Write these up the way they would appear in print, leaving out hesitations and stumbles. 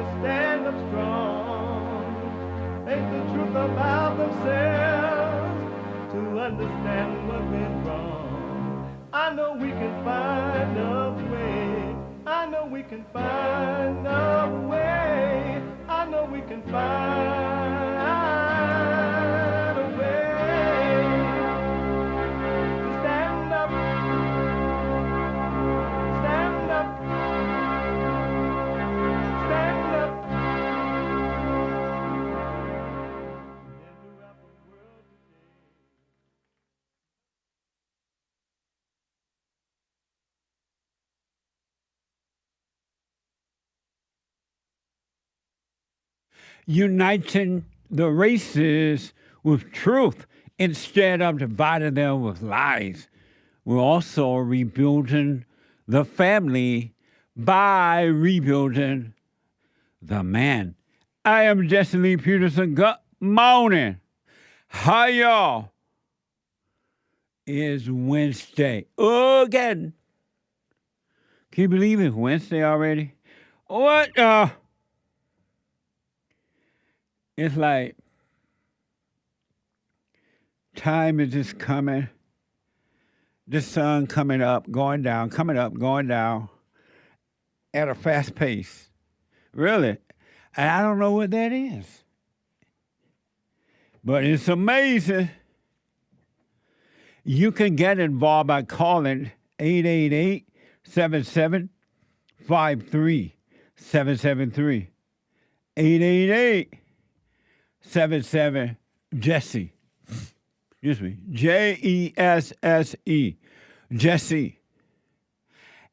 to stand up strong, face the truth about themselves, to understand what went wrong. I know we can find a way. I know we can find a way. I know we can find a way to stand up, stand up, stand up. Throughout the world today. Uniting the races with truth instead of dividing them with lies. We're also rebuilding the family by rebuilding the man. I am Jesse Lee Peterson. Good morning. How y'all? It's Wednesday again. Can you believe it's Wednesday already? What? It's like time is just coming. The sun coming up, going down, coming up, going down at a fast pace. Really. And I don't know what that is. But it's amazing. You can get involved by calling 888-77-53-773. 888-77-JESSE. Excuse me. Jesse. Jesse.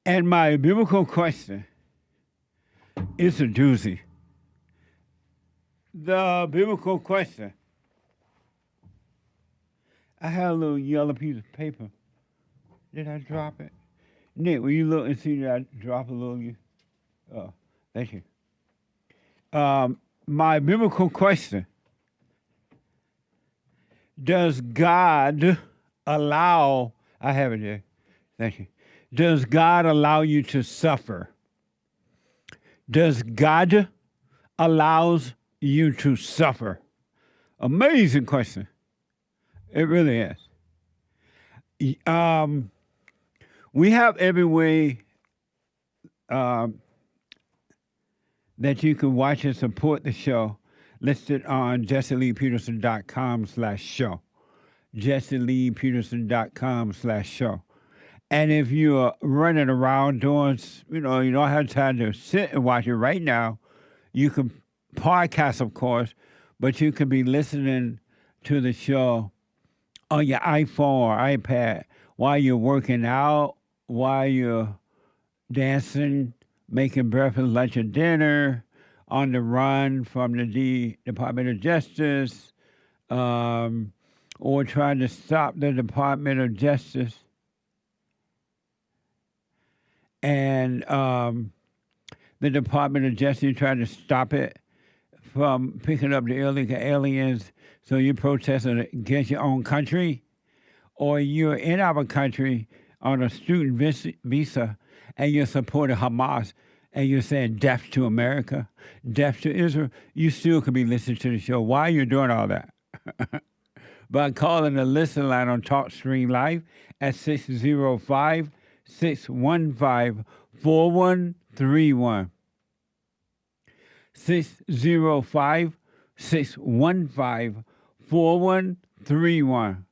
And my biblical question is a doozy. The biblical question. I had a little yellow piece of paper. Did I drop it? Nick, will you look and see that I drop a little? Oh, thank you. My biblical question. Does God allow, I have it here, thank you. Does God allow you to suffer? Does God allows you to suffer? Amazing question. It really is. We have every way that you can watch and support the show listed on jesseleepeterson.com/show. jesseleepeterson.com/show. And if you're running around doing, you don't have time to sit and watch it right now, you can podcast, of course, but you can be listening to the show on your iPhone or iPad while you're working out, while you're dancing, making breakfast, lunch, and dinner, on the run from the Department of Justice, or trying to stop the Department of Justice. And the Department of Justice trying to stop it from picking up the illegal aliens, so you're protesting against your own country, or you're in our country on a student visa and you're supporting Hamas and you're saying death to America, death to Israel, you still could be listening to the show. Why are you doing all that? By calling the listen line on TalkStream Live at 605-615-4131. 605-615-4131.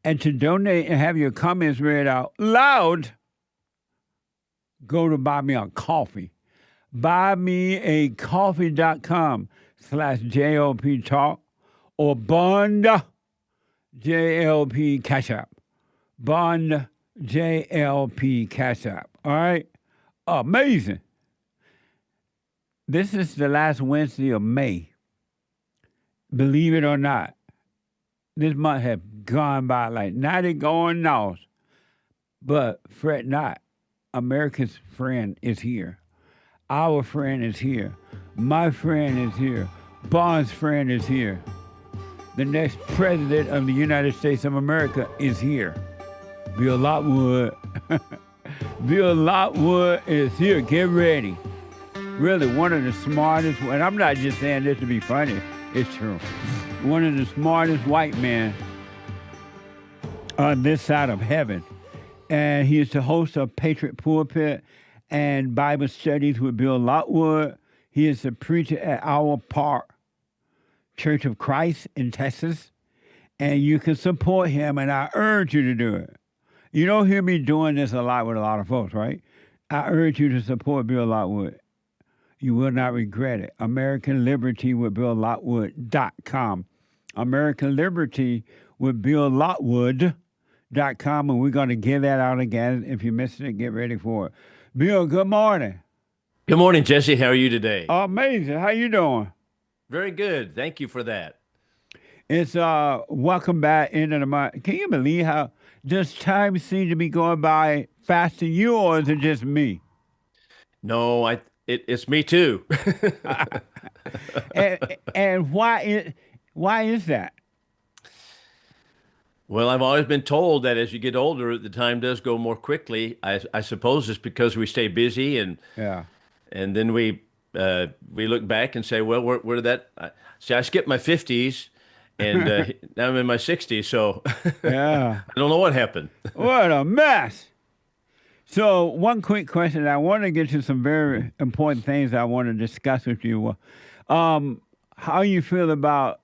And to donate and have your comments read out loud, go to Buy Me a Coffee. BuyMeACoffee.com/JLP Talk or Bond JLP Cash App. Bond JLP Cash App. All right? Amazing. This is the last Wednesday of May. Believe it or not. This month has gone by like 90 going north. But fret not. America's friend is here. Our friend is here. My friend is here. Bond's friend is here. The next president of the United States of America is here. Bill Lockwood. Bill Lockwood is here. Get ready. really one of the smartest, and I'm not just saying this to be funny, it's true. One of the smartest white men on this side of heaven. And he is the host of Patriot Pulpit and Bible Studies with Bill Lockwood. He is the preacher at Our Park Church of Christ in Texas. And you can support him, and I urge you to do it. You don't hear me doing this a lot with a lot of folks, right? I urge you to support Bill Lockwood. You will not regret it. American Liberty with BillLockwood.com. American Liberty with BillLockwood.com, and we're going to give that out again. If you missed it, get ready for it. Bill, good morning. Good morning, Jesse. How are you today? Amazing. How you doing? Very good. Thank you for that. It's welcome back into the month. Can you believe how this time seems to be going by faster than you, or is it just me? No, it's me too. and why is that? Well, I've always been told that as you get older, the time does go more quickly. I suppose it's because we stay busy, and then we look back and say, well, where did that? See, I skipped my 50s, and now I'm in my 60s, so yeah, I don't know what happened. What a mess! So, one quick question. I want to get to some very important things I want to discuss with you. How you feel about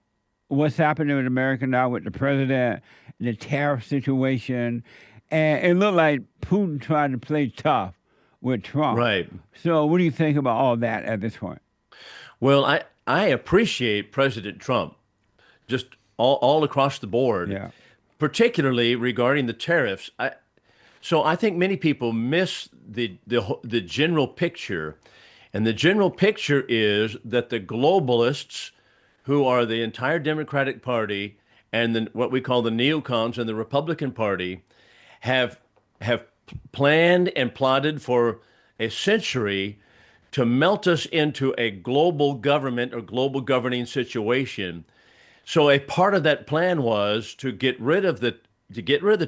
what's happening in America now with the president, the tariff situation, and it looked like Putin trying to play tough with Trump. Right. So, what do you think about all that at this point? Well, I appreciate President Trump, just all across the board, particularly regarding the tariffs. So I think many people miss the general picture, and the general picture is that the globalists, who are the entire Democratic Party and what we call the neocons and the Republican Party, have planned and plotted for a century to melt us into a global government or global governing situation. So a part of that plan was to get rid of the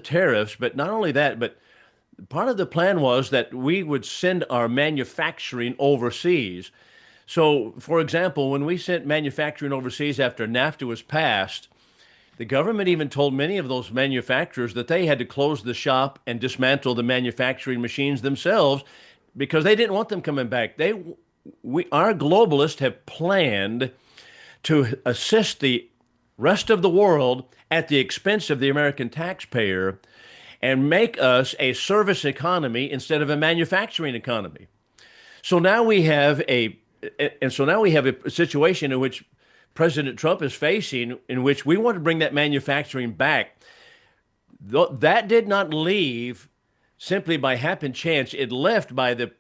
tariffs, but not only that, but part of the plan was that we would send our manufacturing overseas. So, for example, when we sent manufacturing overseas after NAFTA was passed, the government even told many of those manufacturers that they had to close the shop and dismantle the manufacturing machines themselves because they didn't want them coming back. Our globalists have planned to assist the rest of the world at the expense of the American taxpayer and make us a service economy instead of a manufacturing economy. So now we have a situation in which President Trump is facing, in which we want to bring that manufacturing back. That did not leave simply by happen chance. It left by the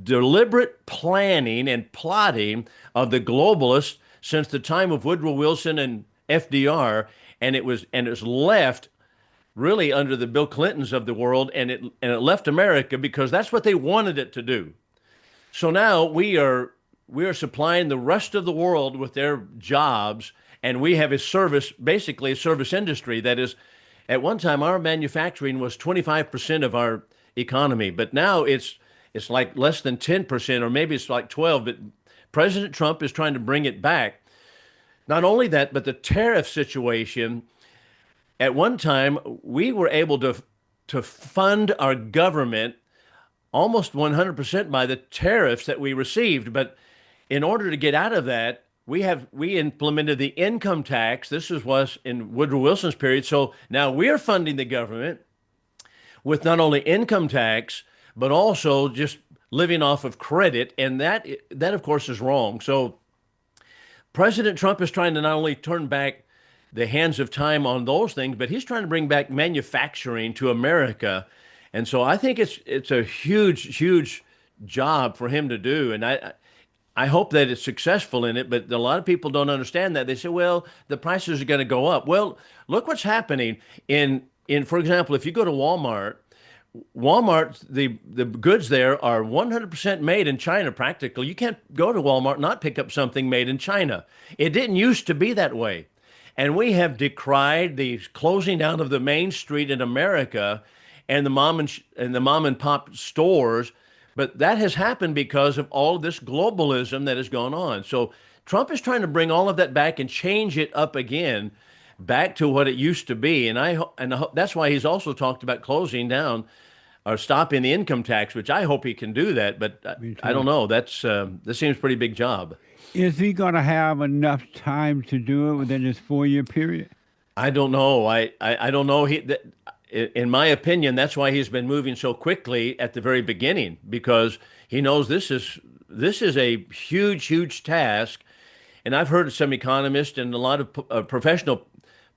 deliberate planning and plotting of the globalists since the time of Woodrow Wilson and FDR, and it was left really under the Bill Clintons of the world, and it left America because that's what they wanted it to do. So now we are supplying the rest of the world with their jobs, and we have basically a service industry that is, at one time our manufacturing was 25% of our economy, but now it's like less than 10%, or maybe it's like 12. But President Trump is trying to bring it back. Not only that, but the tariff situation. At one time, we were able to fund our government almost 100% by the tariffs that we received. But in order to get out of that, we implemented the income tax. This was in Woodrow Wilson's period. So now we're funding the government with not only income tax, but also just living off of credit. And that of course, is wrong. So President Trump is trying to not only turn back the hands of time on those things, but he's trying to bring back manufacturing to America. And so I think it's a huge job for him to do. And I hope that it's successful in it, but a lot of people don't understand that. They say, well, the prices are going to go up. Well, look what's happening for example, if you go to Walmart, the goods there are 100% made in China practically. You can't go to Walmart and not pick up something made in China. It didn't used to be that way. And we have decried the closing down of the main street in America and the mom and pop stores But that has happened because of all this globalism that has gone on. So Trump is trying to bring all of that back and change it up again, back to what it used to be. And that's why he's also talked about closing down or stopping the income tax, which I hope he can do that. But I don't know. This seems a pretty big job. Is he going to have enough time to do it within this 4-year period? I don't know. I don't know. In my opinion, that's why he's been moving so quickly at the very beginning, because he knows this is a huge task. And I've heard some economists and a lot of professional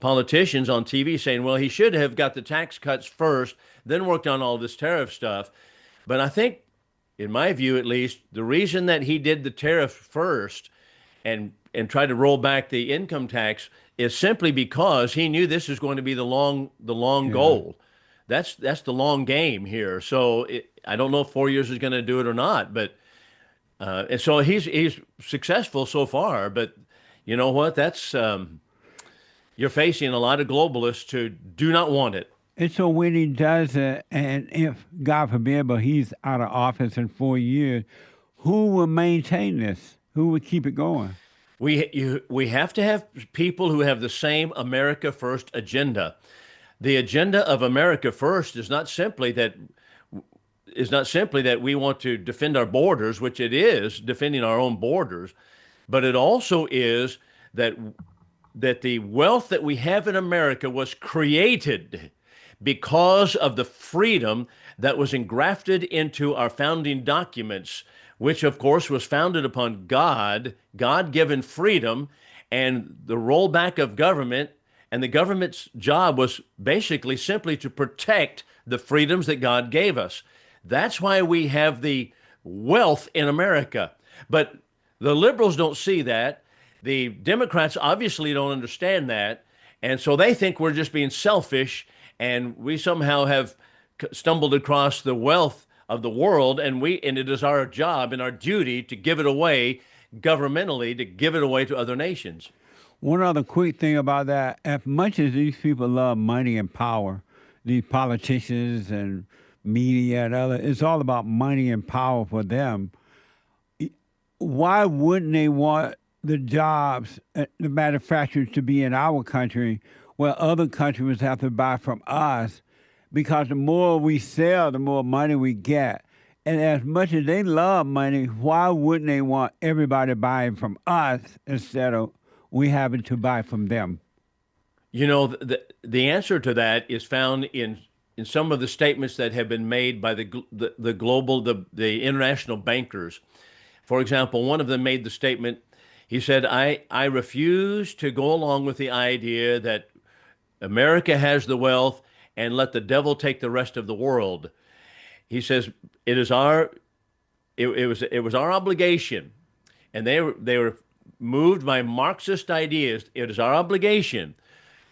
politicians on TV saying, well, he should have got the tax cuts first, then worked on all this tariff stuff. But I think, in my view at least, the reason that he did the tariff first and tried to roll back the income tax is simply because he knew this is going to be the long goal. That's the long game here. So I don't know if 4 years is going to do it or not, but and so he's successful so far. But you know what? That's you're facing a lot of globalists who do not want it. And so when he does it, and if, God forbid, but he's out of office in 4 years, who will maintain this? Who will keep it going? We have to have people who have the same America First agenda. The agenda of America First is not simply that we want to defend our borders, which it is, defending our own borders, but it also is that the wealth that we have in America was created because of the freedom that was engrafted into our founding documents, which of course was founded upon God-given freedom, and the rollback of government. And the government's job was basically simply to protect the freedoms that God gave us. That's why we have the wealth in America. But the liberals don't see that. The Democrats obviously don't understand that. And so they think we're just being selfish, and we somehow have stumbled across the wealth of the world, and it is our job and our duty to give it away governmentally, to give it away to other nations. One other quick thing about that, as much as these people love money and power, these politicians and media and other, it's all about money and power for them. Why wouldn't they want the jobs, the manufacturers to be in our country where other countries have to buy from us? Because the more we sell, the more money we get. And as much as they love money, why wouldn't they want everybody buying from us instead of we having to buy from them? You know, the answer to that is found in some of the statements that have been made by the international bankers. For example, one of them made the statement, he said, I refuse to go along with the idea that America has the wealth and let the devil take the rest of the world. He says it was our obligation, and they were moved by Marxist ideas. It is our obligation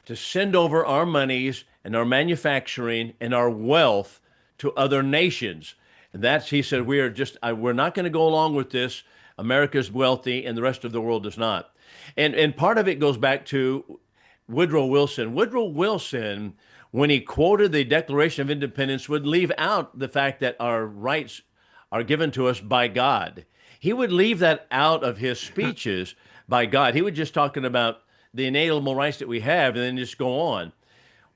to send over our monies and our manufacturing and our wealth to other nations. And he said, we're not going to go along with this. America's wealthy and the rest of the world is not. And part of it goes back to Woodrow Wilson. Woodrow Wilson, when he quoted the Declaration of Independence, would leave out the fact that our rights are given to us by God. He would leave that out of his speeches by God. He would just talking about the inalienable rights that we have and then just go on.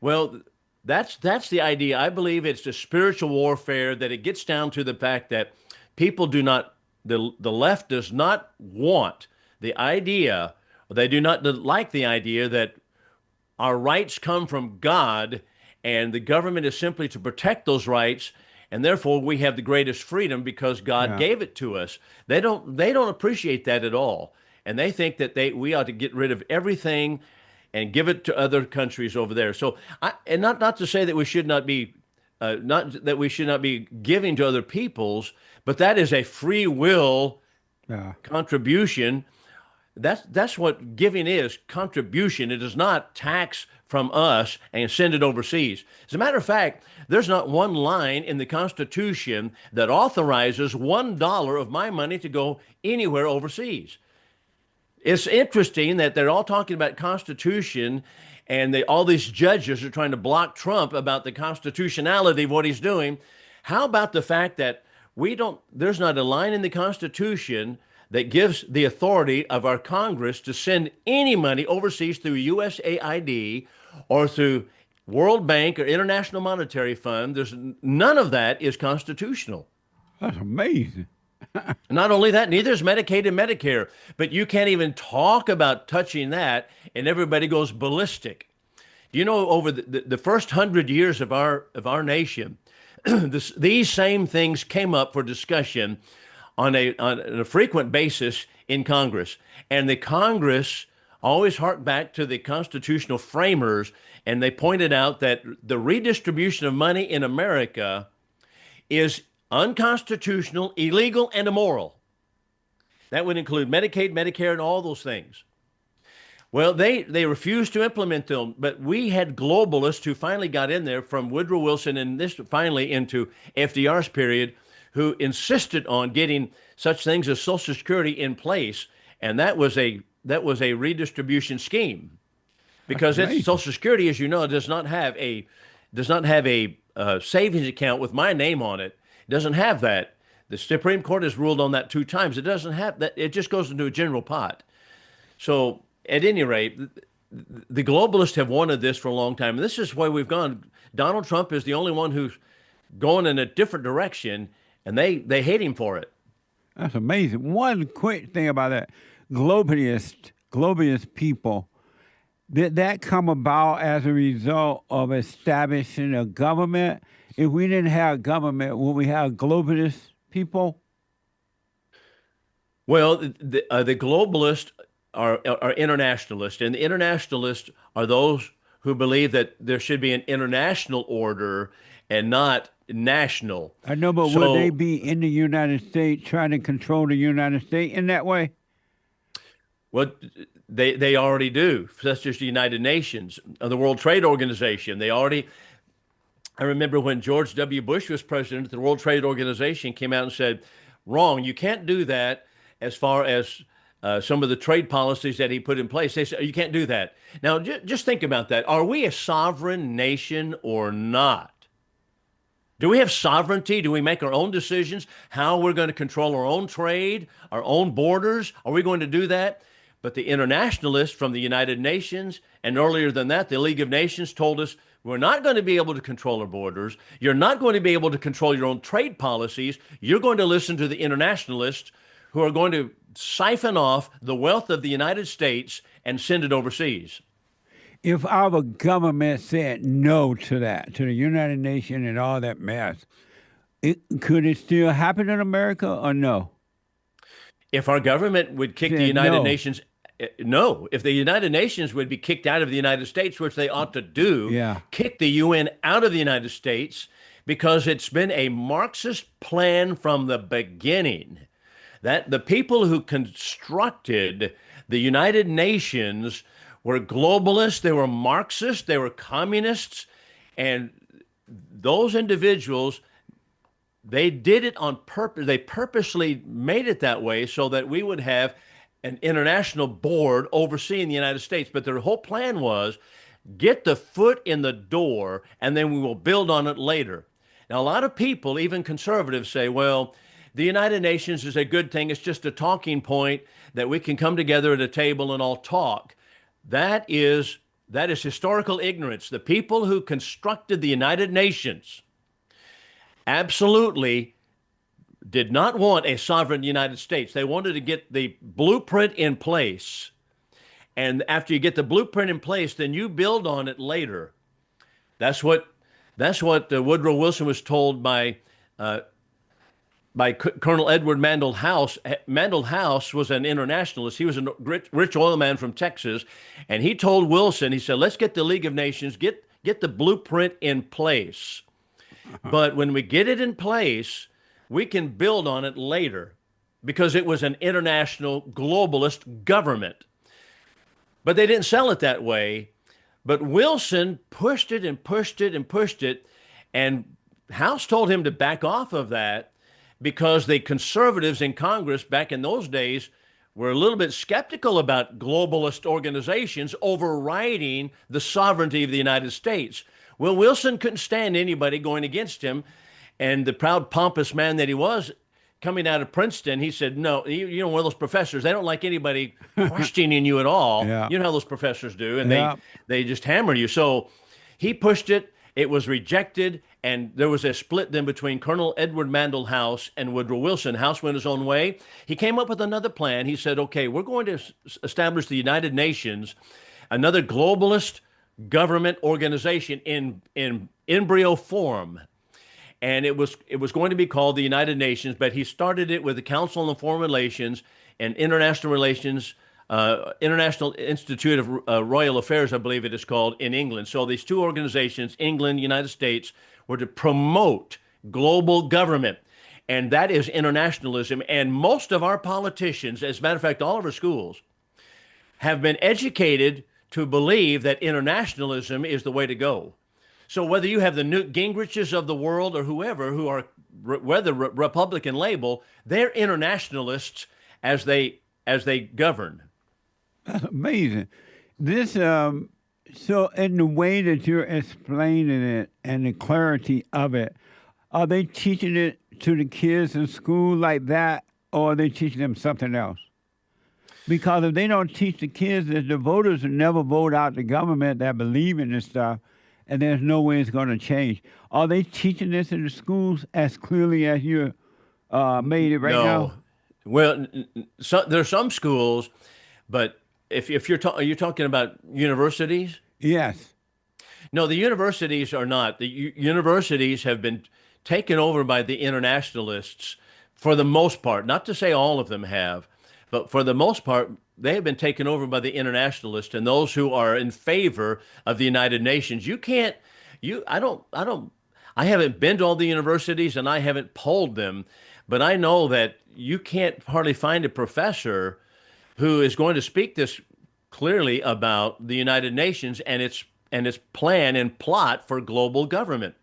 Well, that's the idea. I believe it's the spiritual warfare, that it gets down to the fact that people do not, the left does not want the idea, or they do not like the idea that our rights come from God, and the government is simply to protect those rights, and therefore we have the greatest freedom because God gave it to us. They don't appreciate that at all, and they think that we ought to get rid of everything and give it to other countries over there. So, not to say that we should not be giving to other peoples, but that is a free will contribution. That's what giving is, contribution. It is not tax from us and send it overseas. As a matter of fact, there's not one line in the Constitution that authorizes $1 of my money to go anywhere overseas. It's interesting that they're all talking about Constitution, and all these judges are trying to block Trump about the constitutionality of what he's doing. How about the fact that there's not a line in the Constitution that gives the authority of our Congress to send any money overseas through USAID or through World Bank or International Monetary Fund. There's none of that is constitutional. That's amazing. Not only that, neither is Medicaid and Medicare, but you can't even talk about touching that, and everybody goes ballistic. Do you know over the first 100 years of our nation, these same things came up for discussion on a frequent basis in Congress, and the Congress always harked back to the constitutional framers, and they pointed out that the redistribution of money in America is unconstitutional, illegal, and immoral. That would include Medicaid, Medicare, and all those things. Well, they refused to implement them, but we had globalists who finally got in there, from Woodrow Wilson and this finally into FDR's period, who insisted on getting such things as Social Security in place, and that was a redistribution scheme, because Social Security, as you know, does not have a savings account with my name on it. It doesn't have that. The Supreme Court has ruled on that 2 times. It doesn't have that. It just goes into a general pot. So at any rate, the globalists have wanted this for a long time. And this is why we've gone. Donald Trump is the only one who's going in a different direction, and they hate him for it. That's amazing. One quick thing about that, globalist people, did that come about as a result of establishing a government? If we didn't have government, would we have globalist people? Well, the globalists are internationalists, and the internationalists are those who believe that there should be an international order and not national. I know, but would they be in the United States trying to control the United States in that way? Well, they already do, such as the United Nations, the World Trade Organization. I remember when George W. Bush was president, the World Trade Organization came out and said, wrong, you can't do that as far as some of the trade policies that he put in place. They said, you can't do that. Now, just think about that. Are we a sovereign nation or not? Do we have sovereignty? Do we make our own decisions? How we're going to control our own trade, our own borders? Are we going to do that? But the internationalists from the United Nations, and earlier than that, the League of Nations, told us we're not going to be able to control our borders. You're not going to be able to control your own trade policies. You're going to listen to the internationalists who are going to siphon off the wealth of the United States and send it overseas. If our government said no to that, to the United Nations and all that mess, could it still happen in America or no? If our government would kick the United Nations, no. If the United Nations would be kicked out of the United States, which they ought to do, kick the UN out of the United States, because it's been a Marxist plan from the beginning. That the people who constructed the United Nations were globalists, they were Marxists, they were communists, and those individuals, they did it on purpose. They purposely made it that way so that we would have an international board overseeing the United States. But their whole plan was get the foot in the door, and then we will build on it later. Now, a lot of people, even conservatives, say, well, the United Nations is a good thing. It's just a talking point that we can come together at a table and all talk. That is historical ignorance. The people who constructed the United Nations absolutely did not want a sovereign United States. They wanted to get the blueprint in place. And after you get the blueprint in place, then you build on it later. That's what Woodrow Wilson was told by Colonel Edward Mandell House. Mandell House was an internationalist. He was a rich oil man from Texas. And he told Wilson, he said, let's get the League of Nations, get the blueprint in place. But when we get it in place, we can build on it later, because it was an international globalist government. But they didn't sell it that way. But Wilson pushed it and pushed it and pushed it. And House told him to back off of that, because the conservatives in Congress back in those days were a little bit skeptical about globalist organizations overriding the sovereignty of the United States. Well, Wilson couldn't stand anybody going against him, And the proud, pompous man that he was, coming out of Princeton, he said, no, you know, one of those professors, they don't like anybody questioning you at all. Yeah. You know how those professors do, and Yeah. they just hammer you. So he pushed it. It was rejected, and there was a split then between Colonel Edward Mandell House and Woodrow Wilson. House went his own way. He came up with another plan. He said, okay, we're going to establish the United Nations, another globalist government organization in embryo form. And it was going to be called the United Nations, but he started it with the Council on Foreign Relations and International Relations, International Institute of Royal Affairs, I believe it is called, in England. So these two organizations, England, United States, were to promote global government. And that is internationalism. And most of our politicians, as a matter of fact, all of our schools, have been educated to believe that internationalism is the way to go. So whether you have the Newt Gingriches of the world or whoever who are, whether Republican label, they're internationalists as they govern. That's amazing. This, so in the way that you're explaining it and the clarity of it, are they teaching it to the kids in school like that, or are they teaching them something else? Because if they don't teach the kids that the voters will never vote out the government that believe in this stuff, and there's no way it's going to change. Are they teaching this in the schools as clearly as you made it right now? Well, there's some schools, but if are you talking about universities? Yes. No, the universities are not. The universities have been taken over by the internationalists for the most part. Not to say all of them have, but for the most part, they have been taken over by the internationalists and those who are in favor of the United Nations. I haven't been to all the universities and I haven't polled them, but I know that you can't hardly find a professor who is going to speak this clearly about the United Nations and its plan and plot for global government.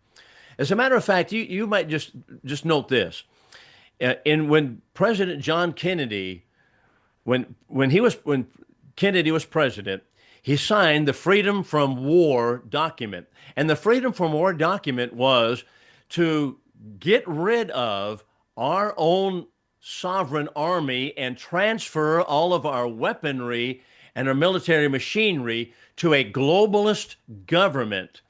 As a matter of fact, you might just note this. When President John Kennedy, when Kennedy was president, he signed the Freedom from War document. And the Freedom from War document was to get rid of our own sovereign army and transfer all of our weaponry and our military machinery to a globalist government.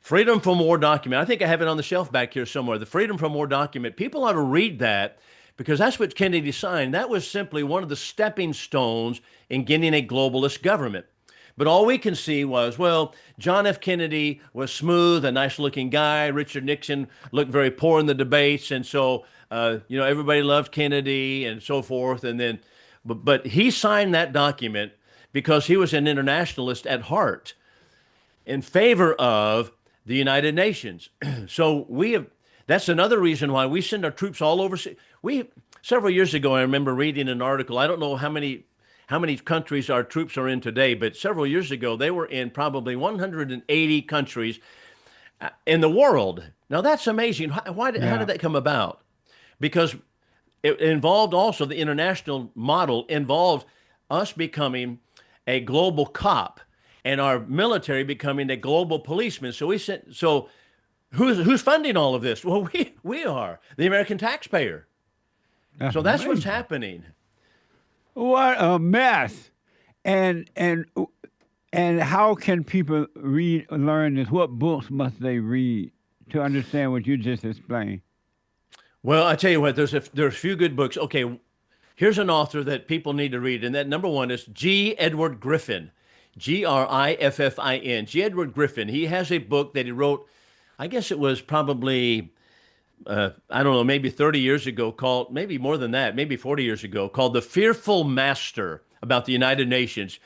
Freedom from War document. I think I have it on the shelf back here somewhere. The Freedom from War document. People ought to read that because that's what Kennedy signed. That was simply one of the stepping stones in getting a globalist government. But all we can see was, well, John F. Kennedy was smooth, a nice-looking guy. Richard Nixon looked very poor in the debates, and so everybody loved Kennedy and so forth. And then, but he signed that document because he was an internationalist at heart, in favor of the United Nations. So that's another reason why we send our troops all over. Several years ago, I remember reading an article. I don't know how many countries our troops are in today, but several years ago, they were in probably 180 countries in the world. Now, that's amazing. How did that come about? Because it involved also the international model involved us becoming a global cop and our military becoming a global policeman. So who's funding all of this? Well, we are the American taxpayer. That's what's happening. What a mess! And how can people learn this? What books must they read to understand what you just explained? Well, I tell you what, there's a few good books. Okay, here's an author that people need to read, and that number one is G. Edward Griffin, Griffin. G. Edward Griffin. He has a book that he wrote. I guess it was probably. I don't know, maybe 30 years ago, called, maybe more than that, maybe 40 years ago, called The Fearful Master, about the United Nations.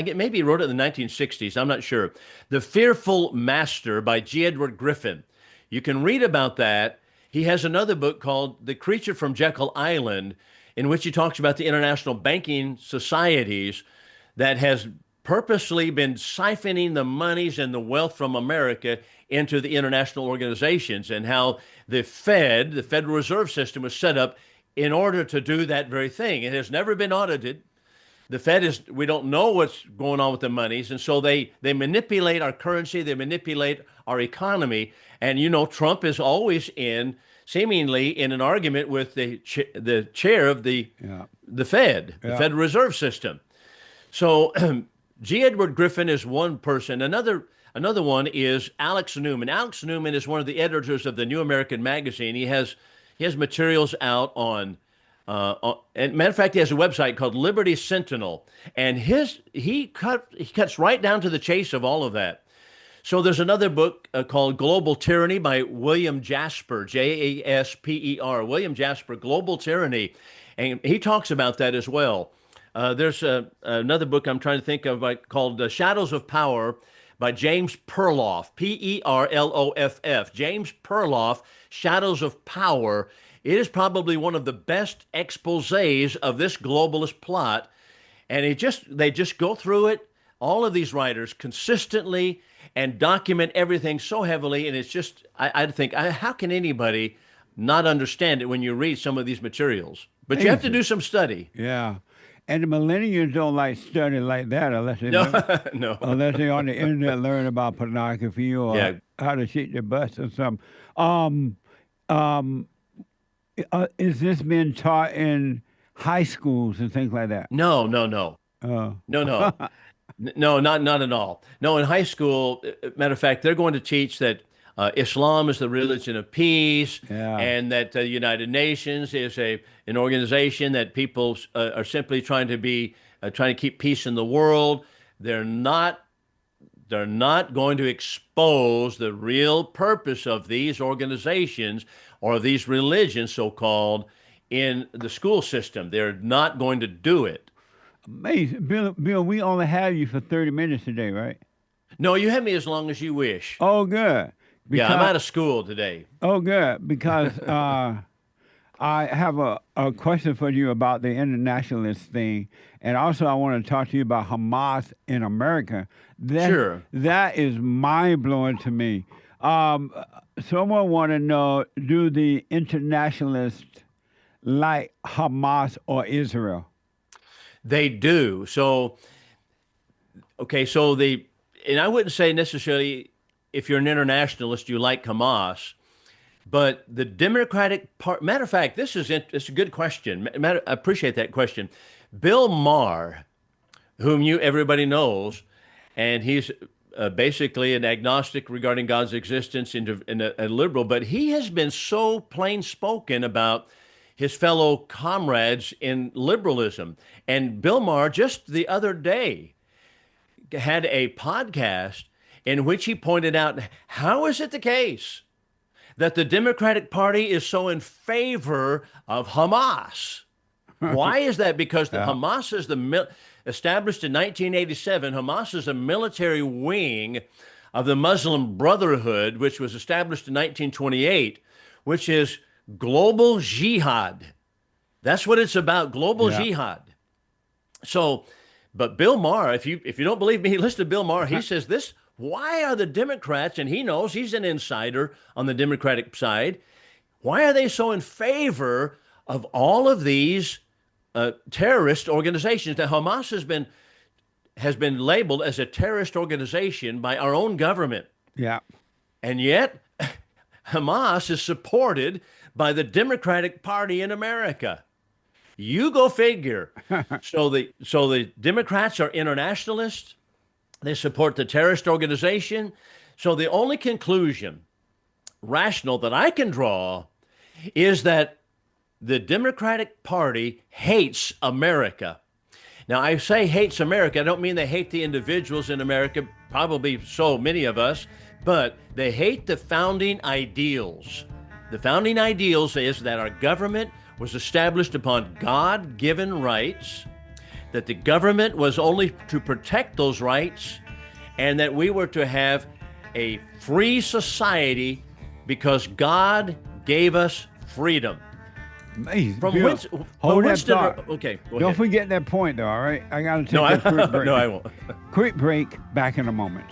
Maybe he wrote it in the 1960s, I'm not sure. The Fearful Master by G. Edward Griffin. You can read about that. He has another book called The Creature from Jekyll Island, in which he talks about the international banking societies that has purposely been siphoning the monies and the wealth from America into the international organizations, and how the Fed, the Federal Reserve System, was set up in order to do that very thing. It has never been audited. The Fed we don't know what's going on with the monies, and so they manipulate our currency, they manipulate our economy, And Trump is always seemingly in an argument with the chair of the Fed, the Federal Reserve System. So G. Edward Griffin is one person. Another one is Alex Newman. Alex Newman is one of the editors of the New American Magazine. He has materials out on and matter of fact, he has a website called Liberty Sentinel, and he cuts right down to the chase of all of that. So there's another book called Global Tyranny by William Jasper, Jasper, William Jasper, Global Tyranny, and he talks about that as well. There's another book I'm trying to think of called Shadows of Power by James Perloff, Perloff. James Perloff, Shadows of Power. It is probably one of the best exposés of this globalist plot. And they just go through it, all of these writers, consistently and document everything so heavily. And it's just, I think, how can anybody not understand it when you read some of these materials? But you have to do some study. Yeah. And the millennials don't like studying like that unless they no. unless they're on the internet learn about pornography or how to shoot their butts or something. Is this being taught in high schools and things like that? No. No, not at all. No, in high school, matter of fact, they're going to teach that Islam is the religion of peace, and that the United Nations is an organization that people are simply trying to keep peace in the world. They're not going to expose the real purpose of these organizations or these religions, so-called, in the school system. They're not going to do it. Amazing. Bill, we only have you for 30 minutes today, right? No, you have me as long as you wish. Oh, good. I'm out of school today. Oh, good. Because I have a question for you about the internationalist thing. And also I want to talk to you about Hamas in America. Sure. That is mind-blowing to me. Someone want to know, do the internationalists like Hamas or Israel? They do. So, and I wouldn't say necessarily if you're an internationalist, you like Hamas, but the Democratic Party, matter of fact, it's a good question. I appreciate that question. Bill Maher, whom everybody knows, and he's basically an agnostic regarding God's existence and a liberal, but he has been so plain spoken about his fellow comrades in liberalism. And Bill Maher just the other day had a podcast in which he pointed out, how is it the case that the Democratic Party is so in favor of Hamas? Why is that? Because Hamas is established in 1987. Hamas is a military wing of the Muslim Brotherhood, which was established in 1928, which is global jihad. That's what it's about, global jihad. So, but Bill Maher, if you don't believe me, listen to Bill Maher. He says this, why are the Democrats, and he knows he's an insider on the Democratic side, why are they so in favor of all of these terrorist organizations? That Hamas has been labeled as a terrorist organization by our own government. Yeah. And yet Hamas is supported by the Democratic Party in America. You go figure. So the Democrats are internationalists. They support the terrorist organization. So the only conclusion, rational, that I can draw is that the Democratic Party hates America. Now, I say hates America. I don't mean they hate the individuals in America, probably so many of us, but they hate the founding ideals. The founding ideals is that our government was established upon God-given rights, that the government was only to protect those rights, and that we were to have a free society because God gave us freedom. Amazing. From Bill, whence, hold that Winston, thought. okay, go Don't ahead. forget that point, though, all right? I got to take No, a quick break. no, I won't. Quick break, back in a moment.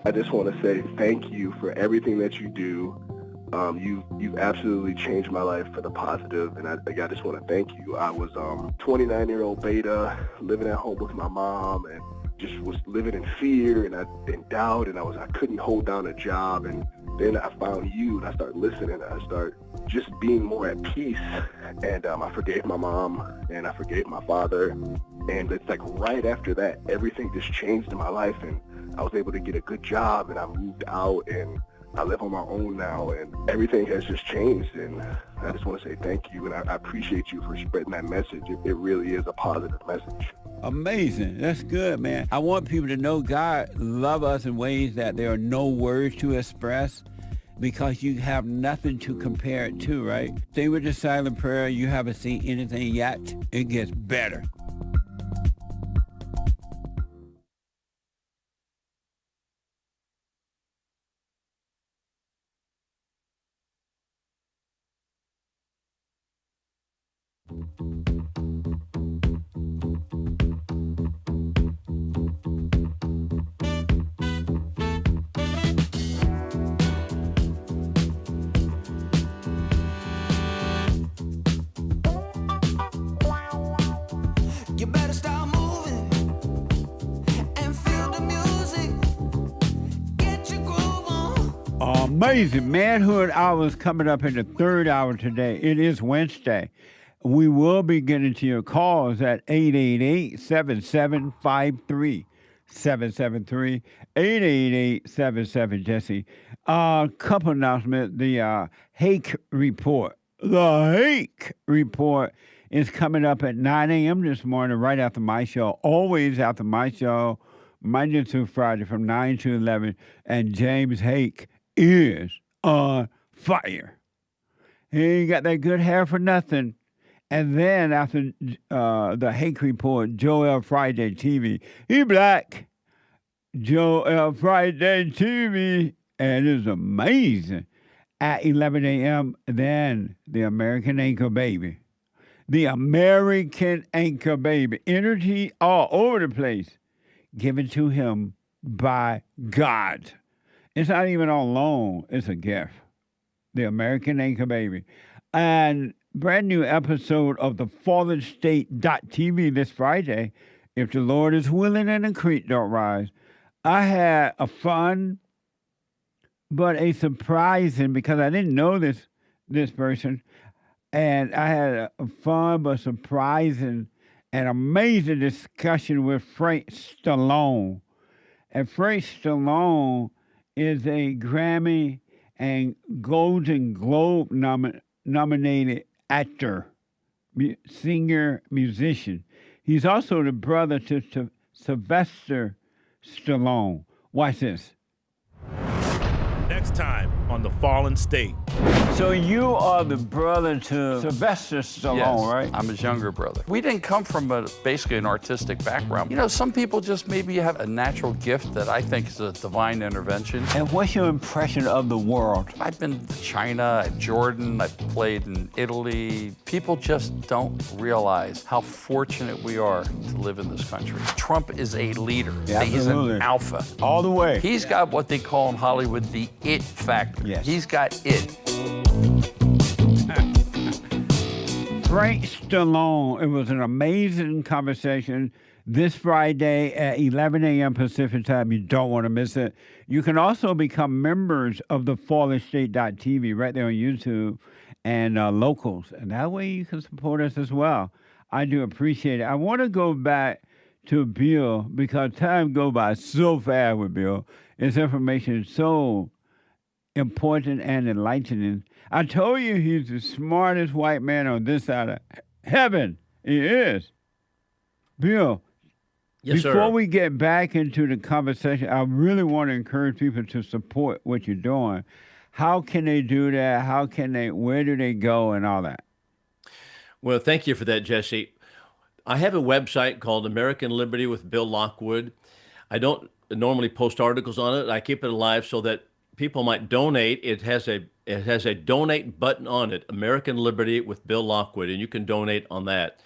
I just want to say thank you for everything that you do You've absolutely changed my life for the positive, and I just want to thank you. I was 29-year-old beta, living at home with my mom, and just was living in fear and in doubt, and I couldn't hold down a job. And then I found you, and I started listening. I started just being more at peace, and I forgave my mom, and I forgave my father. And it's like right after that, everything just changed in my life, and I was able to get a good job, and I moved out, and I live on my own now, and everything has just changed. And I just want to say thank you, and I appreciate you for spreading that message. It really is a positive message. Amazing. That's good, man. I want people to know God love us in ways that there are no words to express, because you have nothing to compare it to, right? Stay with the silent prayer. You haven't seen anything yet. It gets better. You better start moving and feel the music. Get your groove on. Amazing. Manhood Hour is coming up in the third hour today. It is Wednesday. We will be getting to your calls at 888-7753. 773 888 Jesse. Couple announcements. The Hake Report. The Hake Report is coming up at 9 a.m. this morning, right after my show. Always after my show, Monday through Friday from 9 to 11. And James Hake is on fire. He ain't got that good hair for nothing. And then after the Hake Report, Joel Friday TV. He black. Joel Friday TV. And it's amazing. At 11 a.m., then the American Anchor Baby. The American Anchor Baby. Energy all over the place. Given to him by God. It's not even on loan. It's a gift. The American Anchor Baby. And brand new episode of the Fallen State.tv this Friday. If the Lord is willing and the creek don't rise. I had a fun, but a surprising, because I didn't know this person. And I had a fun but surprising and amazing discussion with Frank Stallone. And Frank Stallone is a Grammy and Golden Globe nominated actor, singer, musician. He's also the brother to Sylvester Stallone. Watch this. Next time on The Fallen State. So you are the brother to Sylvester Stallone, Yes, right? I'm his younger brother. We didn't come from basically an artistic background. You know, some people just maybe have a natural gift that I think is a divine intervention. And what's your impression of the world? I've been to China, Jordan, I've played in Italy. People just don't realize how fortunate we are to live in this country. Trump is a leader. Yeah, He's absolutely. an alpha. All the way. He's got what they call in Hollywood the it factor. Yes. He's got it. Frank Stallone. It was an amazing conversation this Friday at 11 a.m. Pacific time. You don't want to miss it. You can also become members of the FallenState.tv right there on YouTube and locals. And that way you can support us as well. I do appreciate it. I want to go back to Bill because time goes by so fast with Bill. His information is so important and enlightening. I told you he's the smartest white man on this side of heaven. He is. Bill, Yes, before sir. we get back into the conversation, I really want to encourage people to support what you're doing. How can they do that? Where do they go and all that? Well, thank you for that, Jesse. I have a website called American Liberty with Bill Lockwood. I don't normally post articles on it. I keep it alive so that people might donate. It has a donate button on it, American Liberty with Bill Lockwood, and you can donate on that.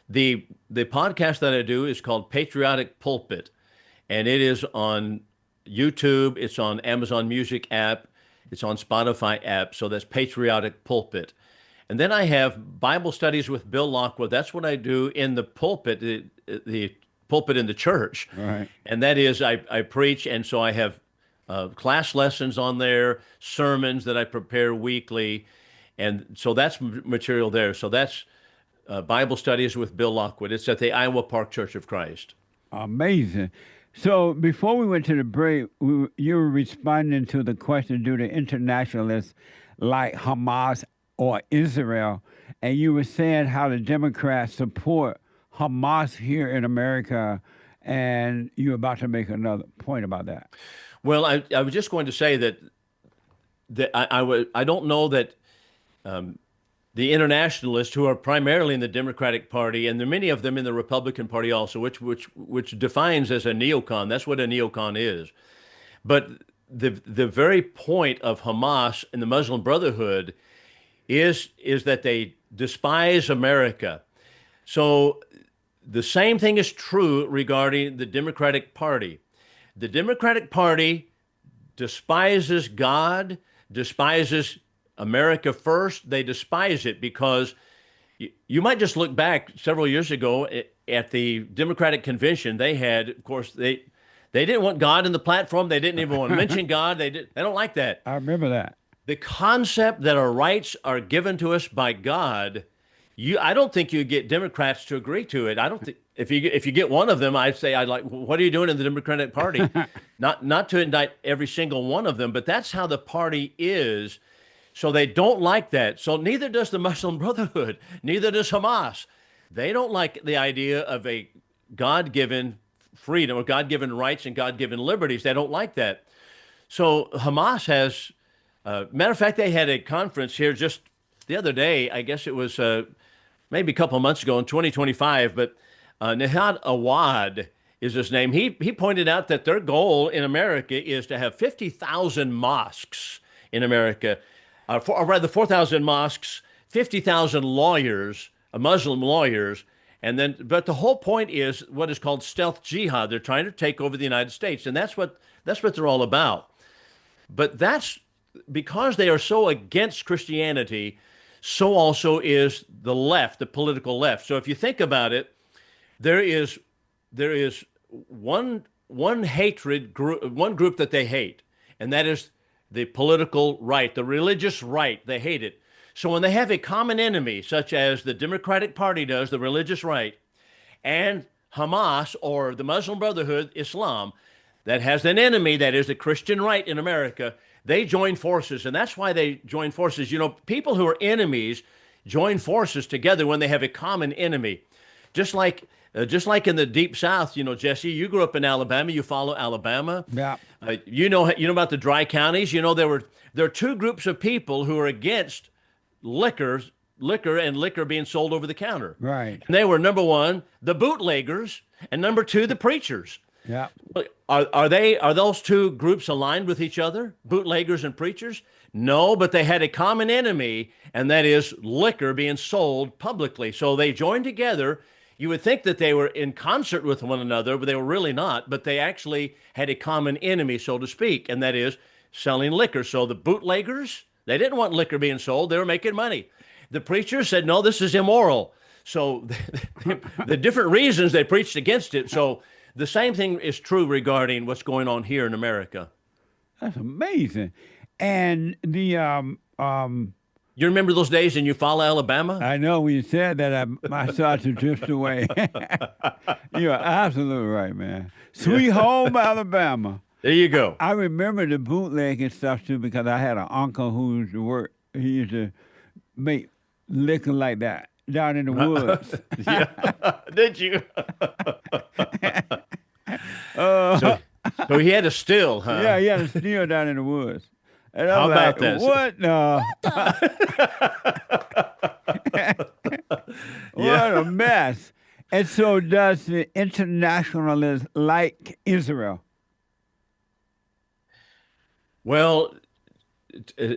The podcast that I do is called Patriotic Pulpit, and it is on YouTube. It's on Amazon Music app. It's on Spotify app. So that's Patriotic Pulpit. And then I have Bible studies with Bill Lockwood. That's what I do in the pulpit, the pulpit in the church. Right. And that is I preach. And so I have class lessons on there, sermons that I prepare weekly. And so that's material there. So that's Bible studies with Bill Lockwood. It's at the Iowa Park Church of Christ. Amazing. So before we went to the break, you were responding to the question, do the internationalists like Hamas or Israel? And you were saying how the Democrats support Hamas here in America, and you're about to make another point about that. Well, I was just going to say that I don't know that the internationalists, who are primarily in the Democratic Party, and there are many of them in the Republican Party also, which defines as a neocon. That's what a neocon is. But the very point of Hamas and the Muslim Brotherhood is that they despise America. So the same thing is true regarding the Democratic Party. The Democratic Party despises God, despises America first. They despise it because you might just look back several years ago at the Democratic convention. They had, of course, they didn't want God in the platform. They didn't even want to mention God. They don't like that. I remember that. The concept that our rights are given to us by God, I don't think you get Democrats to agree to it. I don't think if you get one of them, I'd say what are you doing in the Democratic Party? not to indict every single one of them, but that's how the party is. So they don't like that. So neither does the Muslim Brotherhood, neither does Hamas. They don't like the idea of a God-given freedom or God-given rights and God-given liberties. They don't like that. So Hamas has, matter of fact, they had a conference here just the other day. I guess it was maybe a couple of months ago in 2025, but Manhood Hour is his name. He pointed out that their goal in America is to have 50,000 mosques in America. Or rather 4,000 mosques, 50,000 lawyers, Muslim lawyers, but the whole point is what is called stealth jihad. They're trying to take over the United States, and that's what they're all about. But that's because they are so against Christianity. So also is the left, the political left. So if you think about it, there is one hatred group, one group that they hate, and that is the political right, the religious right. They hate it. So when they have a common enemy, such as the Democratic Party does, the religious right, and Hamas or the Muslim Brotherhood, Islam, that has an enemy that is the Christian right in America, they join forces. And that's why they join forces. You know, people who are enemies join forces together when they have a common enemy. Just like in the Deep South, you know, Jesse, you grew up in Alabama. You follow Alabama. Yeah. You know about the dry counties. You know, there are two groups of people who are against liquor being sold over the counter. Right. And they were, number one, the bootleggers, and number two, the preachers. Yeah. Are those two groups aligned with each other, bootleggers and preachers? No, but they had a common enemy, and that is liquor being sold publicly. So they joined together. You would think that they were in concert with one another, but they were really not. But they actually had a common enemy, so to speak, and that is selling liquor. So the bootleggers, they didn't want liquor being sold. They were making money. The preachers said, no, this is immoral. So the different reasons they preached against it. So the same thing is true regarding what's going on here in America. That's amazing. And you remember those days in Eufaula, Alabama? I know when you said that, my thoughts would drift away. You're absolutely right, man. Sweet home Alabama. There you go. I remember the bootleg and stuff too because I had an uncle who used to work. He used to make liquor like that down in the woods. Yeah. Did you? So he had a still, huh? Yeah, he had a still down in the woods. And How I'm about like, this? What? No. What a mess. And so does the internationalists like Israel? Well,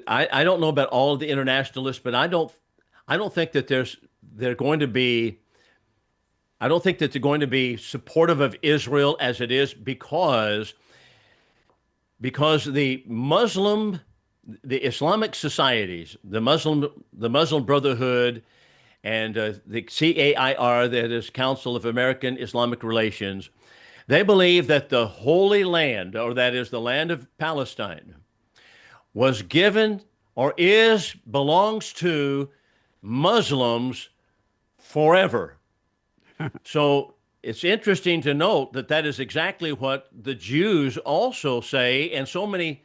I don't know about all of the internationalists, but I don't think that they're going to be supportive of Israel as it is because the the Islamic societies, the Muslim Brotherhood, and the CAIR, that is Council of American Islamic Relations, they believe that the Holy Land, or that is the land of Palestine, was given or belongs to Muslims forever. So it's interesting to note that that is exactly what the Jews also say, and so many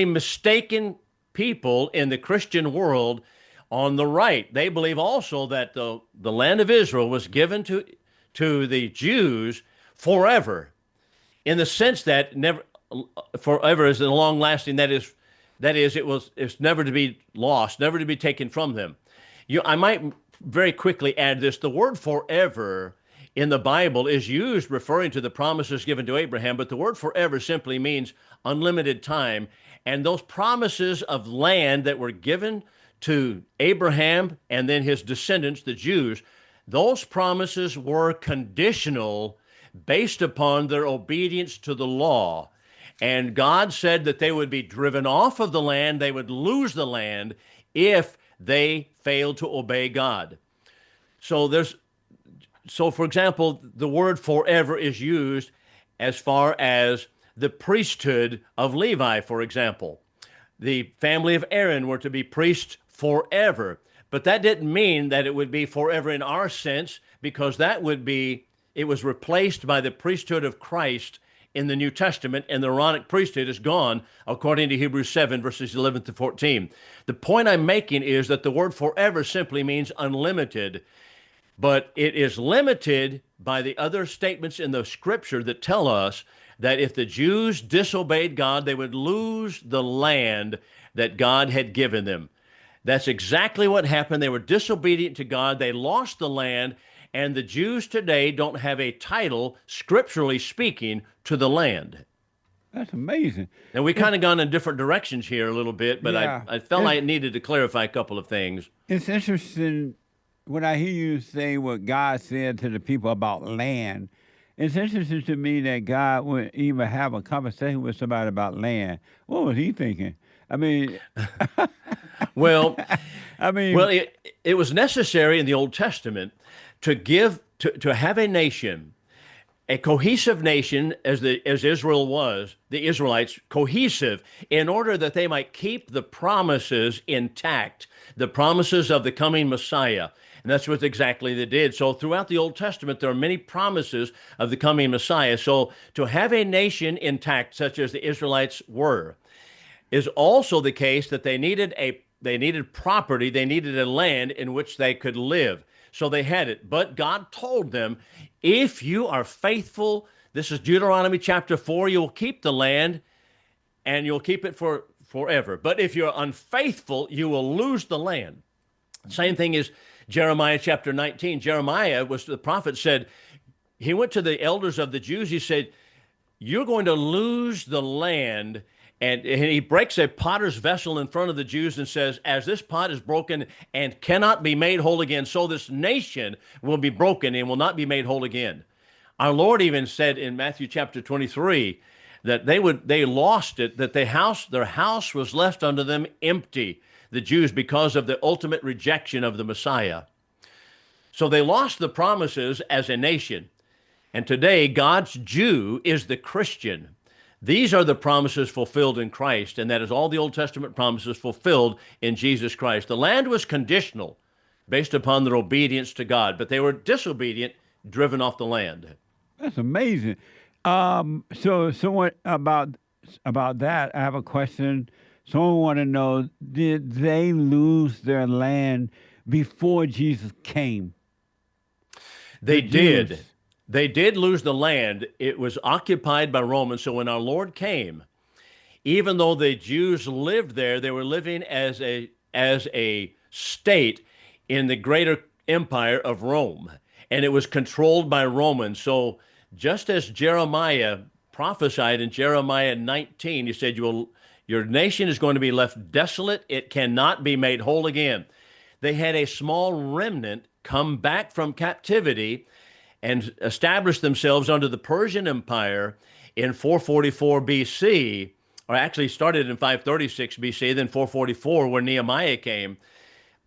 mistaken people in the Christian world on the right. They believe also that the land of Israel was given to the Jews forever, in the sense that never forever is a long lasting. That is, it's never to be lost, never to be taken from them. I might very quickly add this: the word forever in the Bible is used referring to the promises given to Abraham, but the word forever simply means unlimited time. And those promises of land that were given to Abraham and then his descendants, the Jews, those promises were conditional based upon their obedience to the law. And God said that they would be driven off of the land, they would lose the land if they failed to obey God. So for example, the word forever is used as far as the priesthood of Levi, for example. The family of Aaron were to be priests forever, but that didn't mean that it would be forever in our sense, because it was replaced by the priesthood of Christ in the New Testament, and the Aaronic priesthood is gone, according to Hebrews 7, verses 11 to 14. The point I'm making is that the word forever simply means unlimited, but it is limited by the other statements in the scripture that tell us that if the Jews disobeyed God, they would lose the land that God had given them. That's exactly what happened. They were disobedient to God. They lost the land, and the Jews today don't have a title, scripturally speaking, to the land. That's amazing. And we kind of gone in different directions here a little bit, but Yeah. I felt like I needed to clarify a couple of things. It's interesting when I hear you say what God said to the people about land. It's interesting to me that God would even have a conversation with somebody about land. What was he thinking? I mean, Well, well, it was necessary in the Old Testament to have a nation, a cohesive nation, as Israel was, the Israelites, cohesive, in order that they might keep the promises intact, the promises of the coming Messiah. And that's what exactly they did. So throughout the Old Testament, there are many promises of the coming Messiah. So to have a nation intact, such as the Israelites were, is also the case that they needed property, they needed a land in which they could live. So they had it. But God told them, if you are faithful, this is Deuteronomy chapter 4, you'll keep the land and you'll keep it forever. But if you're unfaithful, you will lose the land. Same thing is Jeremiah chapter 19. Jeremiah the prophet said, he went to the elders of the Jews. He said, you're going to lose the land. And he breaks a potter's vessel in front of the Jews and says, as this pot is broken and cannot be made whole again, so this nation will be broken and will not be made whole again. Our Lord even said in Matthew chapter 23 that they lost it, that their house was left unto them empty, the Jews, because of the ultimate rejection of the Messiah. So they lost the promises as a nation. And today, God's Jew is the Christian. These are the promises fulfilled in Christ, and that is all the Old Testament promises fulfilled in Jesus Christ. The land was conditional based upon their obedience to God, but they were disobedient, driven off the land. That's amazing. So someone about that, I have a question. Someone want to know, did they lose their land before Jesus came? They did. Jews. They did lose the land. It was occupied by Romans. So when our Lord came, even though the Jews lived there, they were living as a state in the greater empire of Rome, and it was controlled by Romans. So just as Jeremiah prophesied in Jeremiah 19, he said, your nation is going to be left desolate. It cannot be made whole again. They had a small remnant come back from captivity and establish themselves under the Persian Empire in 444 BC, or actually started in 536 BC, then 444 when Nehemiah came.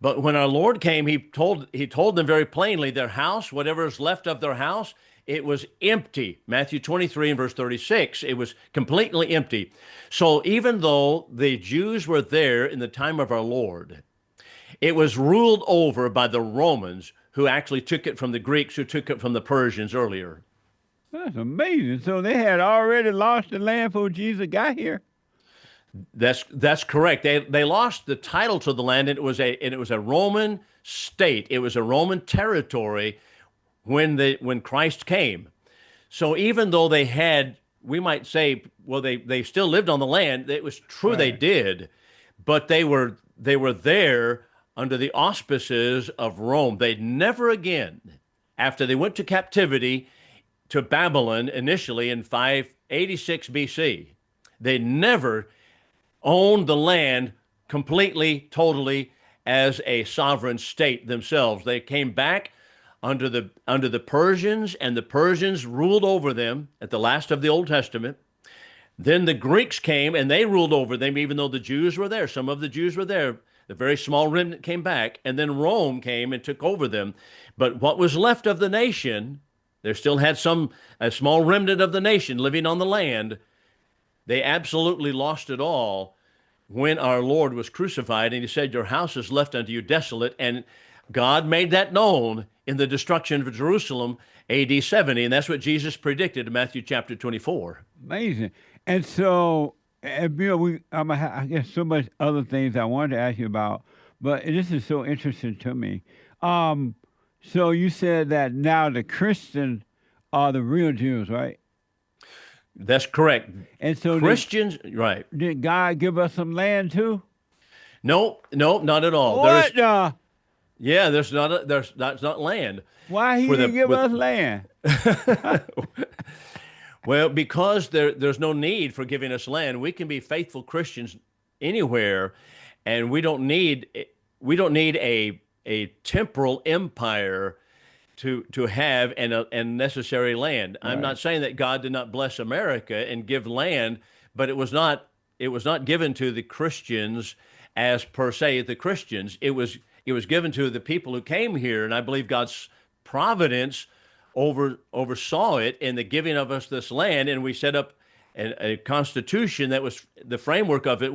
But when our Lord came, he told them very plainly, their house, whatever is left of their house, it was empty. Matthew 23 and verse 36, it was completely empty. So even though the Jews were there in the time of our Lord, it was ruled over by the Romans, who actually took it from the Greeks, who took it from the Persians earlier. That's amazing. So they had already lost the land before Jesus got here. That's correct. They lost the title to the land, and it was a Roman state. It was a Roman territory when Christ came. So even though they had, we might say, well, they still lived on the land. It was true, right. They did, but they were there under the auspices of Rome. They never again, after they went to captivity to Babylon initially in 586 BC, they never owned the land completely, totally as a sovereign state themselves. They came back under the Persians, and the Persians ruled over them at the last of the Old Testament. Then the Greeks came and they ruled over them, even though the Jews were there. Some of the Jews were there. The very small remnant came back, and then Rome came and took over them. But what was left of the nation, there still had a small remnant of the nation living on the land. They absolutely lost it all when our Lord was crucified, and he said, your house is left unto you desolate. And God made that known in the destruction of Jerusalem, AD 70, and that's what Jesus predicted in Matthew chapter 24. Amazing. And so, Bill, I guess so much other things I wanted to ask you about, but this is so interesting to me. So you said that now the Christians are the real Jews, right? That's correct. And so Christians, right. Did God give us some land too? No, not at all. What? Yeah, that's not land. Why he didn't give us land? Well, because there's no need for giving us land. We can be faithful Christians anywhere, and we don't need a temporal empire to have and necessary land. Right. I'm not saying that God did not bless America and give land, but it was not given to the Christians as per se the Christians. It was given to the people who came here, and I believe God's providence oversaw it in the giving of us this land, and we set up a constitution that was the framework of it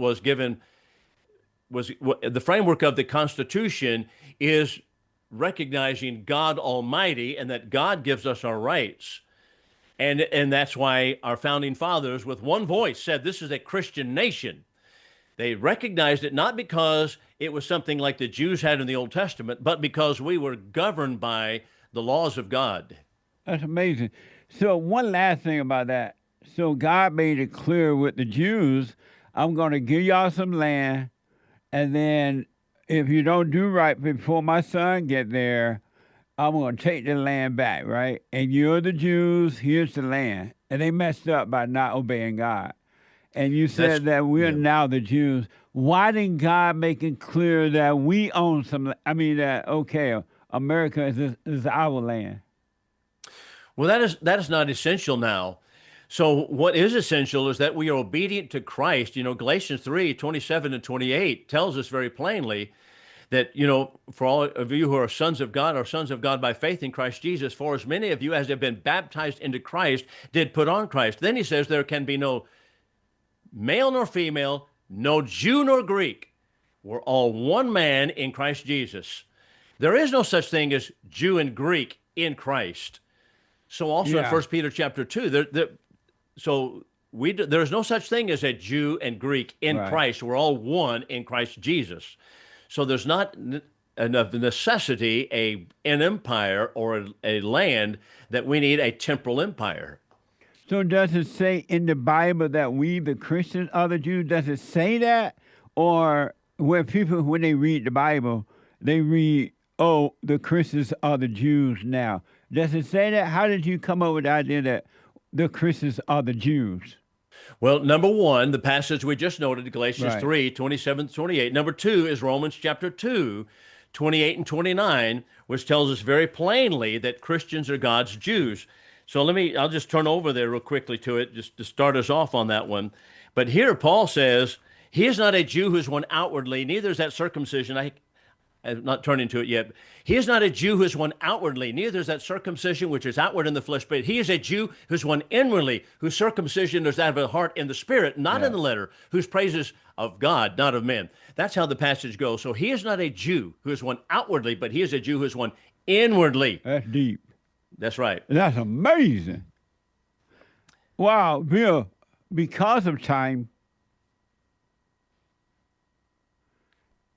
the framework of the Constitution is recognizing God Almighty and that God gives us our rights. And that's why our founding fathers with one voice said this is a Christian nation. They recognized it not because it was something like the Jews had in the Old Testament, but because we were governed by the laws of God. That's amazing. So one last thing about that. So God made it clear with the Jews, I'm going to give y'all some land, and then if you don't do right before my son get there, I'm going to take the land back, right? And you're the Jews, here's the land. And they messed up by not obeying God. And you said that we're now the Jews. Why didn't God make it clear that we own some, America is our land? Well, that is not essential now. So what is essential is that we are obedient to Christ. Galatians 3:27 and 28 tells us very plainly that, for all of you who are sons of God by faith in Christ Jesus, for as many of you as have been baptized into Christ did put on Christ. Then he says there can be no male nor female, no Jew nor Greek. We're all one man in Christ Jesus. There is no such thing as Jew and Greek in Christ. So also in 1 Peter chapter 2, there's no such thing as a Jew and Greek in Christ. We're all one in Christ Jesus. So there's not of necessity an empire or a land that we need a temporal empire. So does it say in the Bible that we, the Christians, are the Jews? Does it say that? Or when they read the Bible, they read, oh, the Christians are the Jews now. Does it say that? How did you come up with the idea that the Christians are the Jews? Well, number one, the passage we just noted, Galatians 3:27-28. Number two is Romans chapter 2:28 and 29, which tells us very plainly that Christians are God's Jews. So I'll just turn over there real quickly to it, just to start us off on that one. But here Paul says, he is not a Jew who is one outwardly, neither is that circumcision. I'm not turning to it yet. He is not a Jew who is one outwardly, neither is that circumcision which is outward in the flesh, but he is a Jew who's one inwardly, whose circumcision is that of the heart in the spirit, not in the letter, whose praises of God, not of men. That's how the passage goes. So he is not a Jew who is one outwardly, but he is a Jew who is one inwardly. That's deep. That's right. That's amazing. Wow, Bill, because of time,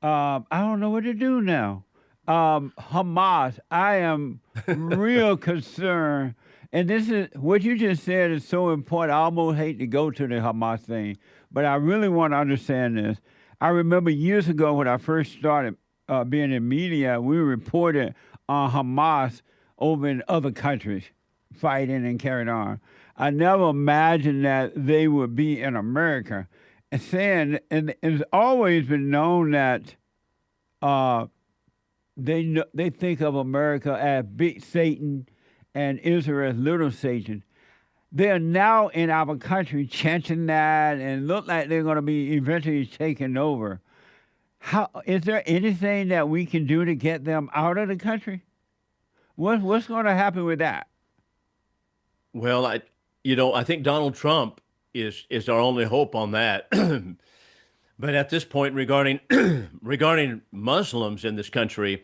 I don't know what to do now. Hamas, I am real concerned. And this is what you just said is so important. I almost hate to go to the Hamas thing, but I really want to understand this. I remember years ago when I first started being in media, we reported on Hamas over in other countries, fighting and carrying on. I never imagined that they would be in America. And saying, and it's always been known that they think of America as big Satan and Israel as little Satan. They are now in our country chanting that and look like they're going to be eventually taken over. How is there anything that we can do to get them out of the country? What's going to happen with that? Well, I think Donald Trump is our only hope on that. But at this point, regarding Muslims in this country,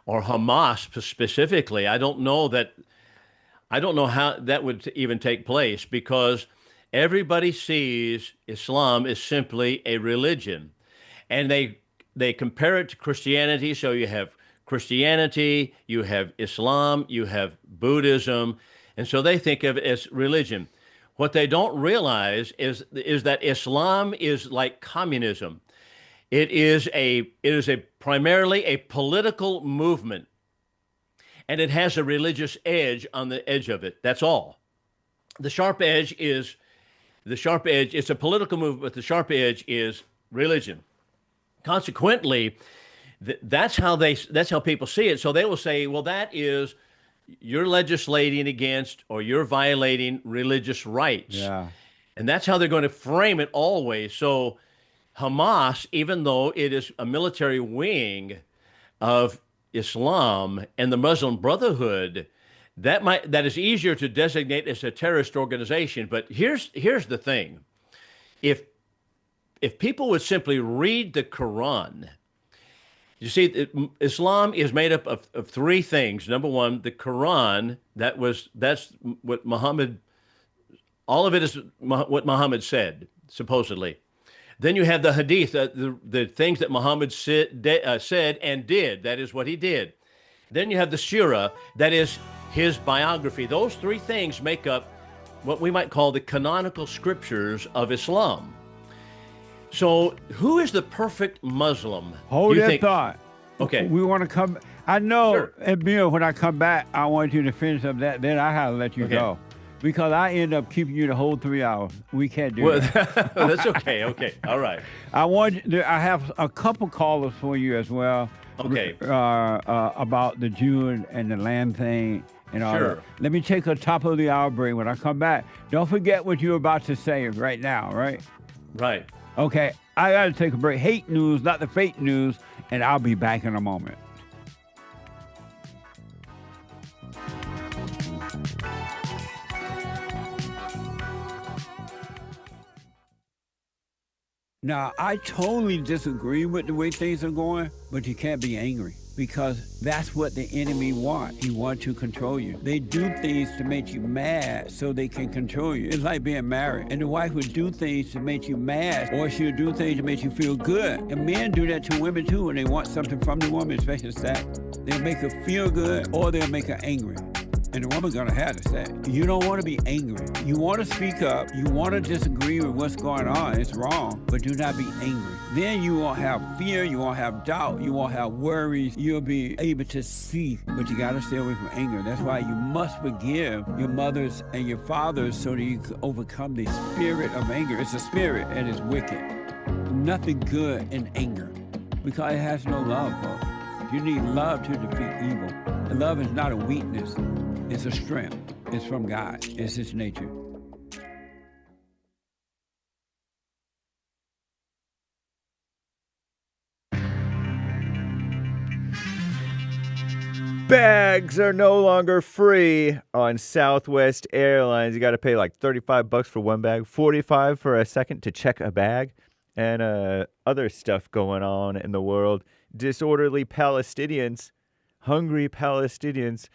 or Hamas specifically, I don't know how that would even take place, because everybody sees Islam as simply a religion, and they compare it to Christianity. So you have Christianity, you have Islam, you have Buddhism, and so they think of it as religion. What they don't realize is that Islam is like communism. It is primarily a political movement, and it has a religious edge on the edge of it. That's all. It's a political movement, but the sharp edge is religion. Consequently, that's how people see it. So they will say, well, you're legislating against, or you're violating religious rights. Yeah. And that's how they're going to frame it always. So Hamas, even though it is a military wing of Islam and the Muslim Brotherhood, that is easier to designate as a terrorist organization. But here's the thing. If people would simply read the Quran, you see, Islam is made up of three things. Number one, the Quran, that's what Muhammad, all of it is what Muhammad said, supposedly. Then you have the Hadith, the things that Muhammad said and did. That is what he did. Then you have the Surah, that is his biography. Those three things make up what we might call the canonical scriptures of Islam. So who is the perfect Muslim? Hold that thought. Okay. We want to come. I know, Sure. and Bill, when I come back, I want you to finish up that. Then I have to let you go. Because I end up keeping you the whole 3 hours. We can't do that. That's okay. Okay. All right. I have a couple callers for you as well. Okay. About the Jew and the land thing and all Sure. that. Let me take a top of the hour break. When I come back, don't forget what you're about to say right now, right? Right. Okay, I got to take a break. Hate news, not the fake news, and I'll be back in a moment. Now, I totally disagree with the way things are going, but you can't be angry because that's what the enemy wants. He wants to control you. They do things to make you mad so they can control you. It's like being married, and the wife would do things to make you mad, or she'll do things to make you feel good. And men do that to women too when they want something from the woman, especially sex. They'll make her feel good, or they'll make her angry. And the woman's gonna have to say, you don't want to be angry. You want to speak up. You want to disagree with what's going on. It's wrong, but do not be angry. Then you won't have fear. You won't have doubt. You won't have worries. You'll be able to see, but you got to stay away from anger. That's why you must forgive your mothers and your fathers so that you can overcome the spirit of anger. It's a spirit and it's wicked. Nothing good in anger because it has no love, folks. You need love to defeat evil. And love is not a weakness. It's a strength. It's from God. It's His nature. Bags are no longer free on Southwest Airlines. You got to pay like $35 for one bag, $45 for a second to check a bag, and other stuff going on in the world. Disorderly Palestinians, hungry Palestinians,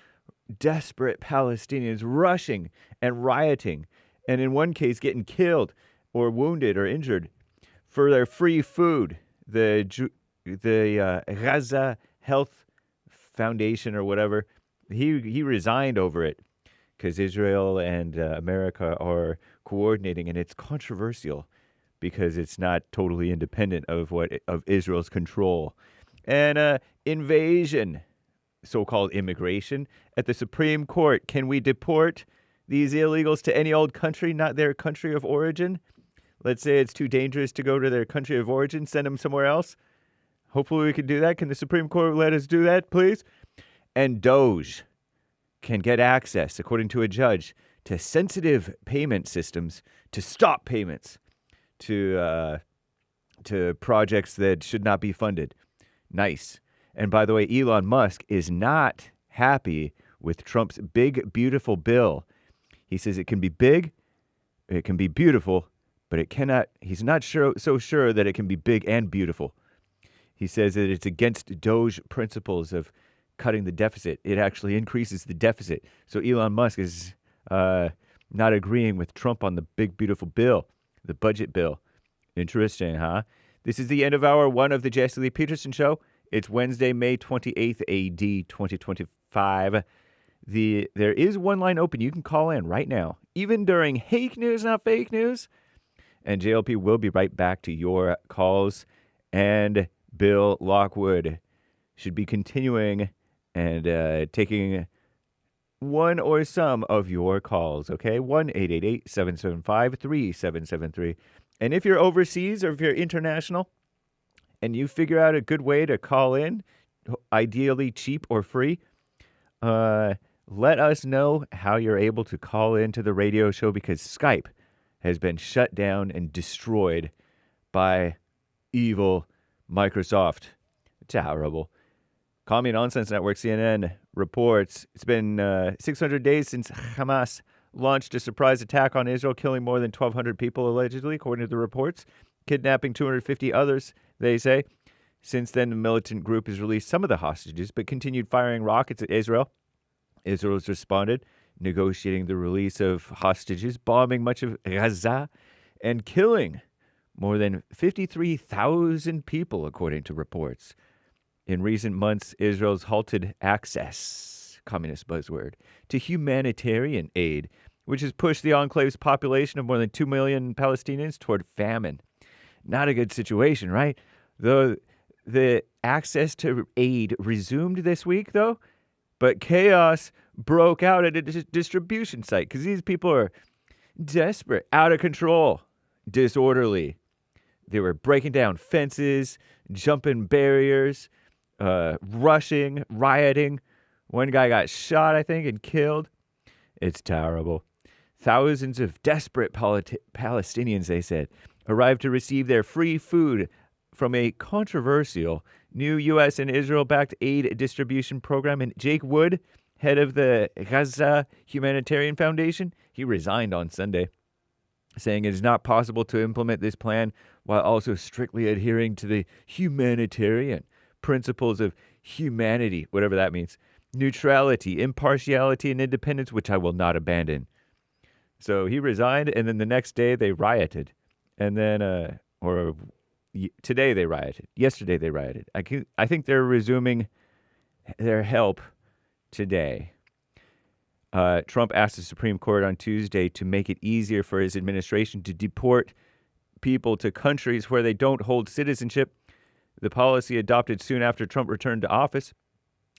desperate Palestinians rushing and rioting, and in one case getting killed or wounded or injured for their free food. The Gaza Health Foundation or whatever, he resigned over it because Israel and America are coordinating, and it's controversial because it's not totally independent of Israel's control. And invasion, so-called immigration at the Supreme Court. Can we deport these illegals to any old country, not their country of origin? Let's say it's too dangerous to go to their country of origin, send them somewhere else. Hopefully we can do that. Can the Supreme Court let us do that, please? And Doge can get access, according to a judge, to sensitive payment systems to stop payments to projects that should not be funded. Nice. And by the way, Elon Musk is not happy with Trump's big, beautiful bill. He says it can be big, it can be beautiful, but it cannot. He's not so sure that it can be big and beautiful. He says that it's against Doge principles of cutting the deficit. It actually increases the deficit. So Elon Musk is not agreeing with Trump on the big, beautiful bill, the budget bill. Interesting, huh? This is the end of hour one of the Jesse Lee Peterson Show. It's Wednesday, May 28th, AD 2025. There is one line open. You can call in right now, even during Hake News, Not Fake News. And JLP will be right back to your calls. And Bill Lockwood should be continuing and taking one or some of your calls, okay? 1-888-775-3773. And if you're overseas or if you're international and you figure out a good way to call in, ideally cheap or free, let us know how you're able to call into the radio show, because Skype has been shut down and destroyed by evil Microsoft. Terrible. Call Me Nonsense Network, CNN, reports it's been 600 days since Hamas launched a surprise attack on Israel, killing more than 1,200 people allegedly, according to the reports, kidnapping 250 others, they say. Since then, the militant group has released some of the hostages, but continued firing rockets at Israel. Israel has responded, negotiating the release of hostages, bombing much of Gaza, and killing more than 53,000 people, according to reports. In recent months, Israel's halted access, communist buzzword, to humanitarian aid, which has pushed the enclave's population of more than 2 million Palestinians toward famine. Not a good situation, right? The access to aid resumed this week, though, but chaos broke out at a distribution site because these people are desperate, out of control, disorderly. They were breaking down fences, jumping barriers, rushing, rioting. One guy got shot, I think, and killed. It's terrible. Thousands of desperate Palestinians, they said, arrived to receive their free food from a controversial new U.S. and Israel-backed aid distribution program. And Jake Wood, head of the Gaza Humanitarian Foundation, he resigned on Sunday, saying it is not possible to implement this plan while also strictly adhering to the humanitarian principles of humanity, whatever that means, neutrality, impartiality, and independence, which I will not abandon. So he resigned, and then the next day they rioted. And then, today they rioted. Yesterday they rioted. I think they're resuming their help today. Trump asked the Supreme Court on Tuesday to make it easier for his administration to deport people to countries where they don't hold citizenship. The policy adopted soon after Trump returned to office.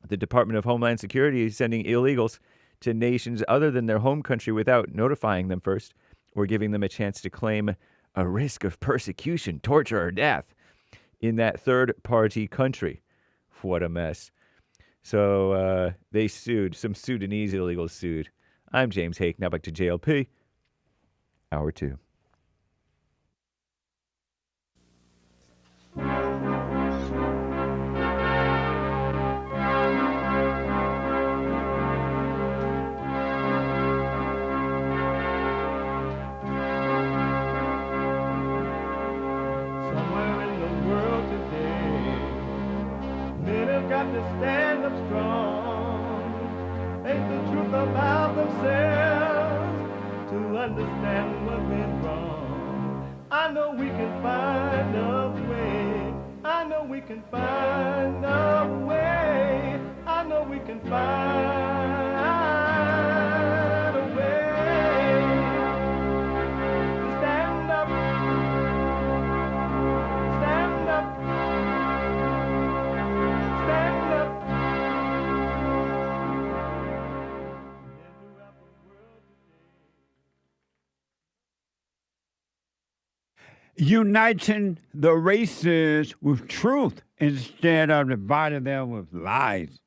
The Department of Homeland Security is sending illegals to nations other than their home country without notifying them first or giving them a chance to claim a risk of persecution, torture, or death in that third-party country. What a mess. So they sued. Some Sudanese illegals sued. I'm James Hake. Now back to JLP. Hour two. got to stand up strong. Ain't the truth about themselves to understand what went wrong. I know we can find a way. I know we can find a way. I know we can find a way to stand up, stand up, stand up. Uniting the races with truth instead of dividing them with lies.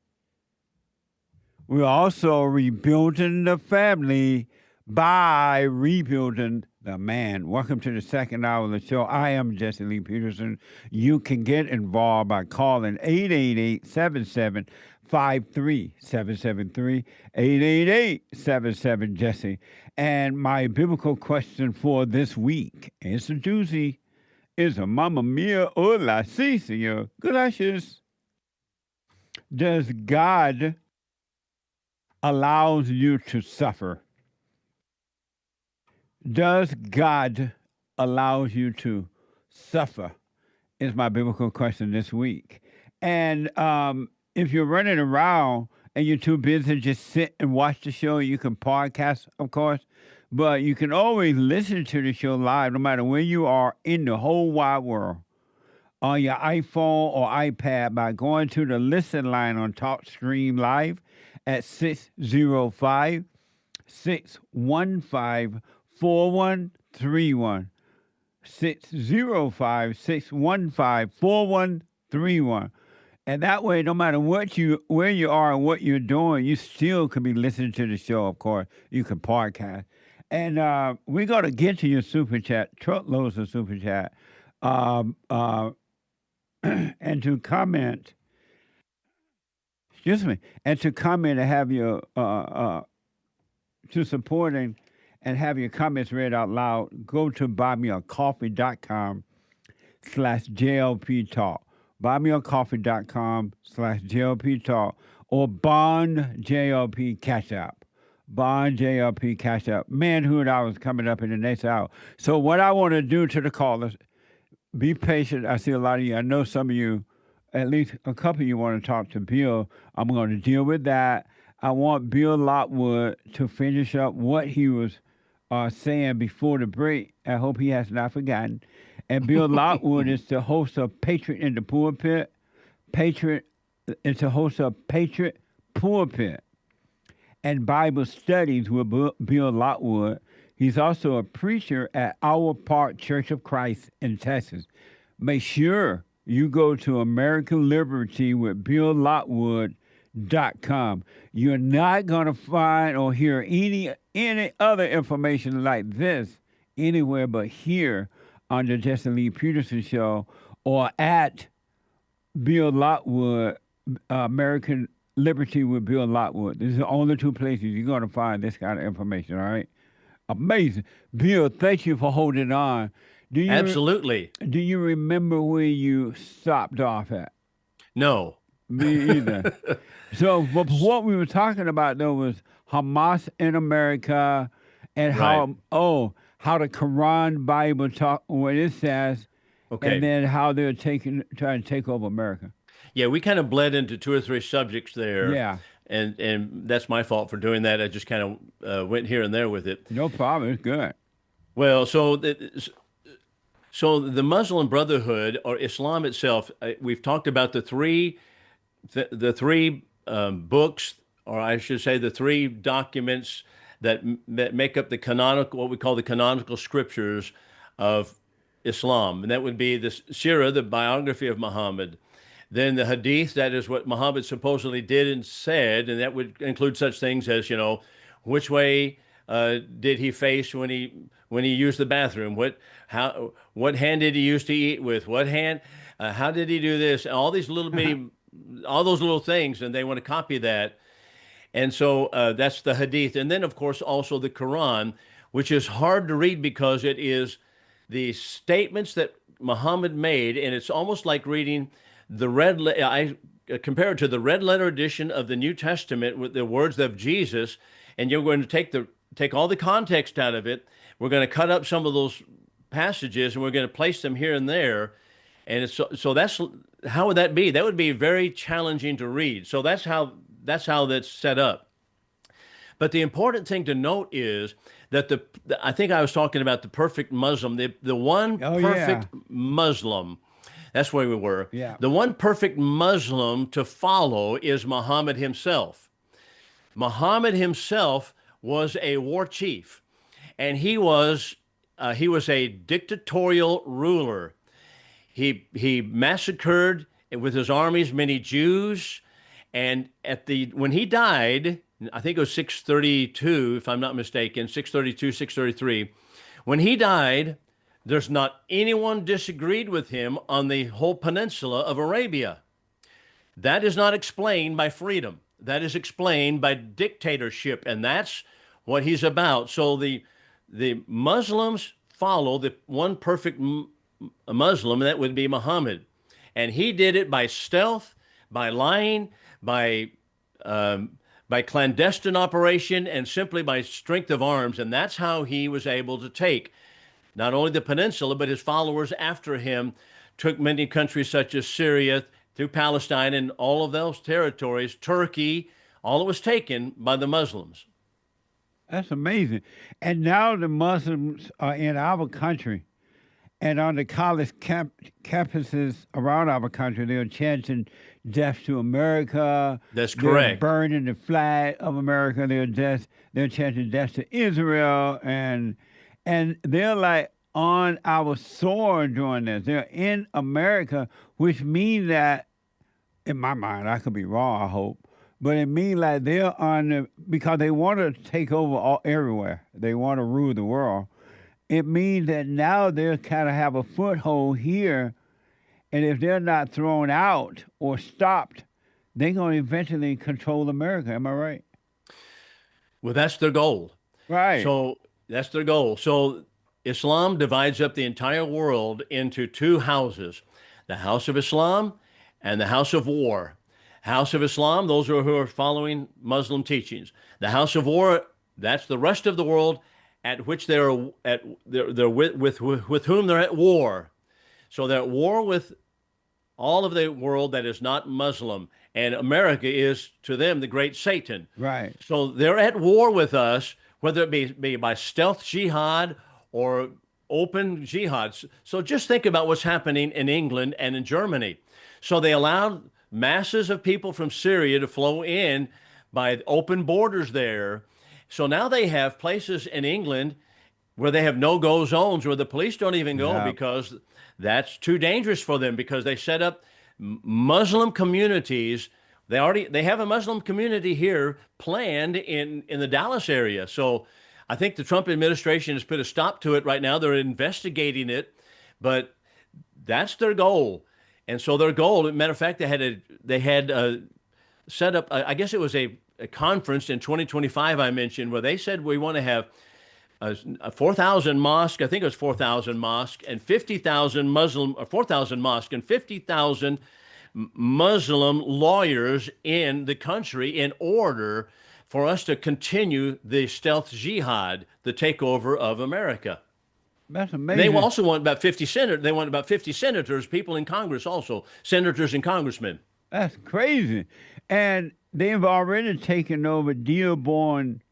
We're also rebuilding the family by rebuilding the man. Welcome to the second hour of the show. I am Jesse Lee Peterson. You can get involved by calling 888-77-53773, 888-77-JESSE. And my biblical question for this week is a doozy. Is a Mamma Mia or La Ciccia? Gracias. Does God allows you to suffer? Does God allows you to suffer? Is my biblical question this week. And if you're running around and you're too busy to just sit and watch the show, you can podcast, of course, but you can always listen to the show live no matter where you are in the whole wide world on your iPhone or iPad by going to the listen line on TalkStream Live at 605-615-4131. 605-615-4131. And that way, no matter where you are and what you're doing, you still could be listening to the show, of course. You can podcast. And we're going to get to your super chat, truckloads of super chat, and to comment, and to comment and have your, to supporting and have your comments read out loud, go to buymeacoffee.com/JLP Talk. buymeacoffee.com/JLP Talk or Bond JLP Cash App. Bond JLP Cash App. Manhood Hour is coming up in the next hour. So what I want to do to the callers, be patient. I see a lot of you. I know some of you, at least a couple of you want to talk to Bill. I'm going to deal with that. I want Bill Lockwood to finish up what he was saying before the break. I hope he has not forgotten. And Bill Lockwood is the host of Patriot in the Pulpit. Patriot is the host of Patriot Pulpit and Bible Studies with Bill Lockwood. He's also a preacher at Our Park Church of Christ in Texas. Make sure you go to American Liberty with Bill Lockwood.com. You're not going to find or hear any other information like this anywhere but here on the Jesse Lee Peterson Show or at Bill Lockwood, American Liberty with Bill Lockwood. These are the only two places you're going to find this kind of information, all right? Amazing. Bill, thank you for holding on. Absolutely. Do you remember where you stopped off at? No. Me either. So what we were talking about, though, was Hamas in America and how the Quran Bible talk what it says, and then how they're trying to take over America. Yeah, we kind of bled into two or three subjects there. Yeah. And that's my fault for doing that. I just kind of went here and there with it. No problem. It's good. Well, so the Muslim Brotherhood or Islam itself, we've talked about the three books, or I should say the three documents that make up the canonical, what we call the canonical scriptures of Islam. And that would be the Sirah, the biography of Muhammad. Then the Hadith, that is what Muhammad supposedly did and said, and that would include such things as, which way did he face when he used the bathroom? What hand did he use to eat with? What hand? How did he do this? All these little bitty, all those little things, and they want to copy that. And so that's the Hadith. And then, of course, also the Quran, which is hard to read because it is the statements that Muhammad made, and it's almost like reading the red. compare it to the red letter edition of the New Testament with the words of Jesus, and you're going to take all the context out of it. We're going to cut up some of those passages, and we're going to place them here and there. And so that's how would that be? That would be very challenging to read. So that's how that's set up. But the important thing to note is that I think I was talking about the perfect Muslim, the one perfect Muslim. That's where we were. Yeah. The one perfect Muslim to follow is Muhammad himself. Muhammad himself was a war chief, and he was a dictatorial ruler. He massacred with his armies many Jews, and when he died, I think it was 632, if I'm not mistaken, 632, 633. When he died, there's not anyone disagreed with him on the whole peninsula of Arabia. That is not explained by freedom. That is explained by dictatorship, and that's what he's about. So the Muslims follow the one perfect Muslim, and that would be Muhammad. And he did it by stealth, by lying, by clandestine operation, and simply by strength of arms. And that's how he was able to take not only the peninsula, but his followers after him took many countries such as Syria, through Palestine, and all of those territories, Turkey, all it was taken by the Muslims. That's amazing. And now the Muslims are in our country, and on the college campuses around our country, they're chanting death to America. That's correct. They're burning the flag of America. They're chanting death to Israel, and they're like on our soil doing this. They're in America, which means that, in my mind, I could be wrong, I hope, but it means like they're because they want to take over everywhere. They want to rule the world. It means that now they kind of have a foothold here, and if they're not thrown out or stopped, they're going to eventually control America. Am I right? Well, that's their goal. Right. So that's their goal. So Islam divides up the entire world into two houses, the House of Islam and the House of War. House of Islam, those who are following Muslim teachings. The House of War, that's the rest of the world at which they're with whom they're at war. So they're at war with all of the world that is not Muslim, and America is to them the great Satan. Right. So they're at war with us, whether it be by stealth jihad or open jihads. So just think about what's happening in England and in Germany. So they allowed masses of people from Syria to flow in by open borders there. So now they have places in England where they have no-go zones where the police don't even go because that's too dangerous for them, because they set up Muslim communities. They have a Muslim community here planned in the Dallas area. So I think the Trump administration has put a stop to it right now. They're investigating it, but that's their goal. And so their goal, as a matter of fact, they had set up, I guess it was a conference in 2025 I mentioned, where they said we want to have 4,000 mosques, I think it was 4,000 mosques, and 50,000 Muslim, or 4,000 mosques and 50,000 Muslim lawyers in the country in order for us to continue the stealth jihad, the takeover of America. That's amazing. They also want about 50 senators. They want about 50 senators, people in Congress also, senators and congressmen. That's crazy. And they've already taken over Dearborn,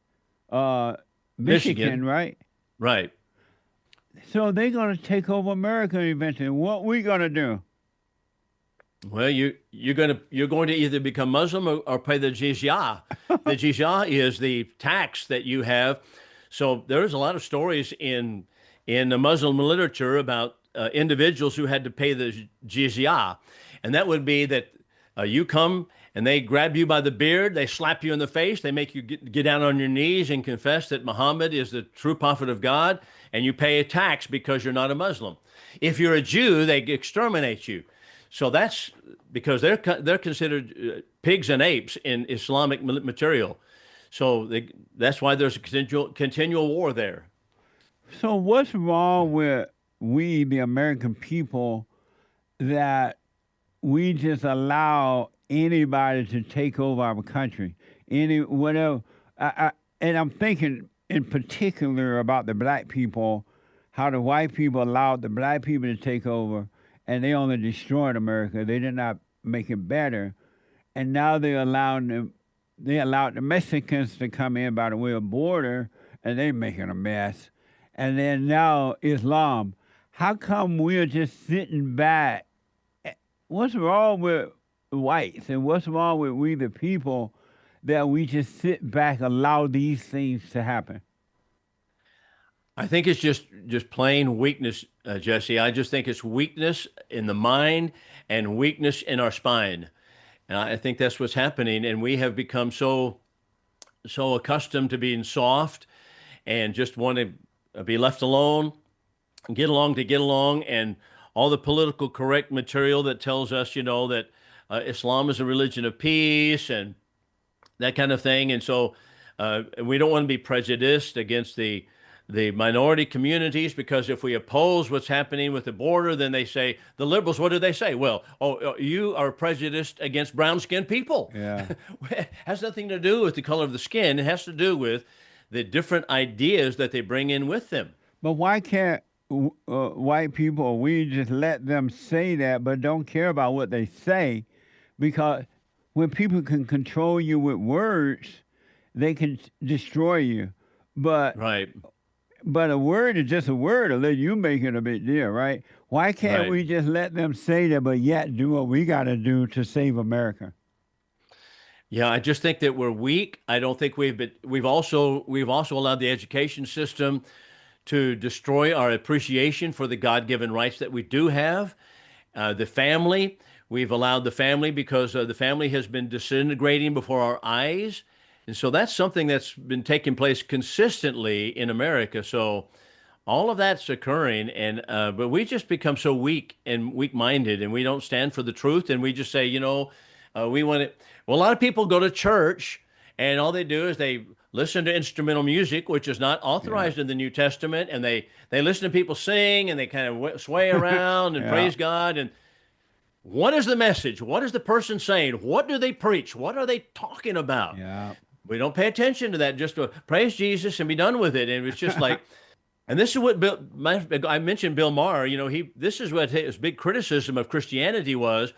Michigan, right? Right. So they're going to take over America eventually. What we going to do? Well, you're going to either become Muslim or pay the jizya. The jizya is the tax that you have. So there's a lot of stories in the Muslim literature about individuals who had to pay the jizya, and that would be that you come and they grab you by the beard, they slap you in the face, they make you get down on your knees and confess that Muhammad is the true prophet of God, and you pay a tax because you're not a Muslim. If you're a Jew, they exterminate you. So that's because they're considered pigs and apes in Islamic material. So that's why there's a continual war there. So what's wrong with we, the American people, that we just allow anybody to take over our country. Any whatever. And I'm thinking in particular about the black people, how the white people allowed the black people to take over, and they only destroyed America. They did not make it better. And now they allowed the Mexicans to come in by the way of border, and they're making a mess. And then now Islam. How come we're just sitting back? What's wrong with whites, and what's wrong with we the people that we just sit back, allow these things to happen? I think it's just plain weakness, Jesse. I just think it's weakness in the mind and weakness in our spine. And I think that's what's happening. And we have become so accustomed to being soft and just want to be left alone, get along to get along, and all the political correct material that tells us, that Islam is a religion of peace and that kind of thing. And so we don't want to be prejudiced against the minority communities, because if we oppose what's happening with the border, then they say, the liberals, what do they say? Well, you are prejudiced against brown-skinned people. Yeah. It has nothing to do with the color of the skin. It has to do with the different ideas that they bring in with them. But why can't white people, we just let them say that, but don't care about what they say? Because when people can control you with words, they can destroy you. But right. But a word is just a word unless you make it a big deal, right? Why can't we just let them say that, but yet do what we got to do to save America? Yeah, I just think that we're weak. I don't think we've also allowed the education system to destroy our appreciation for the God-given rights that we do have. The family, we've allowed the family because the family has been disintegrating before our eyes. And so that's something that's been taking place consistently in America. So all of that's occurring, and but we just become so weak and weak-minded, and we don't stand for the truth, and we just say, we want it. Well, a lot of people go to church, and all they do is they listen to instrumental music, which is not authorized in the New Testament, and they listen to people sing, and they kind of sway around and praise God. And what is the message? What is the person saying? What do they preach? What are they talking about? Yeah. We don't pay attention to that. Just to praise Jesus and be done with it. And it's just like, and this is what I mentioned Bill Maher. This is what his big criticism of Christianity was,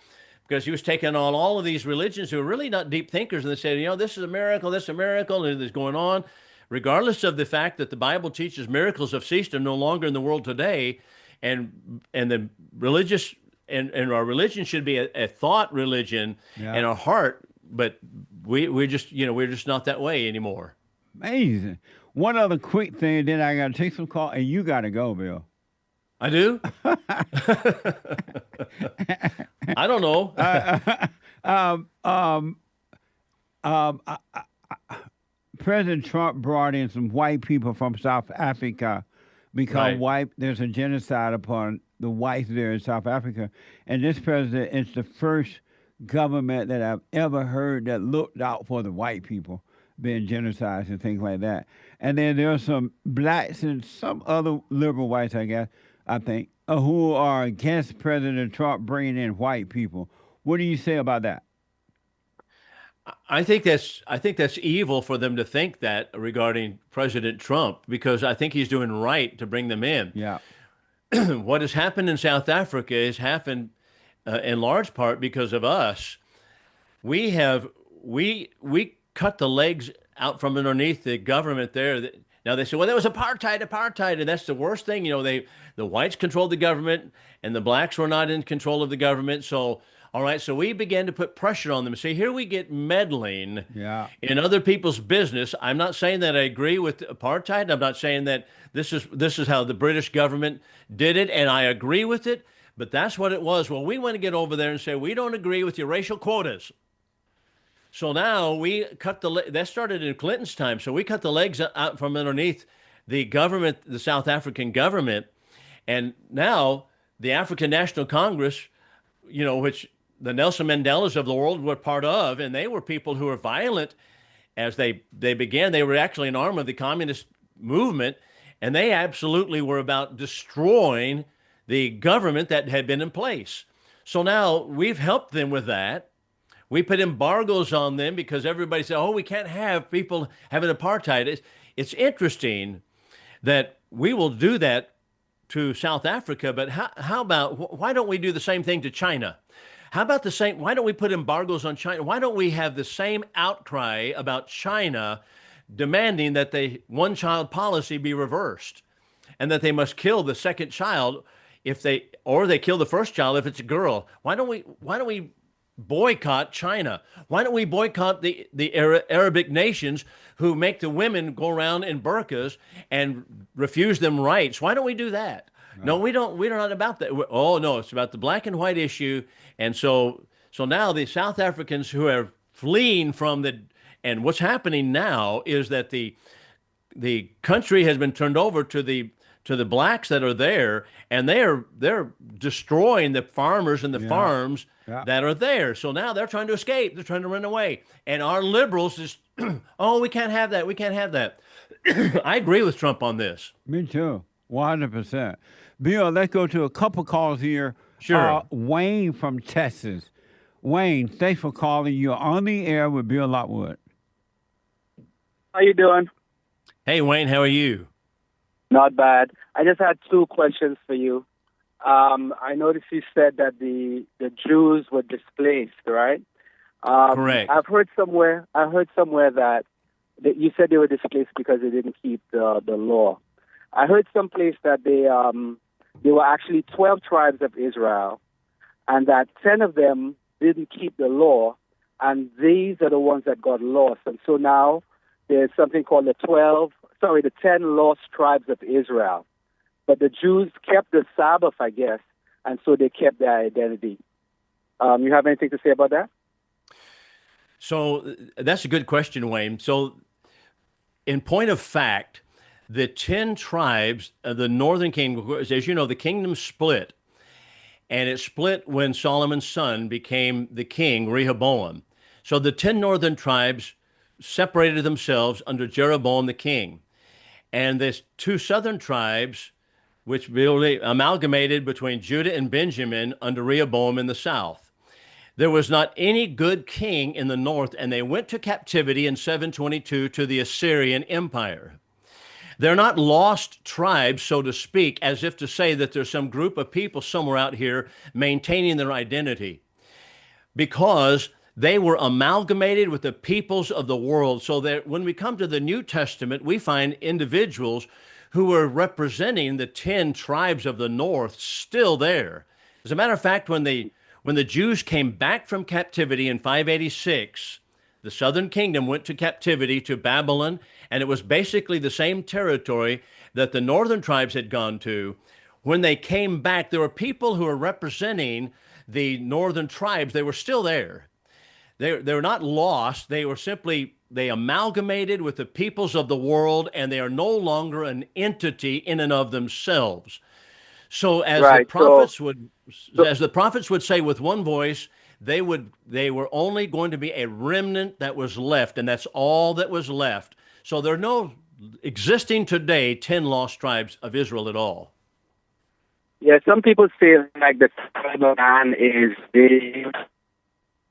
because he was taking on all of these religions who are really not deep thinkers, and they said, this is a miracle, this is a miracle, and it's going on, regardless of the fact that the Bible teaches miracles have ceased and no longer in the world today, and the religious and our religion should be a thought religion, and our heart. But we're just not that way anymore. Amazing. One other quick thing, then I got to take some call, and you got to go, Bill. I do? I don't know. President Trump brought in some white people from South Africa because there's a genocide upon the whites there in South Africa. And this president is the first government that I've ever heard that looked out for the white people being genocided and things like that. And then there's some blacks and some other liberal whites, I think, who are against President Trump bringing in white people. What do you say about that? I think that's evil for them to think that regarding President Trump, because I think he's doing right to bring them in. Yeah. What has happened in South Africa has happened in large part because of us. We cut the legs out from underneath the government there. Now they say, well, there was apartheid, and that's the worst thing. The whites controlled the government, and the blacks were not in control of the government. So, all right, so we began to put pressure on them. See, here we get meddling in other people's business. I'm not saying that I agree with apartheid. I'm not saying that this is how the British government did it, and I agree with it. But that's what it was. Well, we want to get over there and say, we don't agree with your racial quotas. So now we cut that started in Clinton's time. So we cut the legs out from underneath the government, the South African government. And now the African National Congress, which the Nelson Mandelas of the world were part of, and they were people who were violent as they began. They were actually an arm of the communist movement, and they absolutely were about destroying the government that had been in place. So now we've helped them with that. We put embargoes on them because everybody said, "Oh, we can't have people having apartheid." It's interesting that we will do that to South Africa, but how about why don't we do the same thing to China? How about the same? Why don't we put embargoes on China? Why don't we have the same outcry about China demanding that the one-child policy be reversed and that they must kill the second child if they kill the first child if it's a girl? Why don't we boycott China? Why don't we boycott the Arabic nations who make the women go around in burqas and refuse them rights? Why don't we do that? No, we don't. We're not about that. Oh no, it's about the black and white issue. And so now the South Africans who are fleeing from and what's happening now is that the country has been turned over to the blacks that are there, and they're destroying the farmers and the farms that are there. So now they're trying to escape. They're trying to run away. And our liberals just, oh, we can't have that. We can't have that. I agree with Trump on this. Me too. 100%. Bill, let's go to a couple calls here. Sure. Wayne from Texas. Wayne, thanks for calling. You're on the air with Bill Lockwood. How you doing? Hey, Wayne, how are you? Not bad. I just had two questions for you. I noticed you said that the Jews were displaced, right? Correct. I heard somewhere that you said they were displaced because they didn't keep the law. I heard someplace that there were actually 12 tribes of Israel, and that 10 of them didn't keep the law, and these are the ones that got lost. And so now there's something called the 10 lost tribes of Israel. But the Jews kept the Sabbath, I guess, and so they kept their identity. You have anything to say about that? So that's a good question, Wayne. So in point of fact, the 10 tribes of the northern kingdom, as you know, the kingdom split. And it split when Solomon's son became the king, Rehoboam. So the 10 northern tribes separated themselves under Jeroboam the king. And there's 2 southern tribes, which really amalgamated between Judah and Benjamin under Rehoboam in the south. There was not any good king in the north, and they went to captivity in 722 to the Assyrian Empire. They're not lost tribes, so to speak, as if to say that there's some group of people somewhere out here maintaining their identity, because they were amalgamated with the peoples of the world. So that when we come to the New Testament, we find individuals who were representing the 10 tribes of the north still there. As a matter of fact, when the Jews came back from captivity in 586, the southern kingdom went to captivity to Babylon, and it was basically the same territory that the northern tribes had gone to. When they came back, there were people who were representing the northern tribes. They were still there. They were not lost. They amalgamated with the peoples of the world, and they are no longer an entity in and of themselves. So as the prophets would say with one voice, they were only going to be a remnant that was left, and that's all that was left. So there are no existing today 10 lost tribes of Israel at all. Yeah, some people say like the tribe of Dan is the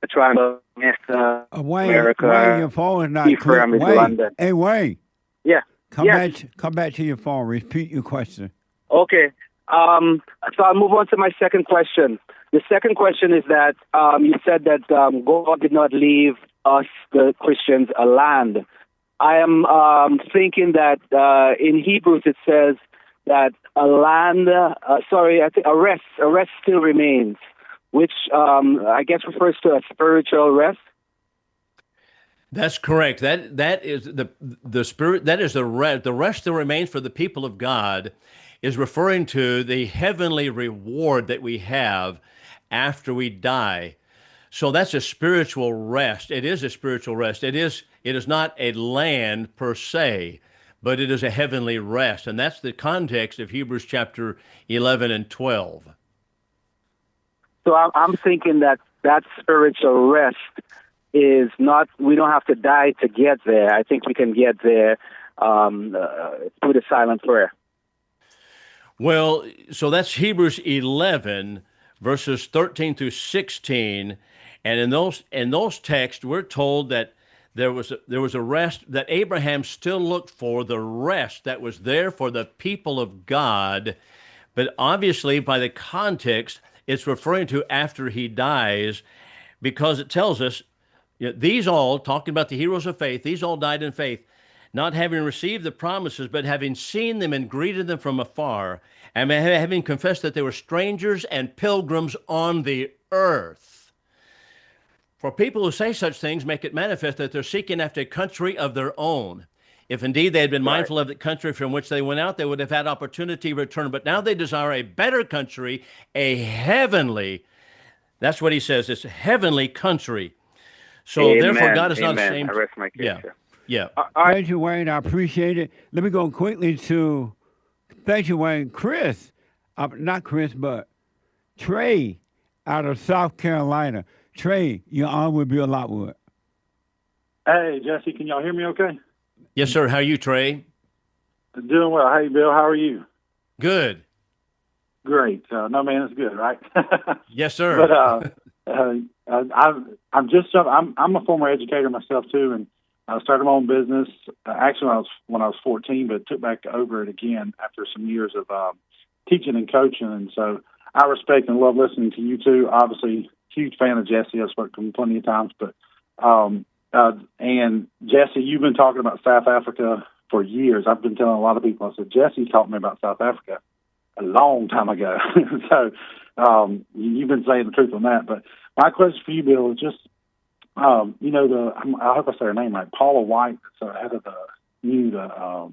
tribe of America. Wayne, your phone is not clear. Ephraim is London. Hey, Wayne. Yeah. Come back to your phone. Repeat your question. Okay. So I'll move on to my second question. The second question is that you said that God did not leave us, the Christians, a land. I am thinking that in Hebrews it says that a land, I think a rest still remains, which I guess refers to a spiritual rest. That's correct. That is the spirit. That is the rest. The rest that remains for the people of God is referring to the heavenly reward that we have after we die. So that's a spiritual rest. It is a spiritual rest. It is not a land per se, but it is a heavenly rest. And that's the context of Hebrews chapter 11 and 12. So I'm thinking that spiritual rest is not, we don't have to die to get there. I think we can get there through the silent prayer. Well, so that's Hebrews 11, verses 13 through 16. And in those texts, we're told that there was a rest that Abraham still looked for, the rest that was there for the people of God. But obviously, by the context, it's referring to after he dies, because it tells us, these all, talking about the heroes of faith, these all died in faith, not having received the promises, but having seen them and greeted them from afar, and having confessed that they were strangers and pilgrims on the earth. For people who say such things make it manifest that they're seeking after a country of their own. If indeed they had been mindful of the country from which they went out, they would have had opportunity to return. But now they desire a better country, a heavenly, that's what he says, it's a heavenly country. So therefore God is not ashamed. I rest my case. Yeah. Thank you, Wayne. I appreciate it. Let me go quickly to, thank you, Wayne. Chris, not Chris, but TREY out of South Carolina. TREY, you're on with Bill Lockwood. Hey, Jesse, can y'all hear me okay? Yes, sir. How are you, TREY? Doing well. Hey, Bill, how are you? Good. Great. No, man, it's good, right? Yes, sir. But I'm a former educator myself too, and I started my own business. Actually, when I was 14, but took back over it again after some years of teaching and coaching. And so I respect and love listening to you too. Obviously, huge fan of Jesse. I've spoken to him plenty of times, but and Jesse, you've been talking about South Africa for years. I've been telling a lot of people. I said Jesse taught me about South Africa a long time ago. So you've been saying the truth on that. But my question for you, Bill, is just I hope I say her name right. Paula White, that's head of the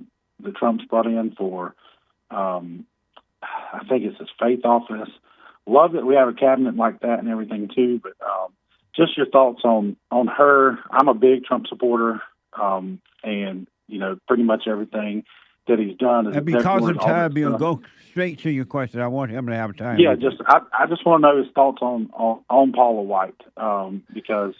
Trump's brought in for I think it's his faith office. Love that we have a cabinet like that and everything too. But just your thoughts on her. I'm a big Trump supporter, and pretty much everything that he's done. And because of time, Bill, go straight to your question. I want him to have time. Yeah, I just want to know his thoughts on Paula White, because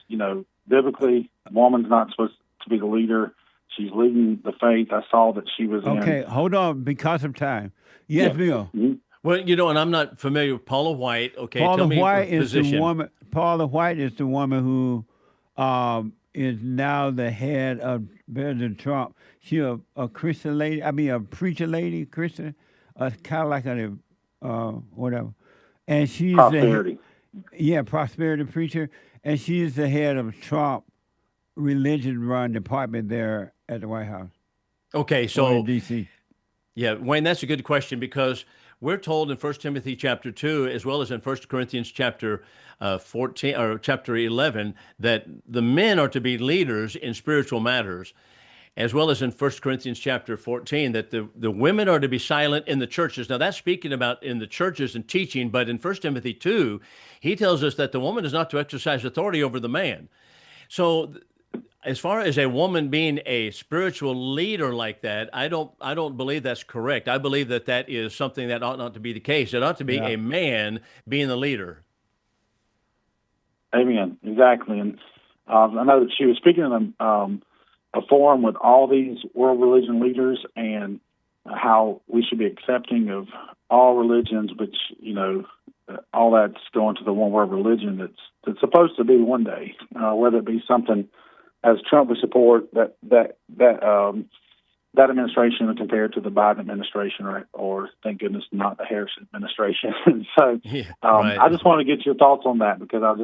biblically, a woman's not supposed to be the leader. She's leading the faith. I saw that she was Okay, hold on. Because of time. Yes, yeah. Bill. Mm-hmm. Well, and I'm not familiar with Paula White. Okay, Paula tell me White your is position. the woman. Paula White is the woman who is now the head of President Trump. She's a Christian lady. I mean, a preacher lady, Christian, kind of like a whatever. And she's prosperity. Prosperity preacher, and she's the head of Trump religion-run department there at the White House. Okay, so in D.C. Yeah, Wayne, that's a good question, because we're told in 1 Timothy chapter 2, as well as in 1 Corinthians chapter 14 or chapter 11, that the men are to be leaders in spiritual matters, as well as in 1 Corinthians chapter 14, that the women are to be silent in the churches. Now, that's speaking about in the churches and teaching, but in 1 Timothy 2, he tells us that the woman is not to exercise authority over the man. So as far as a woman being a spiritual leader like that, I don't believe that's correct. I believe that is something that ought not to be the case. It ought to be a man being the leader. Amen. Exactly. And I know that she was speaking in a forum with all these world religion leaders, and how we should be accepting of all religions, which, all that's going to the one world religion that's supposed to be one day, whether it be something as Trump would support that administration compared to the Biden administration, or thank goodness not the Harris administration. So right. I just want to get your thoughts on that, because I've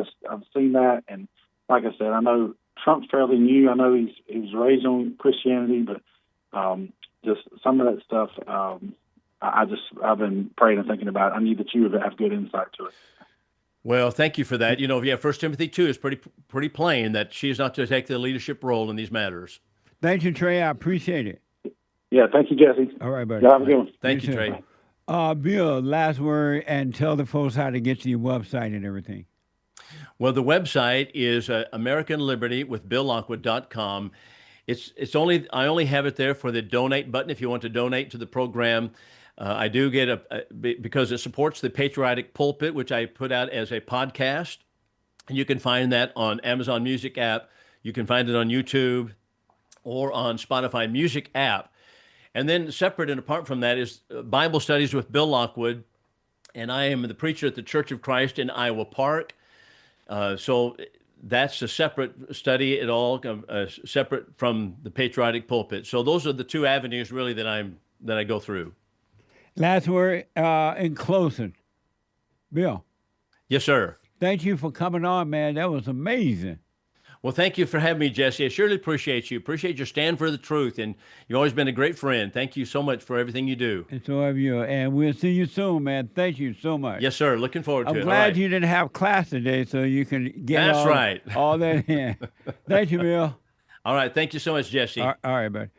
seen that, and like I said, I know Trump's fairly new. I know he was raised on Christianity, but just some of that stuff, I've been praying and thinking about it. I need that you would have good insight to it. Well, thank you for that. 1 Timothy 2 is pretty plain that she is not to take the leadership role in these matters. Thank you, TREY. I appreciate it. Yeah, thank you, Jesse. All right, buddy. Have a good one. Thank you, TREY. Bill, last word, and tell the folks how to get to your website and everything. Well, the website is AmericanLibertyWithBillLockwood.com. I only have it there for the donate button if you want to donate to the program. I do get because it supports the Patriotic Pulpit, which I put out as a podcast. And you can find that on Amazon Music app. You can find it on YouTube or on Spotify Music app. And then separate and apart from that is Bible Studies with Bill Lockwood. And I am the preacher at the Church of Christ in Iowa Park. So that's a separate study at all, separate from the patriotic pulpit. So those are the two avenues really that I go through. Last word in closing. Bill. Yes, sir. Thank you for coming on, man. That was amazing. Well, thank you for having me, Jesse. I surely appreciate you. Appreciate your stand for the truth, and you've always been a great friend. Thank you so much for everything you do. And so have you. And we'll see you soon, man. Thank you so much. Yes, sir. Looking forward to it. I'm glad you didn't have class today, so you can get That's right. all that in. Thank you, Bill. All right. Thank you so much, Jesse. All right, buddy.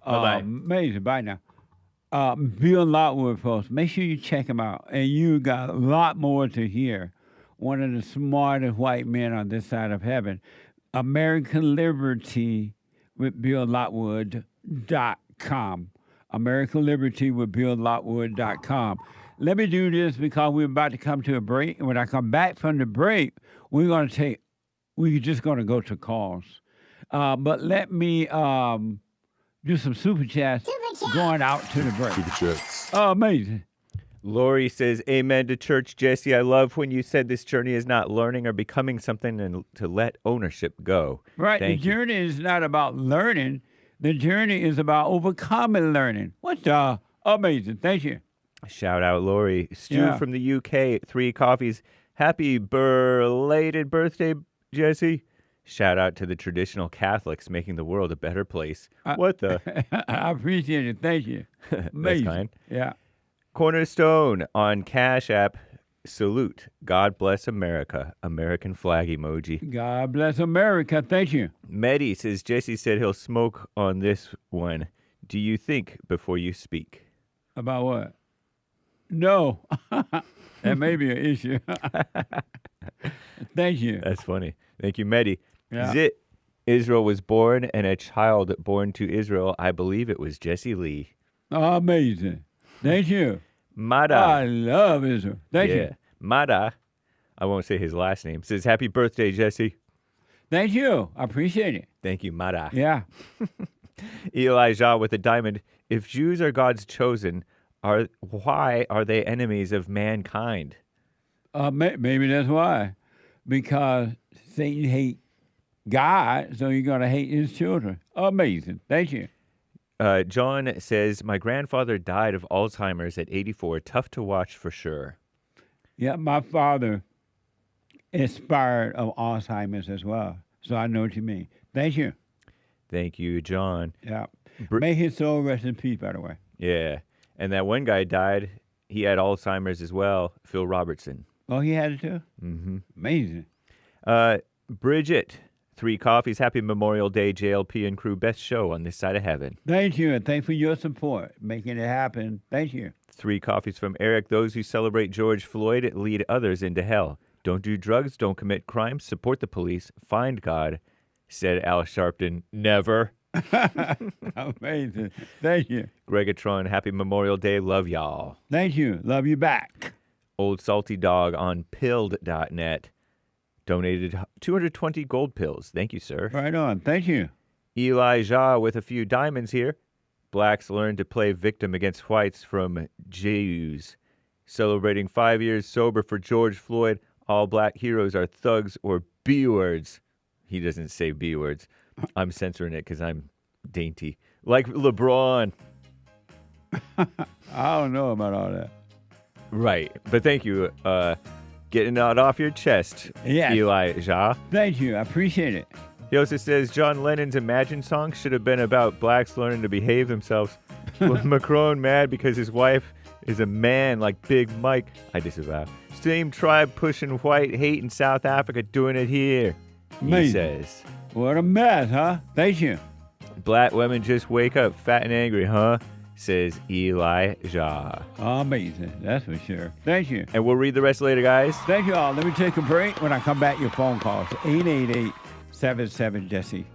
Bye-bye. Amazing. Bye now. Bill Lockwood, folks. Make sure you check him out. And you got a lot more to hear. One of the smartest white men on this side of heaven. American Liberty with BillLockwood.com. American Liberty with BillLockwood.com. Let me do this because we're about to come to a break. And when I come back from the break, we're just going to go to calls. But let me do some super chats going out to the break. Super chats. Oh, amazing. Lori says, amen to church, Jesse. I love when you said this journey is not learning or becoming something and to let ownership go. Right. Thank the you. journey is not about learning. The journey is about overcoming learning. What the? Amazing. Thank you. Shout out, Lori. Stu from the UK, 3 coffees. Happy belated birthday, Jesse. Shout out to the traditional Catholics making the world a better place. What the? I appreciate it. Thank you. Amazing. That's kind. Yeah. Cornerstone on Cash App. Salute. God bless America. American flag emoji. God bless America. Thank you. Medi says, Jesse said he'll smoke on this one. Do you think before you speak? About what? No. That may be an issue. Thank you. That's funny. Thank you, Medi. Yeah. Zit. Israel was born and a child born to Israel. I believe it was Jesse Lee. Amazing. Thank you. Mada. I love Israel. Thank you. Mada, I won't say his last name, says, happy birthday, Jesse. Thank you. I appreciate it. Thank you, Mada. Yeah. Elijah with a diamond. If Jews are God's chosen, why are they enemies of mankind? Maybe that's why. Because Satan hates God, so you're going to hate his children. Amazing. Thank you. John says, my grandfather died of Alzheimer's at 84. Tough to watch for sure. Yeah, my father expired of Alzheimer's as well. So I know what you mean. Thank you. Thank you, John. Yeah. May his soul rest in peace, by the way. Yeah. And that one guy died. He had Alzheimer's as well. Phil Robertson. Oh, he had it too? Mm-hmm. Amazing. Bridget, 3 coffees. Happy Memorial Day, JLP and crew. Best show on this side of heaven. Thank you, and thanks for your support, making it happen. Thank you. 3 coffees from Eric. Those who celebrate George Floyd lead others into hell. Don't do drugs, don't commit crimes, support the police, find God, said Al Sharpton. Never. Amazing. Thank you. Gregatron, happy Memorial Day. Love y'all. Thank you. Love you back. Old Salty Dog on pilled.net donated 220 gold pills. Thank you, sir. Right on. Thank you. Elijah with a few diamonds here. Blacks learn to play victim against whites from Jews. Celebrating 5 years sober for George Floyd. All black heroes are thugs or B-words. He doesn't say B-words. I'm censoring it because I'm dainty. Like LeBron. I don't know about all that. Right. But thank you. Getting that off your chest, yes. Elijah. Thank you. I appreciate it. He also says John Lennon's Imagine song should have been about blacks learning to behave themselves. Macron mad because his wife is a man like Big Mike. I disavow. Same tribe pushing white hate in South Africa, doing it here. Amazing. He says. What a mess, huh? Thank you. Black women just wake up fat and angry, huh? Says Elijah. Amazing. That's for sure. Thank you. And we'll read the rest later, guys. Thank you all. Let me take a break. When I come back, your phone calls. 888-77-JESSE.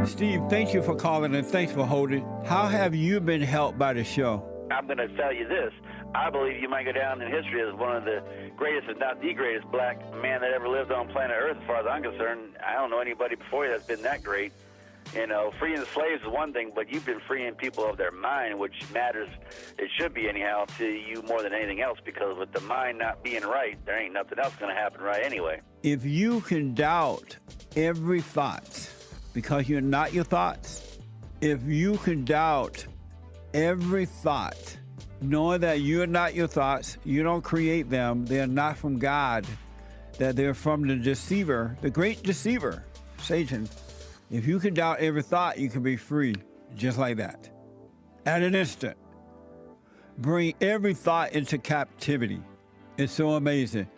Steve, thank you for calling and thanks for holding. How have you been helped by the show? I'm going to tell you this. I believe you might go down in history as one of the greatest, if not the greatest, black man that ever lived on planet Earth, as far as I'm concerned. I don't know anybody before you that's been that great. You know, freeing the slaves is one thing, but you've been freeing people of their mind, which matters, it should be anyhow, to you more than anything else, because with the mind not being right, there ain't nothing else going to happen right anyway. If you can doubt every thought because you're not your thoughts, if you can doubt every thought, knowing that you're not your thoughts, you don't create them, they're not from God, that they're from the deceiver, the great deceiver, Satan. If you can doubt every thought, you can be free just like that. At an instant. Bring every thought into captivity. It's so amazing.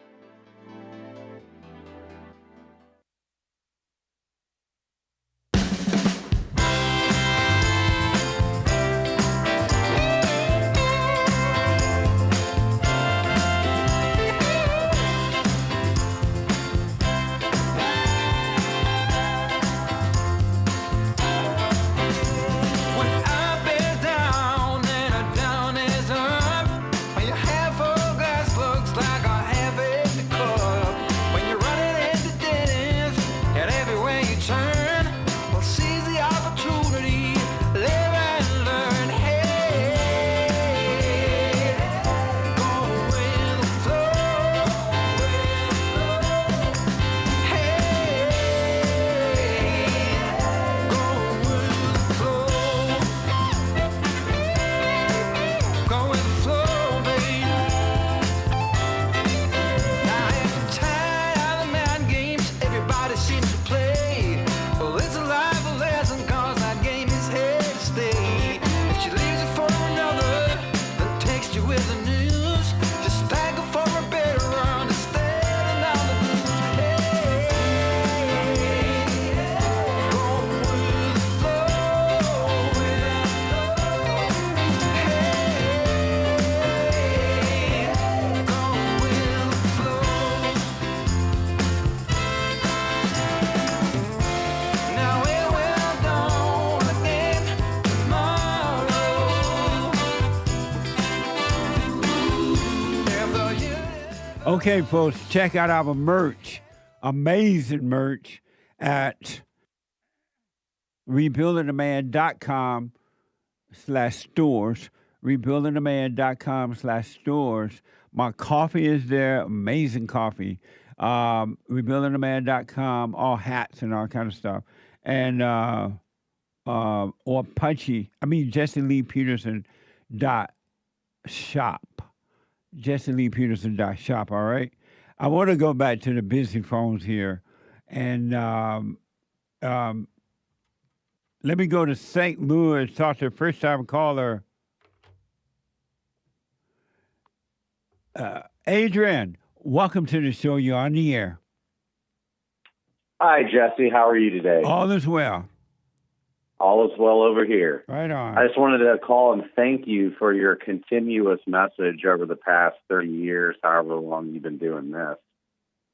Okay, folks, check out our merch, amazing merch at rebuildingtheman.com/stores, rebuildingtheman.com/stores. My coffee is there, amazing coffee. Rebuildingtheman.com, all hats and all kind of stuff. And, or Punchy, Jesse Lee Peterson .shop. JesseLeePeterson.shop, all right? I want to go back to the busy phones here. And let me go to St. Louis, talk to the first-time caller. Adrian, welcome to the show. You're on the air. Hi, Jesse. How are you today? All is well. All is well over here. Right on. I just wanted to call and thank you for your continuous message over the past 30 years, however long you've been doing this.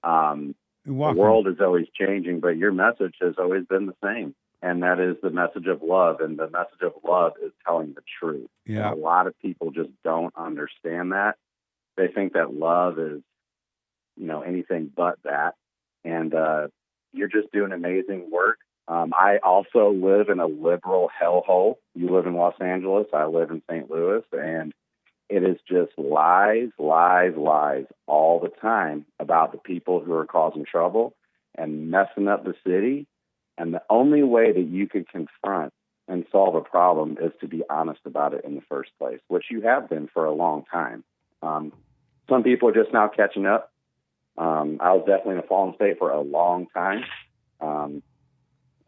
The world is always changing, but your message has always been the same, and that is the message of love, and the message of love is telling the truth. Yeah. And a lot of people just don't understand that. They think that love is, anything but that, and you're just doing amazing work. I also live in a liberal hellhole. You live in Los Angeles. I live in St. Louis. And it is just lies, lies, lies all the time about the people who are causing trouble and messing up the city. And the only way that you can confront and solve a problem is to be honest about it in the first place, which you have been for a long time. Some people are just now catching up. I was definitely in a fallen state for a long time.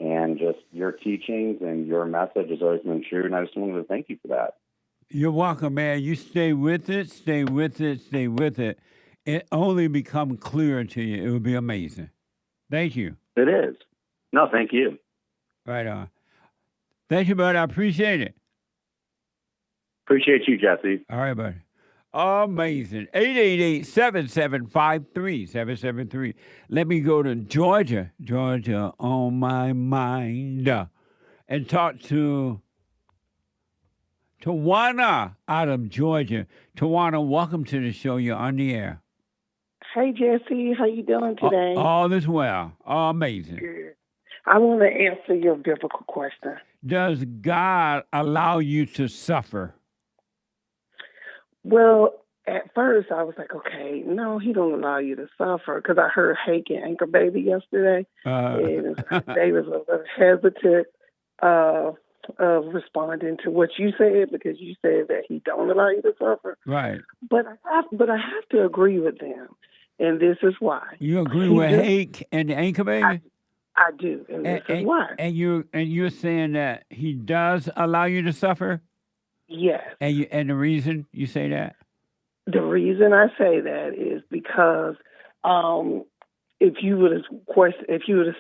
And just your teachings and your message has always been true, and I just wanted to thank you for that. You're welcome, man. You stay with it, stay with it, stay with it. It only become clearer to you. It would be amazing. Thank you. It is. No, thank you. Right on. Thank you, bud. I appreciate it. Appreciate you, Jesse. All right, buddy. Amazing. 888-7753-773. Let me go to Georgia. Georgia on my mind. And talk to TAIWANA out of Georgia. TAIWANA, welcome to the show. You're on the air. Hey, Jesse. How you doing today? All is well. Amazing. Good. I want to answer your biblical question. Does God allow you to suffer? Well, at first I was like, okay, no, he don't allow you to suffer, because I heard Hake and Anchor Baby yesterday, and they was a little hesitant of responding to what you said, because you said that he don't allow you to suffer. Right. But I have to agree with them, and this is why. You agree with Hake and the Anchor Baby? I do, and this is why. And you're saying that he does allow you to suffer? Yes. And the reason you say that? The reason I say that is because if you would have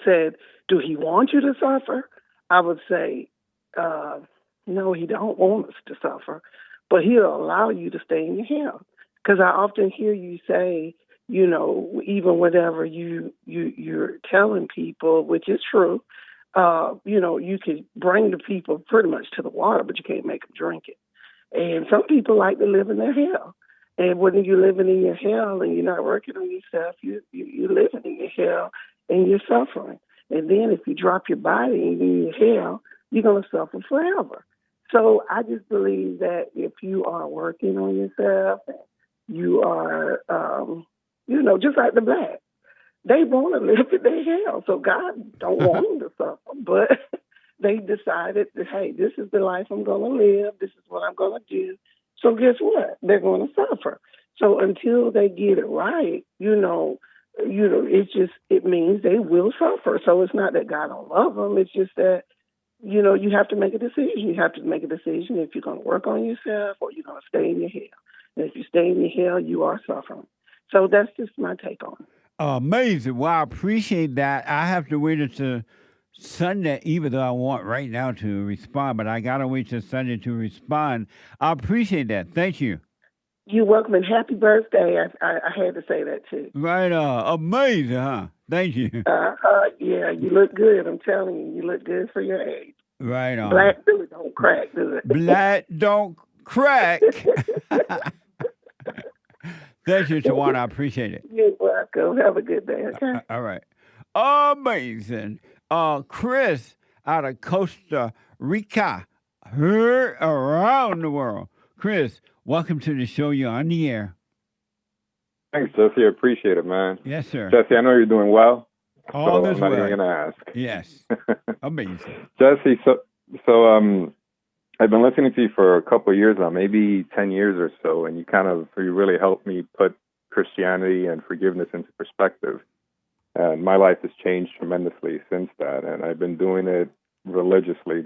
said, "Do he want you to suffer?" I would say, "No, he don't want us to suffer, but he'll allow you to stay in your hell." Because I often hear you say, you know, even whatever you're telling people, which is true, you know, you can bring the people pretty much to the water, but you can't make them drink it. And some people like to live in their hell. And when you're living in your hell and you're not working on yourself, you're living in your hell and you're suffering. And then if you drop your body in your hell, you're going to suffer forever. So I just believe that if you are working on yourself, you are, you know, just like the blacks, they want to live in their hell. So God don't want them to suffer, but they decided that, hey, this is the life I'm going to live. This is what I'm going to do. So guess what? They're going to suffer. So until they get it right, it means they will suffer. So it's not that God don't love them. It's just that, you know, you have to make a decision. You have to make a decision if you're going to work on yourself or you're going to stay in your hell. And if you stay in your hell, you are suffering. So that's just my take on it. Amazing. Well, I appreciate that. I have to wait until Sunday, even though I want right now to respond, but I got to wait till Sunday to respond. I appreciate that. Thank you. You're welcome, and happy birthday. I had to say that, too. Right amazing, huh? Thank you. Yeah, you look good. I'm telling you, you look good for your age. Right on. Black really don't crack, does it? Black don't crack. Thank you, Tawana. I appreciate it. You're welcome. Have a good day, okay? All right. Amazing. Chris out of Costa Rica, heard around the world. Chris, welcome to the show. You're on the air. Thanks, Jesse. I appreciate it, man. Yes, sir. Jesse, I know you're doing well. All is well. I'm not even going to ask. Yes. Amazing. Jesse, so I've been listening to you for a couple of years now, maybe 10 years or so, and you really helped me put Christianity and forgiveness into perspective. And my life has changed tremendously since that, and I've been doing it religiously.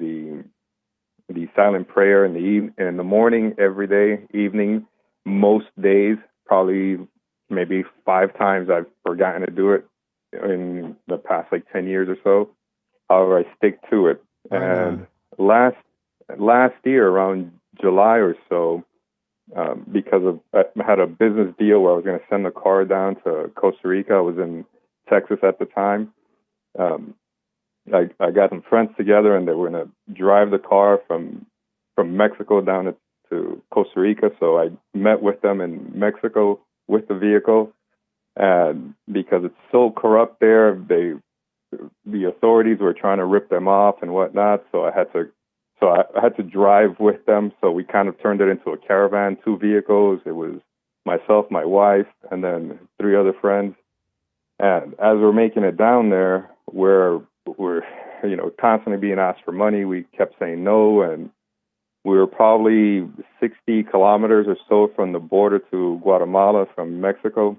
The silent prayer in the morning, every day, evening, most days, probably maybe 5 times I've forgotten to do it in the past 10 years or so. However, I stick to it. And last year, around July or so, because I had a business deal where I was going to send a car down to Costa Rica. I was in Texas at the time. I got some friends together, and they were going to drive the car from Mexico down to Costa Rica. So I met with them in Mexico with the vehicle, and because it's so corrupt there, the authorities were trying to rip them off and whatnot. So I had to drive with them. So we kind of turned it into a caravan, 2 vehicles. It was myself, my wife, and then 3 other friends. And as we're making it down there, we're constantly being asked for money. We kept saying no, and we were probably 60 kilometers or so from the border to Guatemala from Mexico.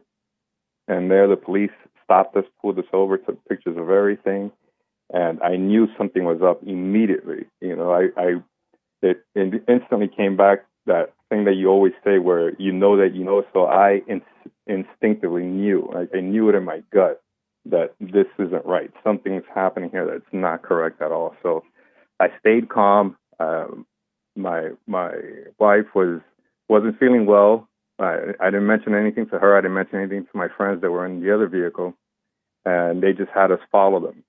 And there the police stopped us, pulled us over, took pictures of everything. And I knew something was up immediately. It instantly came back, that thing that you always say where you know that you know. So I instinctively knew. I knew it in my gut that this isn't right. Something's happening here that's not correct at all. So I stayed calm. My wife wasn't feeling well. I didn't mention anything to her. I didn't mention anything to my friends that were in the other vehicle, and they just had us follow them.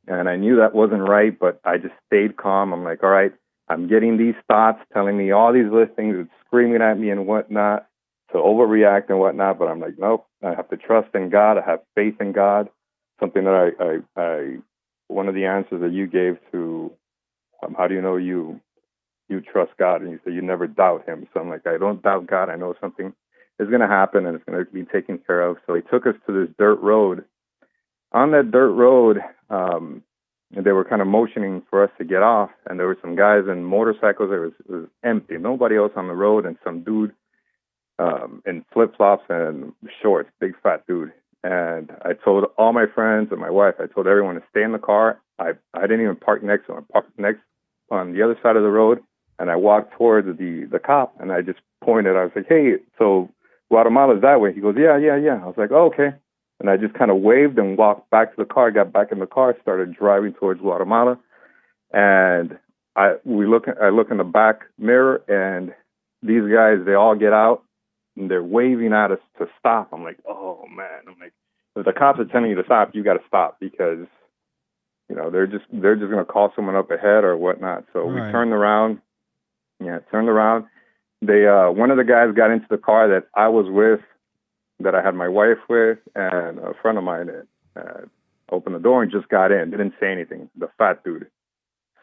And I knew that wasn't right, but I just stayed calm. I'm like, all right, I'm getting these thoughts telling me all these listings and screaming at me and whatnot to overreact and whatnot. But I'm like, nope, I have to trust in God. I have faith in God, something that I one of the answers that you gave to how do you know you trust God? And you said you never doubt him. So I'm like, I don't doubt God. I know something is going to happen and it's going to be taken care of. So he took us to this dirt road. On that dirt road, they were kind of motioning for us to get off. And there were some guys in motorcycles. It was empty. Nobody else on the road, and some dude in flip-flops and shorts, big fat dude. And I told all my friends and my wife, I told everyone to stay in the car. I didn't even park next to him. I parked next on the other side of the road, and I walked towards the cop, and I just pointed. I was like, hey, so Guatemala's that way. He goes, yeah. I was like, oh, okay. And I just kind of waved and walked back to the car, got back in the car, started driving towards Guatemala. And I look in the back mirror, and these guys, they all get out, and they're waving at us to stop. I'm like, oh, man. I'm like, if the cops are telling you to stop, you got to stop, because, you know, they're just going to call someone up ahead or whatnot. So we turned around. Yeah, turned around. They one of the guys got into the car that I was with, that I had my wife with, and a friend of mine opened the door and just got in. Didn't say anything, the fat dude.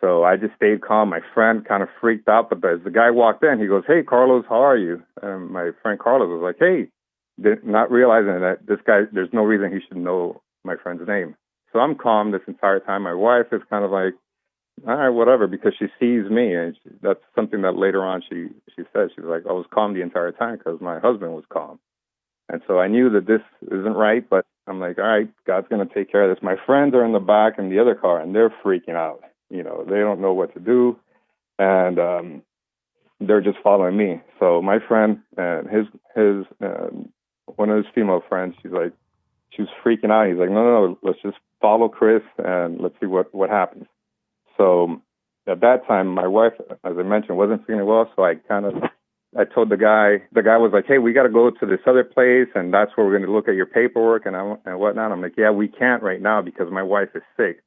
So I just stayed calm. My friend kind of freaked out, but as the guy walked in, he goes, hey, Carlos, how are you? And my friend Carlos was like, hey, not realizing that this guy, there's no reason he should know my friend's name. So I'm calm this entire time. My wife is kind of like, all right, whatever, because she sees me, and that's something that later on she said. She was like, I was calm the entire time because my husband was calm. And so I knew that this isn't right, but I'm like, all right, God's going to take care of this. My friends are in the back in the other car, and they're freaking out. You know, they don't know what to do, and they're just following me. So my friend and his one of his female friends, she was freaking out. He's like, no, let's just follow Chris and let's see what happens. So at that time, my wife, as I mentioned, wasn't feeling well. So I told the guy was like, hey, we got to go to this other place, and that's where we're going to look at your paperwork and whatnot. I'm like, yeah, we can't right now because my wife is sick.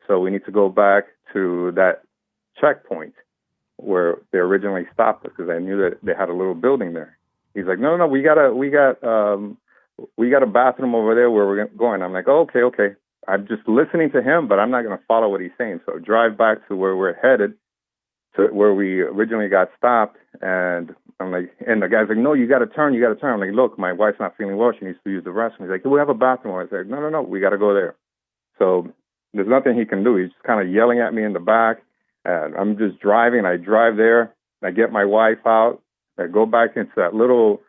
So we need to go back to that checkpoint where they originally stopped us, because I knew that they had a little building there. He's like, no, we got a bathroom over there where we're going. I'm like, oh, okay. I'm just listening to him, but I'm not going to follow what he's saying. So drive back to where we're headed, to where we originally got stopped. And I'm like, and the guy's like, no, you got to turn. I'm like, look, my wife's not feeling well. She needs to use the restroom. He's like, we have a bathroom. I said, no, we got to go there. So there's nothing he can do. He's just kind of yelling at me in the back. And I'm just driving. I drive there. I get my wife out. I go back into that little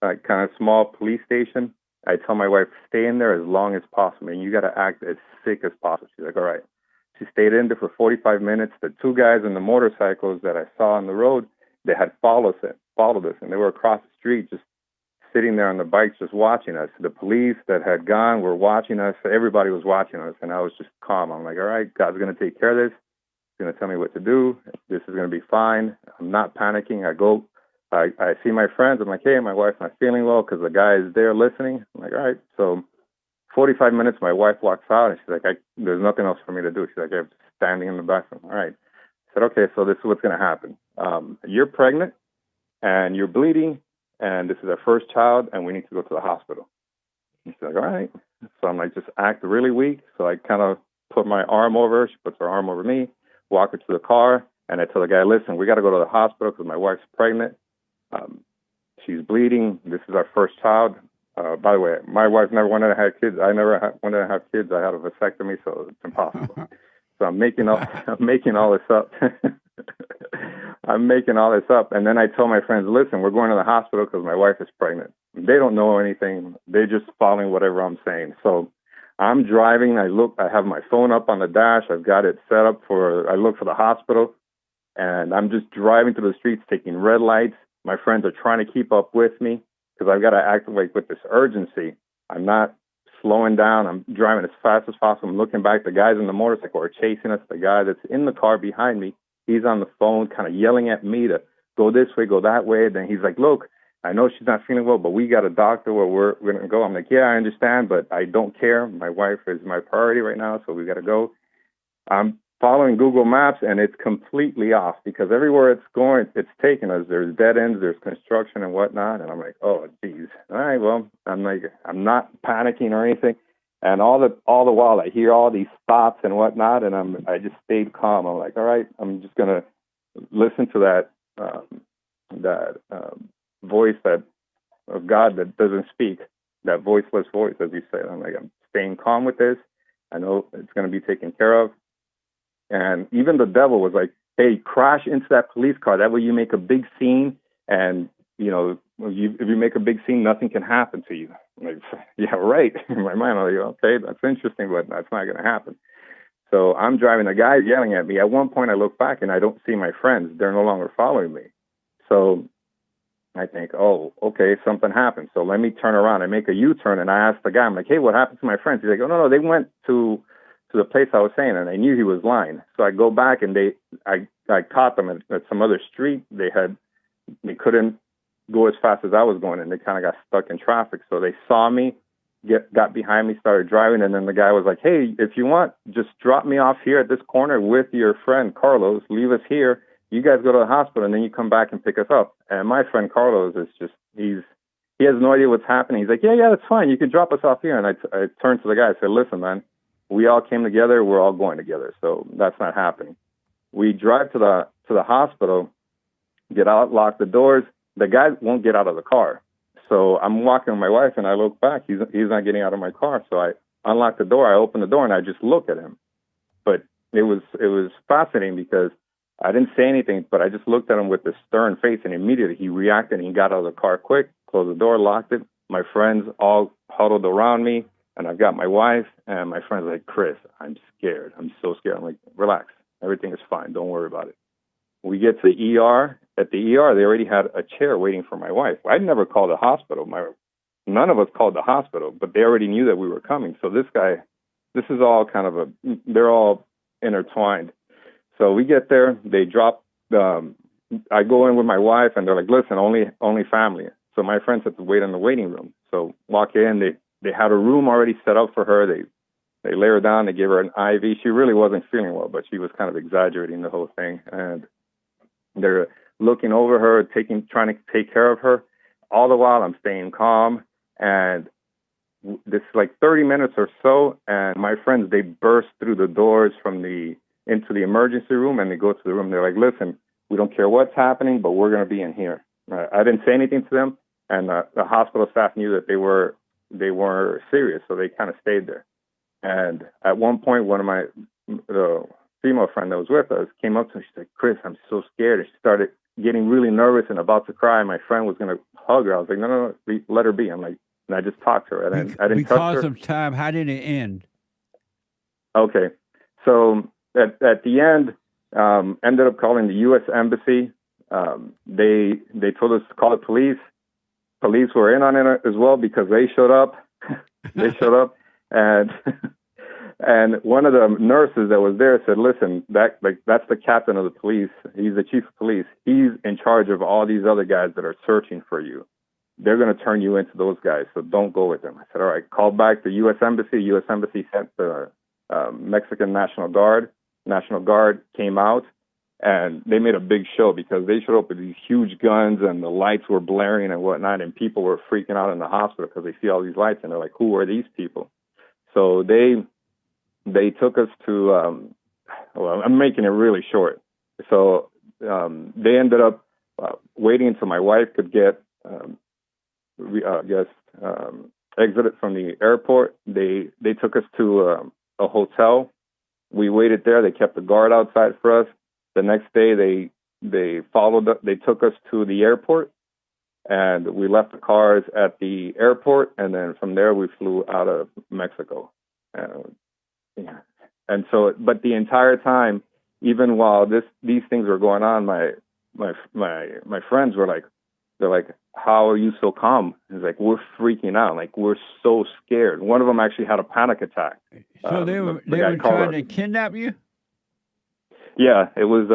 kind of small police station. I tell my wife, stay in there as long as possible, and you got to act as sick as possible. She's like, all right. She stayed in there for 45 minutes. The two guys in the motorcycles that I saw on the road, they had followed us, and they were across the street just sitting there on the bikes just watching us. The police that had gone were watching us. Everybody was watching us, and I was just calm. I'm like, all right, God's going to take care of this. He's going to tell me what to do. This is going to be fine. I'm not panicking. I see my friends. I'm like, hey, my wife's not feeling well, because the guy is there listening. I'm like, all right. So 45 minutes, my wife walks out, and she's like, there's nothing else for me to do. She's like, I'm standing in the bathroom. All right. I said, okay, so this is what's going to happen. You're pregnant, and you're bleeding, and this is our first child, and we need to go to the hospital. And she's like, all right. So I'm like, just act really weak. So I kind of put my arm over her. She puts her arm over me, walk her to the car, and I tell the guy, listen, we got to go to the hospital because my wife's pregnant. She's bleeding. This is our first child. By the way, my wife never wanted to have kids. I never wanted to have kids. I had a vasectomy, so it's impossible. So I'm making all this up. I'm making all this up. And then I tell my friends, listen, we're going to the hospital because my wife is pregnant. They don't know anything. They're just following whatever I'm saying. So I'm driving. I have my phone up on the dash. I've got it set up I look for the hospital, and I'm just driving through the streets, taking red lights. My friends are trying to keep up with me because I've got to act like with this urgency. I'm not slowing down. I'm driving as fast as possible. I'm looking back. The guys in the motorcycle are chasing us. The guy that's in the car behind me, he's on the phone kind of yelling at me to go this way, go that way. Then he's like, look, I know she's not feeling well, but we got a doctor where we're going to go. I'm like, yeah, I understand, but I don't care. My wife is my priority right now, so we got to go. I'm following Google Maps, and it's completely off because everywhere it's going, it's taking us. There's dead ends, there's construction and whatnot. And I'm like, oh, geez. All right, well, I'm not panicking or anything. And all the while, I hear all these thoughts and whatnot, and I just stayed calm. I'm like, all right, I'm just gonna listen to that voice of God that doesn't speak, that voiceless voice, as you said. I'm like, I'm staying calm with this. I know it's gonna be taken care of. And even the devil was like, hey, crash into that police car. That way you make a big scene, and if you make a big scene, nothing can happen to you. I'm like, yeah, right. In my mind, I'm like, okay, that's interesting, but that's not going to happen. So I'm driving. The guy's yelling at me. At one point, I look back, and I don't see my friends. They're no longer following me. So I think, oh, okay, something happened. So let me turn around. I make a U-turn, and I ask the guy, I'm like, hey, what happened to my friends? He's like, oh, no, they went to the place I was saying, and I knew he was lying. So I go back, and I caught them at some other street. They couldn't go as fast as I was going, and they kind of got stuck in traffic. So they saw me, got behind me, started driving, and then the guy was like, hey, if you want, just drop me off here at this corner with your friend Carlos, leave us here, you guys go to the hospital, and then you come back and pick us up. And my friend Carlos is just, he has no idea what's happening. He's like, yeah, that's fine, you can drop us off here. And I turned to the guy, I said, listen, man, we all came together, we're all going together, so that's not happening. We drive to the hospital, get out, lock the doors. The guy won't get out of the car. So I'm walking with my wife, and I look back. He's not getting out of my car. So I unlock the door. I open the door, and I just look at him. But it was fascinating because I didn't say anything, but I just looked at him with this stern face, and immediately he reacted, and he got out of the car quick, closed the door, locked it. My friends all huddled around me, and I've got my wife, and my friend's like, Chris, I'm scared. I'm so scared. I'm like, relax. Everything is fine. Don't worry about it. We get to the ER. At the ER, they already had a chair waiting for my wife. I'd never called the hospital. None of us called the hospital, but they already knew that we were coming. So this is all kind of they're all intertwined. So we get there. They drop. I go in with my wife, and they're like, listen, only family. So my friends had to wait in the waiting room. So walk in. They had a room already set up for her. They lay her down. They gave her an IV. She really wasn't feeling well, but she was kind of exaggerating the whole thing. And they're looking over her, trying to take care of her. All the while, I'm staying calm. And this is like 30 minutes or so, and my friends, they burst through the doors into the emergency room, and they go to the room. They're like, listen, we don't care what's happening, but we're going to be in here. I didn't say anything to them, and the hospital staff knew that they were serious, so they kind of stayed there. And at one point, one of the female friend that was with us came up to me. She's like, Chris, I'm so scared. And she started getting really nervous and about to cry. My friend was going to hug her. I was like, no, let her be. I'm like, and I just talked to her. I didn't touch her. Because of time, how did it end? Okay. So at the end, ended up calling the U.S. Embassy. They told us to call the police. Police were in on it as well because they showed up. And one of the nurses that was there said, listen, that's the captain of the police. He's the chief of police. He's in charge of all these other guys that are searching for you. They're going to turn you into those guys, so don't go with them. I said, all right, call back the U.S. Embassy. U.S. Embassy sent the Mexican National Guard. National Guard came out, and they made a big show because they showed up with these huge guns, and the lights were blaring and whatnot, and people were freaking out in the hospital because they see all these lights, and they're like, who are these people? So they took us to, I'm making it really short. So they ended up waiting until my wife could get, exited from the airport. They took us to a hotel. We waited there. They kept the guard outside for us. The next day, they took us to the airport, and we left the cars at the airport, and then from there we flew out of Mexico. And so, but the entire time, even while these things were going on, my friends were like, they're like, how are you so calm? It's like, we're freaking out. Like, we're so scared. One of them actually had a panic attack. So they were trying to kidnap you? Yeah, it was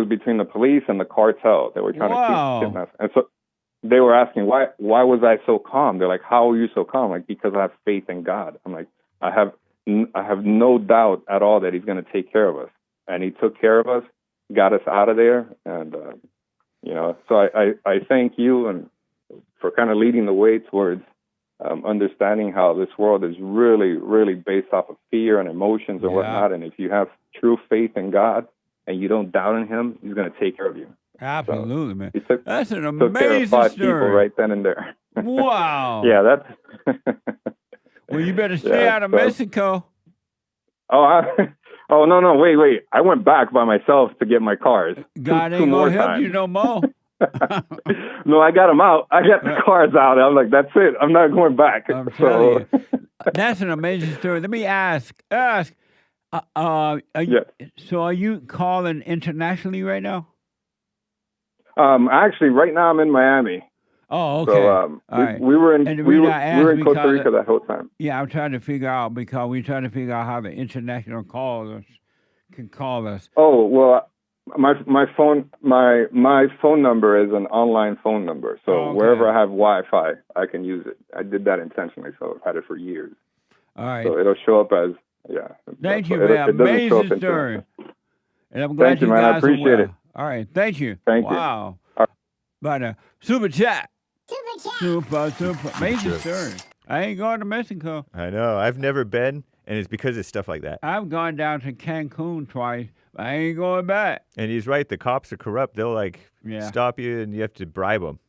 between the police and the cartel. They were trying to kidnap us. And so they were asking, why was I so calm? They're like, how are you so calm? Like, because I have faith in God. I'm like, I have no doubt at all that he's going to take care of us. And he took care of us, got us out of there. And, so I thank you and for kind of leading the way towards understanding how this world is really, really based off of fear and emotions and whatnot. And if you have true faith in God and you don't doubt in Him, He's going to take care of you. Absolutely, man. That's an took care of amazing 5 story. people right then and there. Wow. Yeah, that's. Well, you better stay out of Mexico. Oh, no, wait. I went back by myself to get my cars. God ain't going to help you no more. No, I got them out. I got the cars out. I'm like, that's it. I'm not going back. I'm telling you. That's an amazing story. Let me ask. Are you calling internationally right now? Actually, right now I'm in Miami. Oh, okay. So we were in Costa Rica that whole time. Yeah, I'm trying to figure out because we're trying to figure out how the international callers can call us. Oh well, my phone number is an online phone number. So wherever I have Wi-Fi, I can use it. I did that intentionally, so I've had it for years. All right. So it'll show up as Thank you, man. Amazing story. And I'm glad Thank you, man. I appreciate it. All right. Thank you. Thank you. Wow. But super chat. Super. Amazing story. I ain't going to Mexico. I know. I've never been, and it's because of stuff like that. I've gone down to Cancun twice, but I ain't going back. And he's right. The cops are corrupt. They'll stop you, and you have to bribe them.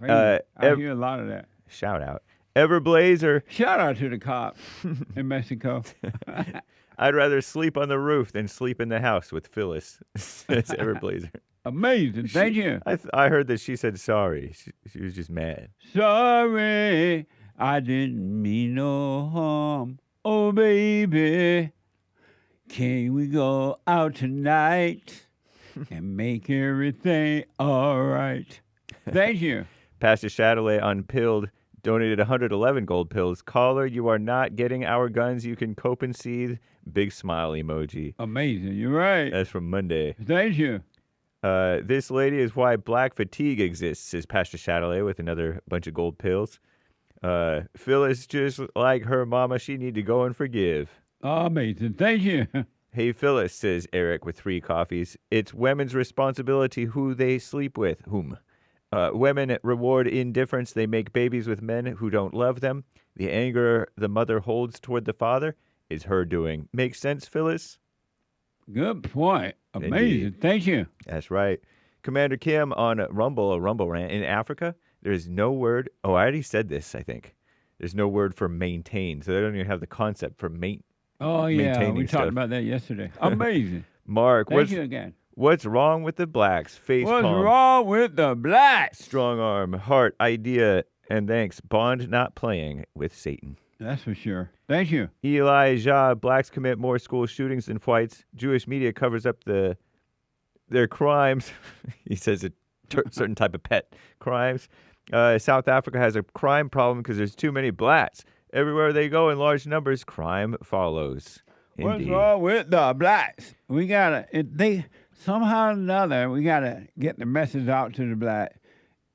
I hear a lot of that. Shout out. Everblazer. Shout out to the cops in Mexico. I'd rather sleep on the roof than sleep in the house with Phyllis. That's Everblazer. Amazing. Thank you. I heard that she said sorry. She was just mad. Sorry, I didn't mean no harm. Oh, baby, can we go out tonight and make everything all right? Thank you. Pastor Chatelet Unpilled donated 111 gold pills. Caller, you are not getting our guns. You can cope and seethe. Big smile emoji. Amazing. You're right. That's from Monday. Thank you. This lady is why black fatigue exists, says Pastor Chatelet with another bunch of gold pills. Phyllis, just like her mama, she need to go and forgive. Amazing. Thank you. Hey, Phyllis, says Eric with 3 coffees. It's women's responsibility who they sleep with. Whom? Women reward indifference. They make babies with men who don't love them. The anger the mother holds toward the father is her doing. Makes sense, Phyllis? Good point. Amazing. Indeed. Thank you. That's right. Commander Kim on a Rumble rant. In Africa, there's no word. Oh, I already said this, I think. There's no word for maintain. So they don't even have the concept for Oh, yeah. maintaining We stuff. talked about that yesterday. Amazing. Mark, Thank you again. What's wrong with the blacks? Face What's palm. wrong with the blacks? Strong arm, heart, idea, and thanks. Bond not playing with Satan. That's for sure. Thank you. Elijah, blacks commit more school shootings than whites. Jewish media covers up their crimes. He says a certain type of pet crimes. South Africa has a crime problem because there's too many blacks. Everywhere they go in large numbers, crime follows. What's wrong with the blacks? We gotta somehow or another we gotta get the message out to the black.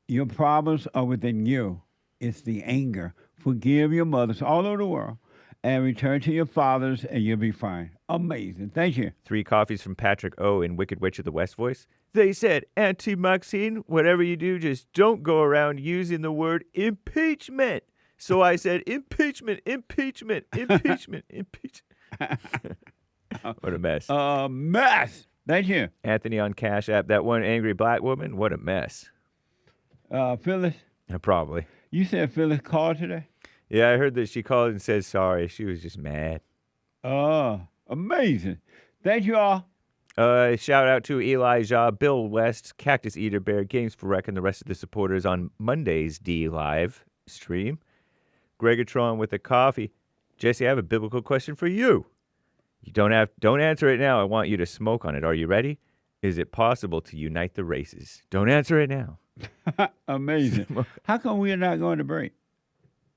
Your problems are within you. It's the anger. Forgive your mothers all over the world and return to your fathers and you'll be fine. Amazing. Thank you. 3 coffees from Patrick O. in Wicked Witch of the West voice. They said, Auntie Maxine, whatever you do, just don't go around using the word impeachment. So I said, impeachment. What a mess. A mess. Thank you. Anthony on Cash App. That one angry black woman, what a mess. Phyllis? Probably. You said Phyllis called today? Yeah, I heard that she called and said sorry. She was just mad. Oh, amazing. Thank you all. Shout out to Elijah, Bill West, Cactus Eater Bear, Games for Rec, and the rest of the supporters on Monday's D Live stream. Gregatron with the coffee. Jesse, I have a biblical question for you. You don't answer it now. I want you to smoke on it. Are you ready? Is it possible to unite the races? Don't answer it now. Amazing. How come we are not going to break?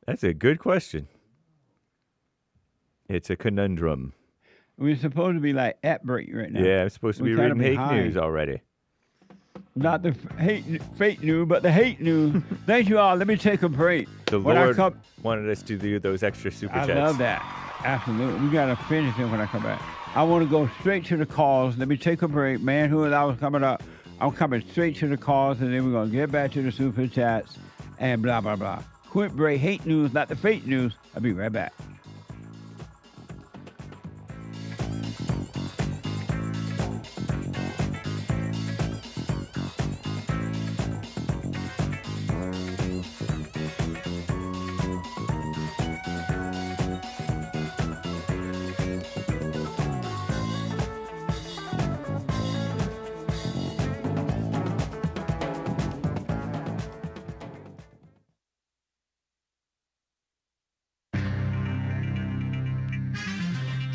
That's a good question. It's a conundrum. We're supposed to be like at break right now. Yeah, I'm supposed to be reading hate news already. Not the fake news, but the hate news. Thank you all. Let me take a break. The Lord wanted us to do those extra super chats. I love that. Absolutely. We got to finish it when I come back. I want to go straight to the calls. Let me take a break. Manhood Hour coming up. I'm coming straight to the calls, and then we're going to get back to the super chats and blah, blah, blah. quick break. Hate news, not the fake news. I'll be right back.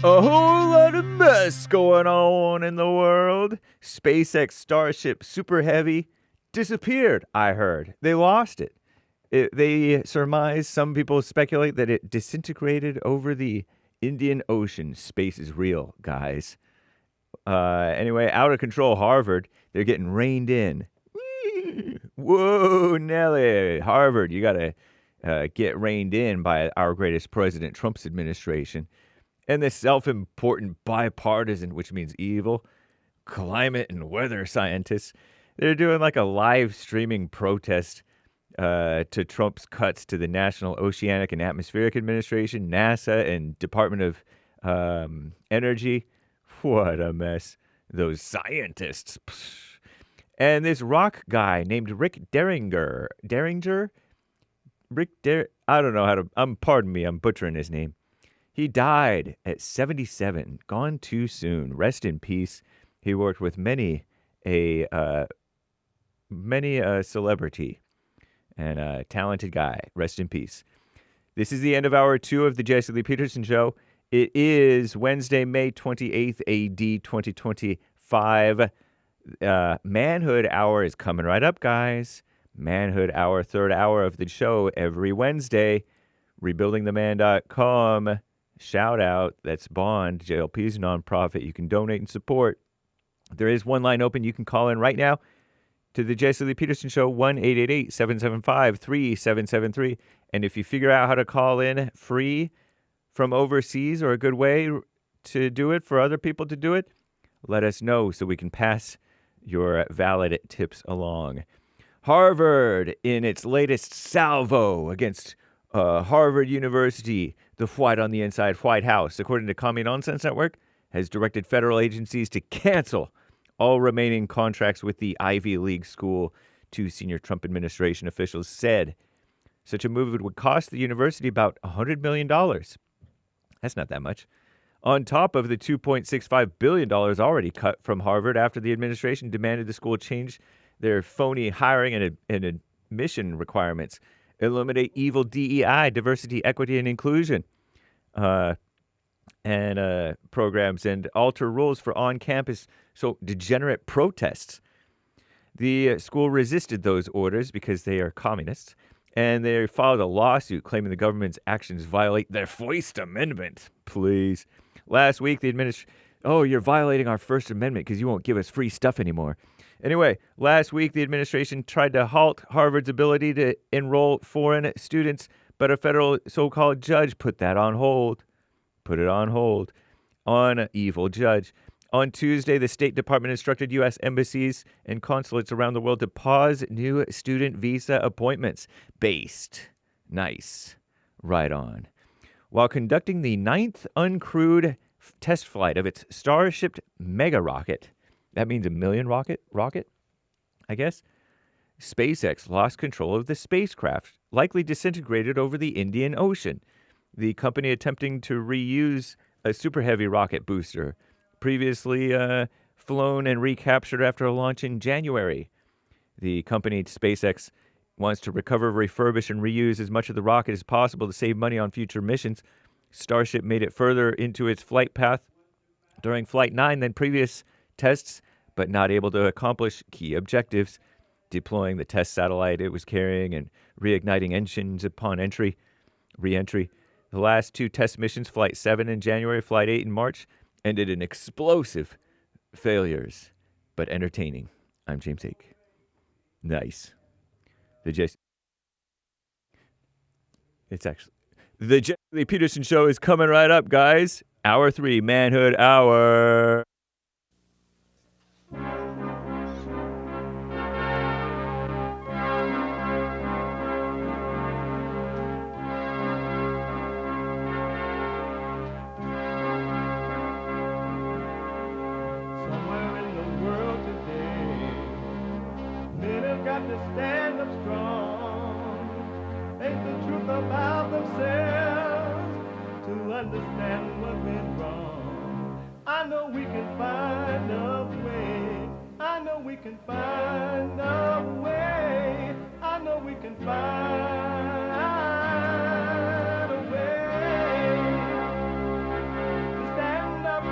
A whole lot of mess going on in the world. SpaceX Starship Super Heavy disappeared, I heard. They lost it. They surmise, some people speculate that it disintegrated over the Indian Ocean. Space is real, guys. Anyway, out of control Harvard, they're getting reined in. Whoa, Nelly. Harvard, you got to get reined in by our greatest president, Trump's administration. And the self-important bipartisan, which means evil, climate and weather scientists, they're doing like a live streaming protest to Trump's cuts to the National Oceanic and Atmospheric Administration, NASA, and Department of Energy. What a mess. Those scientists. And this rock guy named Rick Derringer. I don't know how to, pardon me, I'm butchering his name. He died at 77, gone too soon. Rest in peace. He worked with many a celebrity and a talented guy. Rest in peace. This is the end of hour 2 of the Jesse Lee Peterson Show. It is Wednesday, May 28th, AD 2025. Manhood Hour is coming right up, guys. Manhood Hour, third hour of the show every Wednesday. Rebuildingtheman.com. Shout out. That's Bond, JLP's nonprofit. You can donate and support. There is one line open. You can call in right now to the Jesse Lee Peterson Show, 1-888-775-3773. And if you figure out how to call in free from overseas or a good way to do it for other people to do it, let us know so we can pass your valid tips along. Harvard, in its latest salvo against Harvard University, the White on the Inside White House, according to Commie Nonsense Network, has directed federal agencies to cancel all remaining contracts with the Ivy League school, two senior Trump administration officials said. Such a move would cost the university about $100 million. That's not that much. On top of the $2.65 billion already cut from Harvard after the administration demanded the school change their phony hiring and admission requirements, eliminate evil DEI, diversity, equity, and inclusion programs, and alter rules for on-campus degenerate protests. The school resisted those orders because they are communists, and they filed a lawsuit claiming the government's actions violate their First Amendment. Please. Last week, the administration... Oh, you're violating our First Amendment because you won't give us free stuff anymore. Anyway, last week, the administration tried to halt Harvard's ability to enroll foreign students, but a federal so-called judge put that on hold. Put it on hold. On evil judge. On Tuesday, the State Department instructed U.S. embassies and consulates around the world to pause new student visa appointments. Based. Nice. Right on. While conducting the 9th uncrewed test flight of its Starship mega rocket. That means a million rocket, I guess. SpaceX lost control of the spacecraft, likely disintegrated over the Indian Ocean. The company attempting to reuse a Super Heavy rocket booster, previously flown and recaptured after a launch in January. The company, SpaceX, wants to recover, refurbish, and reuse as much of the rocket as possible to save money on future missions. Starship made it further into its flight path during Flight 9 than previous tests, but not able to accomplish key objectives, deploying the test satellite it was carrying and reigniting engines upon re-entry. The last two test missions, Flight 7 in January, Flight 8 in March, ended in explosive failures, but entertaining. I'm James Hake. Nice. The Jesse Lee Peterson Show is coming right up, guys. Hour 3, Manhood Hour. got to stand up strong. Ain't the truth about themselves to understand what went wrong. I know we can find a way. I know we can find a way. I know we can find a way to stand up,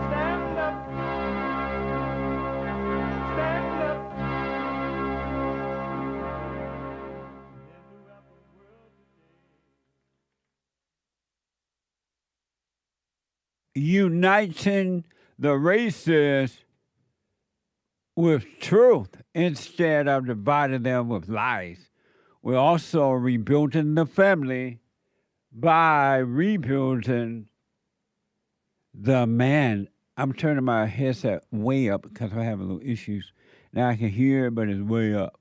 stand up, stand up. Uniting the races with truth instead of dividing them with lies. We're also rebuilding the family by rebuilding the man. I'm turning my headset way up because I have a little issues. Now I can hear it, but it's way up.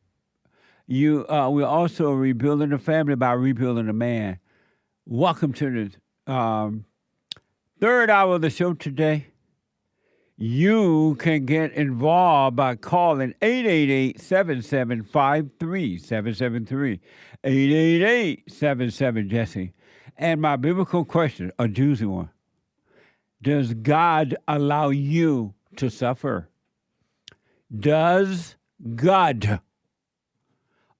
We're also rebuilding the family by rebuilding the man. Welcome to the third hour of the show today. You can get involved by calling 888-7753-773. 888-77-JESSE. And my biblical question, a juicy one. Does God allow you to suffer? Does God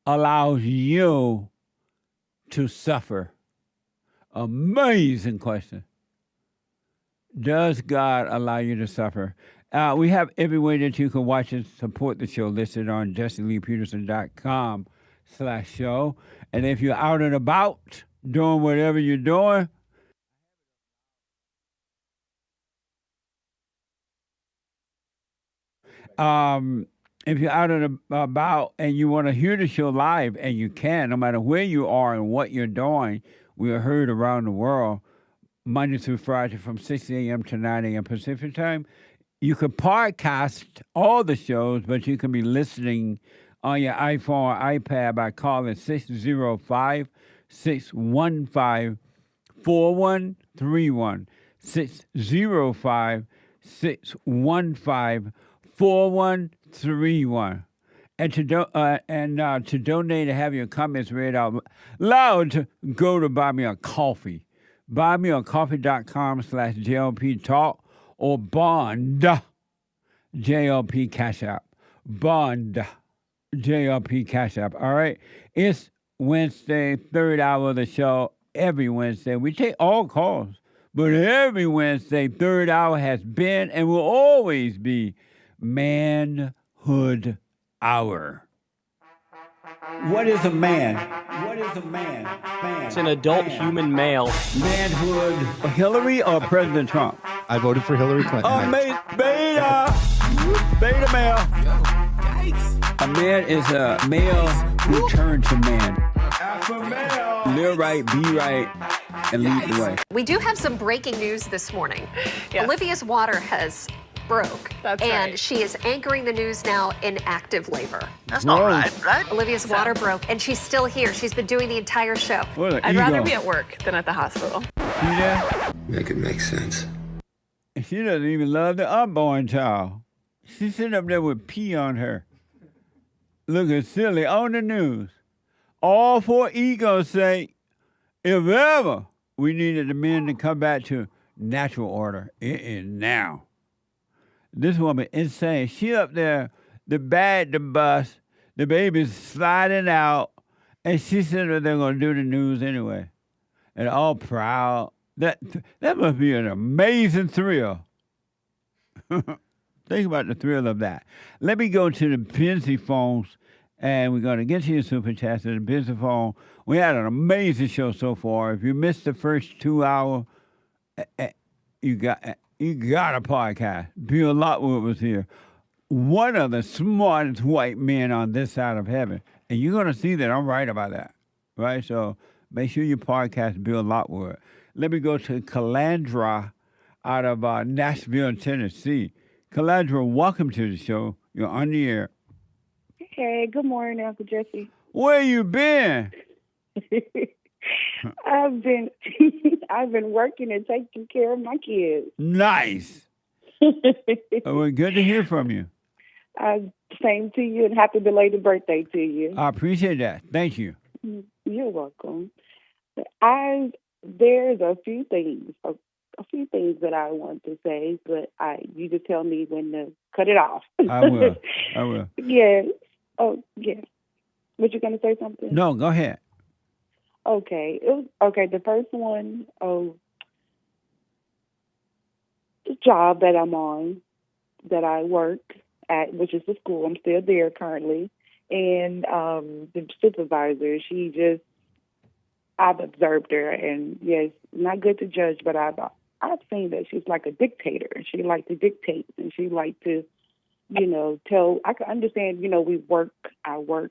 allow you to suffer? Amazing question. Does God allow you to suffer? We have every way that you can watch and support the show listed on JesseLeePeterson.com/show. And if you're out and about doing whatever you're doing, if you're out and about and you want to hear the show live, and you can, no matter where you are and what you're doing, we are heard around the world. Monday through Friday from 6 a.m. to 9 a.m. Pacific time. You can podcast all the shows, but you can be listening on your iPhone or iPad by calling 605-615-4131. 605-615-4131. And to donate and have your comments read out loud, go to Buy Me a Coffee. BuyMeACoffee.com/JLP Talk or Bond JLP Cash App. Bond JLP Cash App. All right. It's Wednesday, third hour of the show. Every Wednesday. We take all calls, but every Wednesday, third hour has been and will always be Manhood Hour. What is a man? What is a man? It's an adult human male. Manhood. Hillary or President Trump? I voted for Hillary Clinton. Beta male. A man is a male who turned to man. Alpha male. Live right, be right, and lead the way. We do have some breaking news this morning. Yes. Olivia's water has broke. That's and right. she is anchoring the news now in active labor. That's not right, right? Olivia's water broke, and she's still here. She's been doing the entire show. I'd rather be at work than at the hospital. Yeah. Make it make sense. She doesn't even love the unborn child. She's sitting up there with pee on her. Looking silly on the news. All for ego's sake. If ever we needed the men to come back to natural order, it is now. This woman insane. She up there, the bus, the baby's sliding out, and she said that they're going to do the news anyway. And all proud. That must be an amazing thrill. Think about the thrill of that. Let me go to the busy phones, and we're going to get to your super chats and the busy phone. We had an amazing show so far. If you missed the first 2 hours, you got a podcast. Bill Lockwood was here. One of the smartest white men on this side of heaven. And you're going to see that I'm right about that, right? So make sure you podcast Bill Lockwood. Let me go to Calandra out of Nashville, Tennessee. Calandra, welcome to the show. You're on the air. Hey, good morning, Uncle Jesse. Where you been? I've been working and taking care of my kids. Nice. Well, good to hear from you. Same to you, and happy belated birthday to you. I appreciate that. Thank you. You're welcome. There's a few things that I want to say, but you just tell me when to cut it off. I will. I will. Yeah. Oh, yeah. What, you gonna say something? No, go ahead. Okay. The first one, the job that I'm on, that I work at, which is the school. I'm still there currently, and the supervisor, I've observed her, and yes, not good to judge, but I've seen that she's like a dictator. She likes to dictate, and she likes to, tell. I can understand, we work, and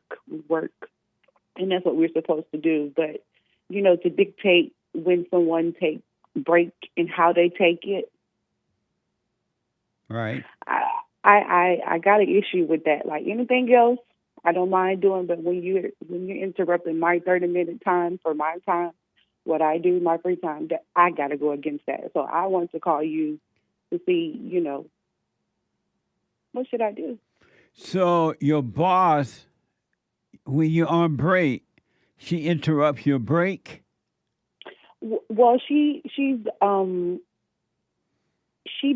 that's what we're supposed to do. But, to dictate when someone takes break and how they take it. Right. I got an issue with that. Like anything else, I don't mind doing, but when you're interrupting my 30-minute time for my time, what I do, my free time, that I got to go against that. So I want to call you to see, what should I do? So your boss, when you're on break, she interrupts your break? Well, she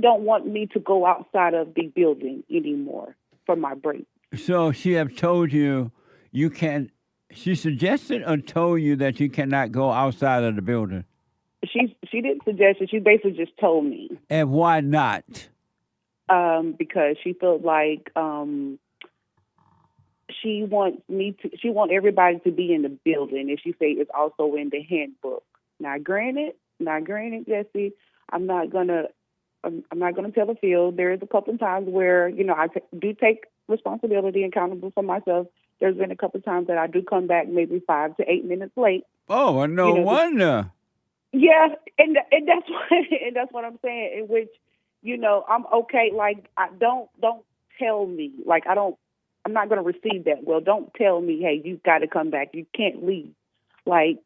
don't want me to go outside of the building anymore for my break. So she have told you can. She suggested or told you that you cannot go outside of the building? She didn't suggest it. She basically just told me. And why not? Because she felt like she wants everybody to be in the building, and she say it's also in the handbook. Now, granted, Jesse, I'm not gonna tell the field. There is a couple of times where I do take responsibility and accountable for myself. There's been a couple of times that I do come back maybe 5 to 8 minutes late. Oh, well, no wonder. Yeah, and that's what I'm saying. In which, I'm okay. Like, don't tell me. Like, I'm not going to receive that. Well, don't tell me, hey, you've got to come back. You can't leave. Like,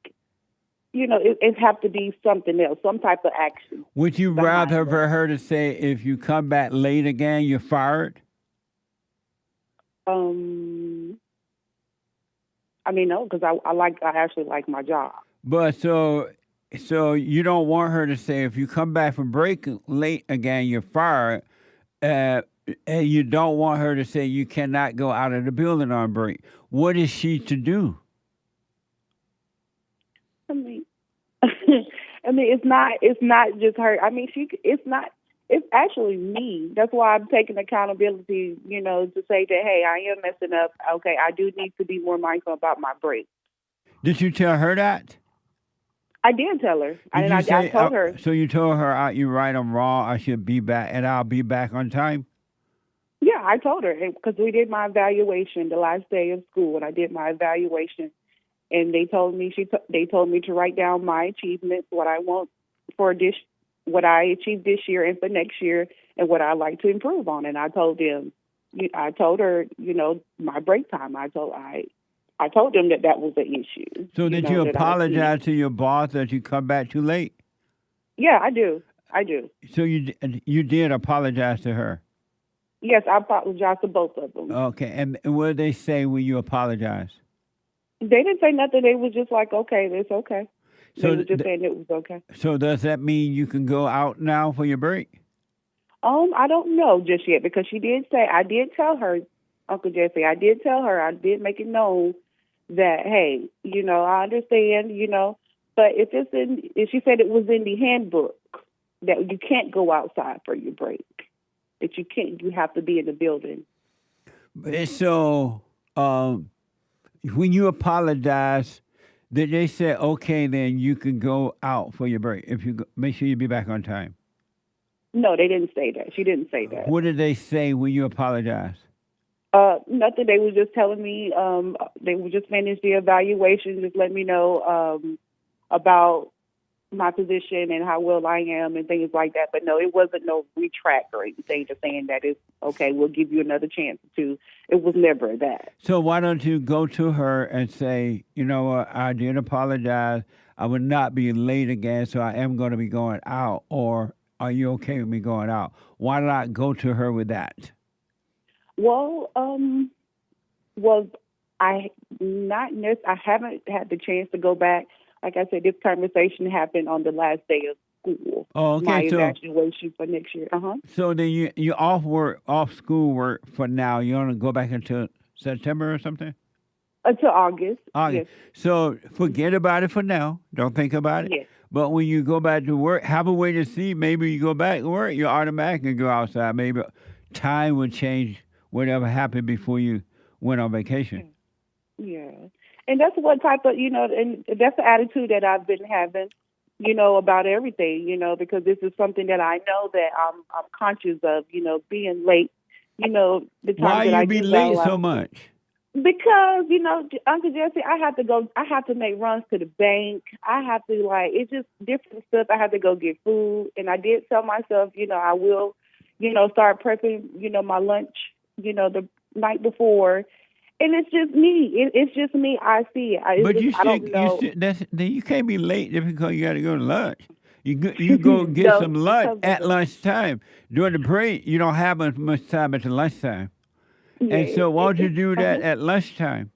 it have to be something else, some type of action. Would you rather for her to say, if you come back late again, you're fired? No, because I actually like my job. But so you don't want her to say, if you come back from break late again, you're fired. And you don't want her to say you cannot go out of the building on break. What is she to do? It's not just her. It's actually me. That's why I'm taking accountability, to say that, hey, I am messing up. Okay, I do need to be more mindful about my break. Did you tell her that? I did tell her. I told her. So you told her, you're right, I'm wrong, I should be back, and I'll be back on time? Yeah, I told her, because we did my evaluation the last day of school, and I did my evaluation. And they told me to write down my achievements, what I want for what I achieved this year and for next year, and what I'd like to improve on. And I told her, my break time. I told them that was the issue. So did you apologize to your boss that you come back too late? Yeah, I do. So you did apologize to her? Yes, I apologize to both of them. Okay, and what did they say when you apologized? They didn't say nothing. They was just like, okay, it's okay. So they were just saying it was okay. So does that mean you can go out now for your break? I don't know just yet, because she did say, I did tell her, Uncle Jesse, I did make it known that, hey, I understand, but if she said it was in the handbook that you can't go outside for your break, that you have to be in the building. So, when you apologize, did they say, okay, then you can go out for your break if you make sure you be back on time? No, they didn't say that. She didn't say that. What did they say when you apologized? Nothing. They were just telling me, they would just finish the evaluation, just let me know about my position and how well I am and things like that. But no, it wasn't no retract or anything, just saying that it's okay, we'll give you another chance to. It was never that. So why don't you go to her and say, you know what, I did apologize. I would not be late again, so I am going to be going out. Or are you okay with me going out? Why not go to her with that? Well, I haven't had the chance to go back. Like I said, this conversation happened on the last day of school. Oh, okay. My So, evaluation for next year. so then you off school work for now. You want to go back until September or something? Until August. August. Yes. So forget about it for now. Don't think about it. Yes. But when you go back to work, have a way to see. Maybe you go back to work, you automatically go outside. Maybe time will change whatever happened before you went on vacation. Yeah. And that's what type of, and that's the attitude that I've been having, about everything, because this is something that I know that I'm conscious of, being late, the time Why that I you be do late go so out. much? Because, Uncle Jesse, I have to make runs to the bank. I have to, it's just different stuff. I have to go get food. And I did tell myself, I will, start prepping, my lunch, the night before. And it's just me. It's just me. I see it. But I don't know. you can't be late just because you got to go to lunch. You go get No, some lunch because of at the- lunchtime. During the break, you don't have as much time at the lunchtime. Yeah, And so why don't you do that at lunchtime?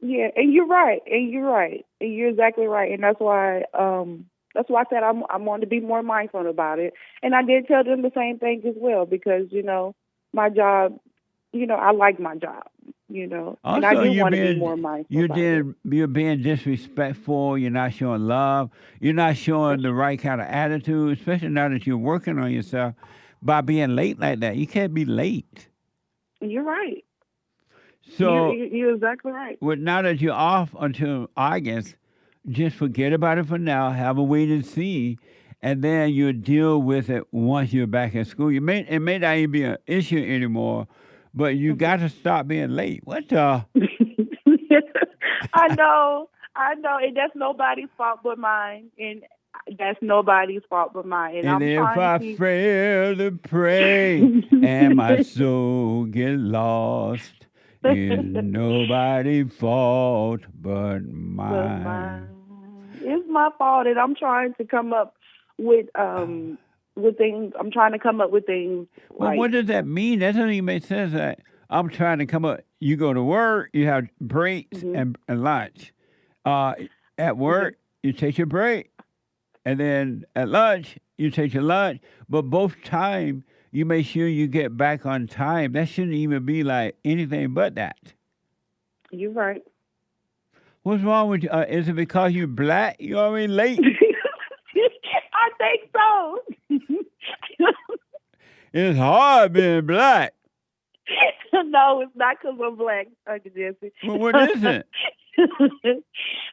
Yeah, and you're right. And you're exactly right. And that's why I said I'm going to be more mindful about it. And I did tell them the same thing as well because, my job, I like my job, Also, and I do want to be more mindful about it. You're being disrespectful. You're not showing love. You're not showing the right kind of attitude, especially now that you're working on yourself by being late like that. You can't be late. You're right. So you're exactly right. Well, now that you're off until August, just forget about it for now. Have a wait and see, and then you'll deal with it once you're back at school. It may not even be an issue anymore, but you got to stop being late. What the? I know, and that's nobody's fault but mine, and that's nobody's fault but mine. And I'm if trying I to fail to pray and my soul get lost, it's nobody's fault but mine. It's my fault, and I'm trying to come up with things. I'm trying to come up with things. Well, what does that mean? That doesn't even make sense. That I'm trying to come up. You go to work, you have breaks and lunch. At work, you take your break, and then at lunch, you take your lunch. But both time, you make sure you get back on time. That shouldn't even be like anything but that. You're right. What's wrong with you? Is it because you're black? You're already late. I think so. It's hard being black. No, it's not because I'm black, Uncle Jesse. Well, what is it?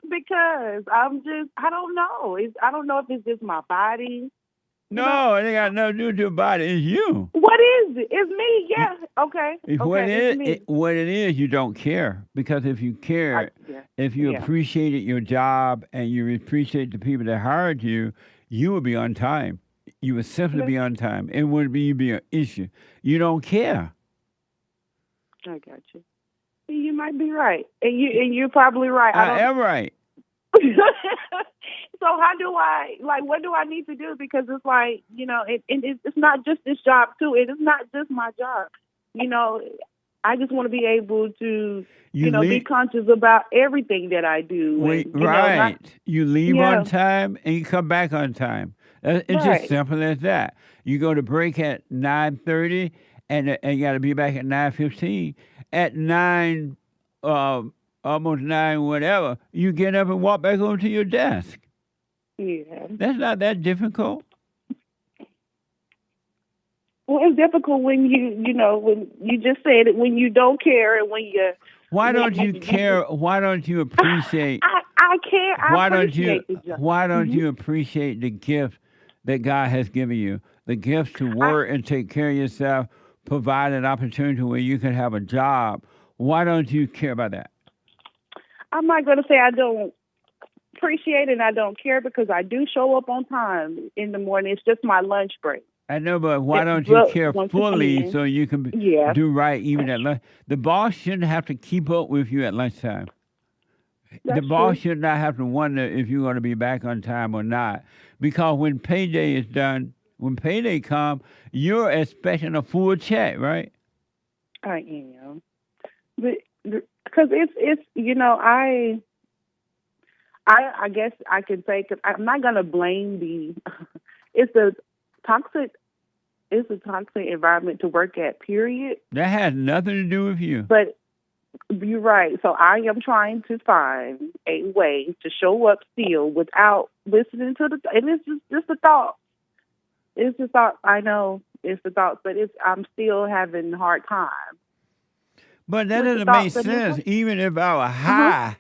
Because I don't know. I don't know if it's just my body. No, it ain't got nothing to do with your body. It's you. What is it? It's me. Yeah. Okay. What it is, you don't care. Because if you care, if you appreciated your job and you appreciate the people that hired you, you would be on time. You would simply be on time. It wouldn't be an issue. You don't care. I got you. You might be right, and you're probably right. I am right. So how do I what do I need to do? Because it's like it's not just this job too. It is not just my job. I just want to be able to be conscious about everything that I do. Right. You leave on time and you come back on time. It's just simple as that. You go to break at 9:30 and you got to be back at 9:15. At 9, almost 9, whatever, you get up and walk back over to your desk. Yeah. That's not that difficult. Well, it's difficult when when you just said it, when you don't care and when you. Why don't you care? Why don't you appreciate? I care. I appreciate the job. Why don't you appreciate the gift that God has given you? The gift to work and take care of yourself, provide an opportunity where you can have a job. Why don't you care about that? I'm not going to say I don't appreciate it and I don't care because I do show up on time in the morning. It's just my lunch break. I know, but why don't you care fully so you can do right even at lunch? The boss shouldn't have to keep up with you at lunchtime. The boss should not have to wonder if you're going to be back on time or not. Because when payday is done, when payday comes, you're expecting a full check, right? I am, but because it's I guess I can say, because I'm not gonna blame the it's a toxic environment to work at, period. That has nothing to do with you. But you're right. So I am trying to find a way to show up still without listening to and it's just a thought. It's the thought. I know it's the thoughts, but I'm still having a hard time. But that doesn't make sense. Even if I were high,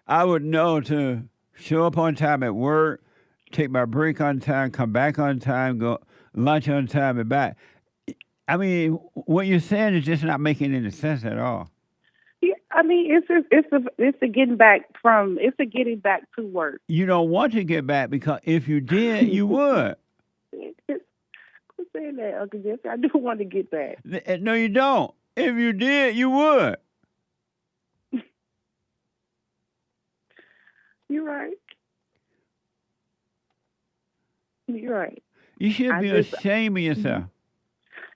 I would know to show up on time at work, take my break on time, come back on time, go lunch on time and back. I mean, what you're saying is just not making any sense at all. Yeah, I mean, it's a getting back to work. You don't want to get back because if you did, you would. Quit saying that, Uncle Jesse. I do want to get back. No, you don't. If you did, you would. You're right. You're right. You should be ashamed of yourself.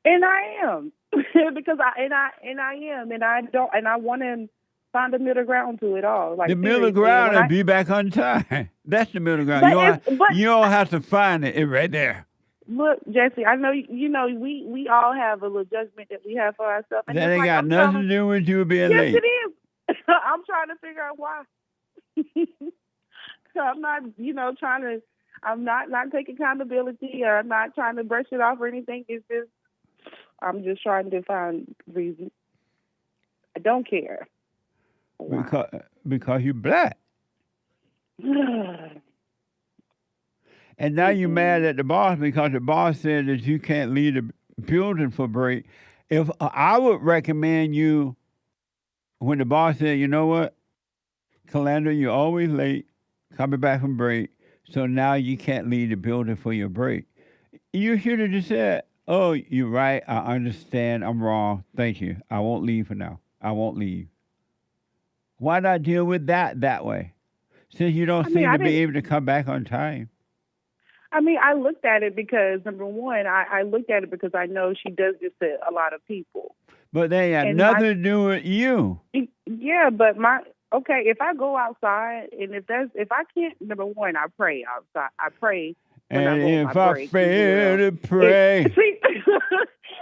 And I am, because I want to find a middle ground to it all. Like, the middle ground is be back on time. That's the middle ground. You don't have to find it. It's right there. Look, Jesse, I know we all have a little judgment that we have for ourselves. And that ain't got nothing to do with you being late. Yes, it is. I'm trying to figure out why. So I'm not, I'm not taking accountability, or I'm not trying to brush it off or anything. It's just, I'm just trying to find reasons. I don't care. Because you're black. And now you're mad at the boss because the boss said that you can't leave the building for break. If I would recommend you, when the boss said, you know what, Calandra, you're always late, coming back from break, so now you can't leave the building for your break. You should have just said, oh, you're right, I understand, I'm wrong, thank you. I won't leave for now. I won't leave. Why not deal with that way? Since you don't seem to be able to come back on time. I mean, I looked at it because, number one, I looked at it because I know she does this to a lot of people. But they have nothing to do with you. Yeah, but if I go outside, and if I can't, number one, I pray outside. I pray. And if I fail to pray.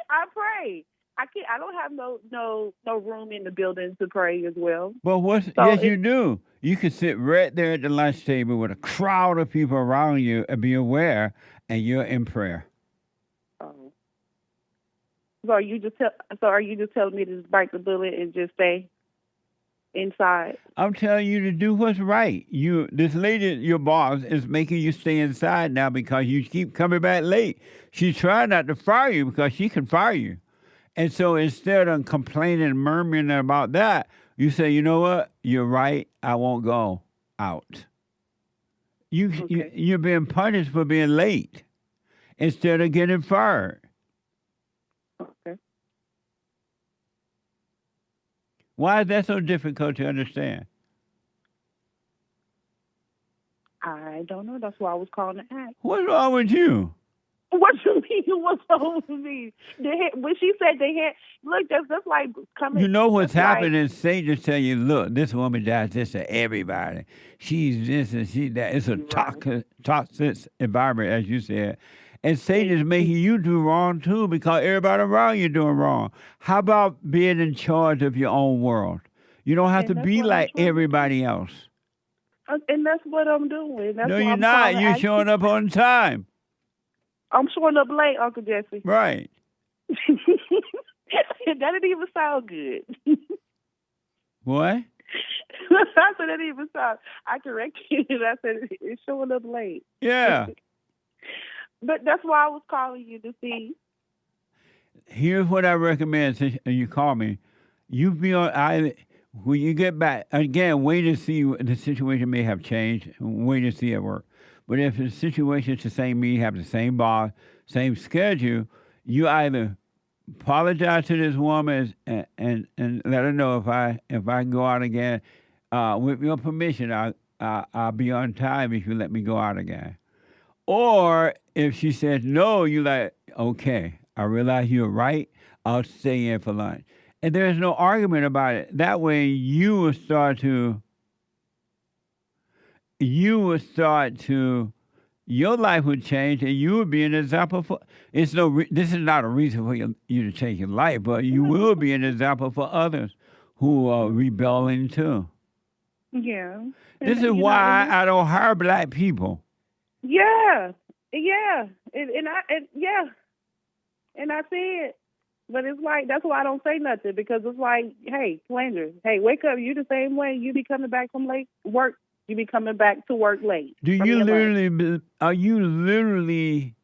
I pray. I don't have no room in the building to pray as well. But yes, you do. You can sit right there at the lunch table with a crowd of people around you and be aware, and you're in prayer. Oh. So are you just telling me to just bite the bullet and just stay inside? I'm telling you to do what's right. This lady, your boss, is making you stay inside now because you keep coming back late. She's trying not to fire you because she can fire you. And so instead of complaining and murmuring about that, you say, you know what? You're right. I won't go out. You're being punished for being late instead of getting fired. Okay. Why is that so difficult to understand? I don't know. That's why I was calling to ask. What's wrong with you? What you mean? What's wrong with me? When she said they had, look, that's like coming. You know what's happening? Satan tell you, look, this woman does this to everybody. She's this and she's that. It's a toxic environment, as you said. And Satan is making you do wrong too because everybody around you doing wrong. How about being in charge of your own world? You don't have to be like everybody else. And that's what I'm doing. That's no, you're not. You're showing up on time. I'm showing up late, Uncle Jesse. Right. That didn't even sound good. What? I said that didn't even sound. I corrected it. I said it's showing up late. Yeah. But that's why I was calling you to see. Here's what I recommend since you call me. You be on when you get back, again, wait to see the situation may have changed. Wait to see it work. But if the situation is the same, you have the same boss, same schedule, you either apologize to this woman and let her know if I go out again, with your permission, I'll be on time if you let me go out again. Or if she says no, you like, okay, I realize you're right. I'll stay in for lunch. And there's no argument about it. That way you will start to your life would change, and you would be an example for. This is not a reason for you to change your life, but you will be an example for others who are rebelling too. Yeah. This is why I don't hire black people. Yeah. And I see it. But it's like, that's why I don't say nothing, because it's like, hey, Flanders, hey, wake up. You the same way. You be coming back from late work. You be coming back to work late. Are you literally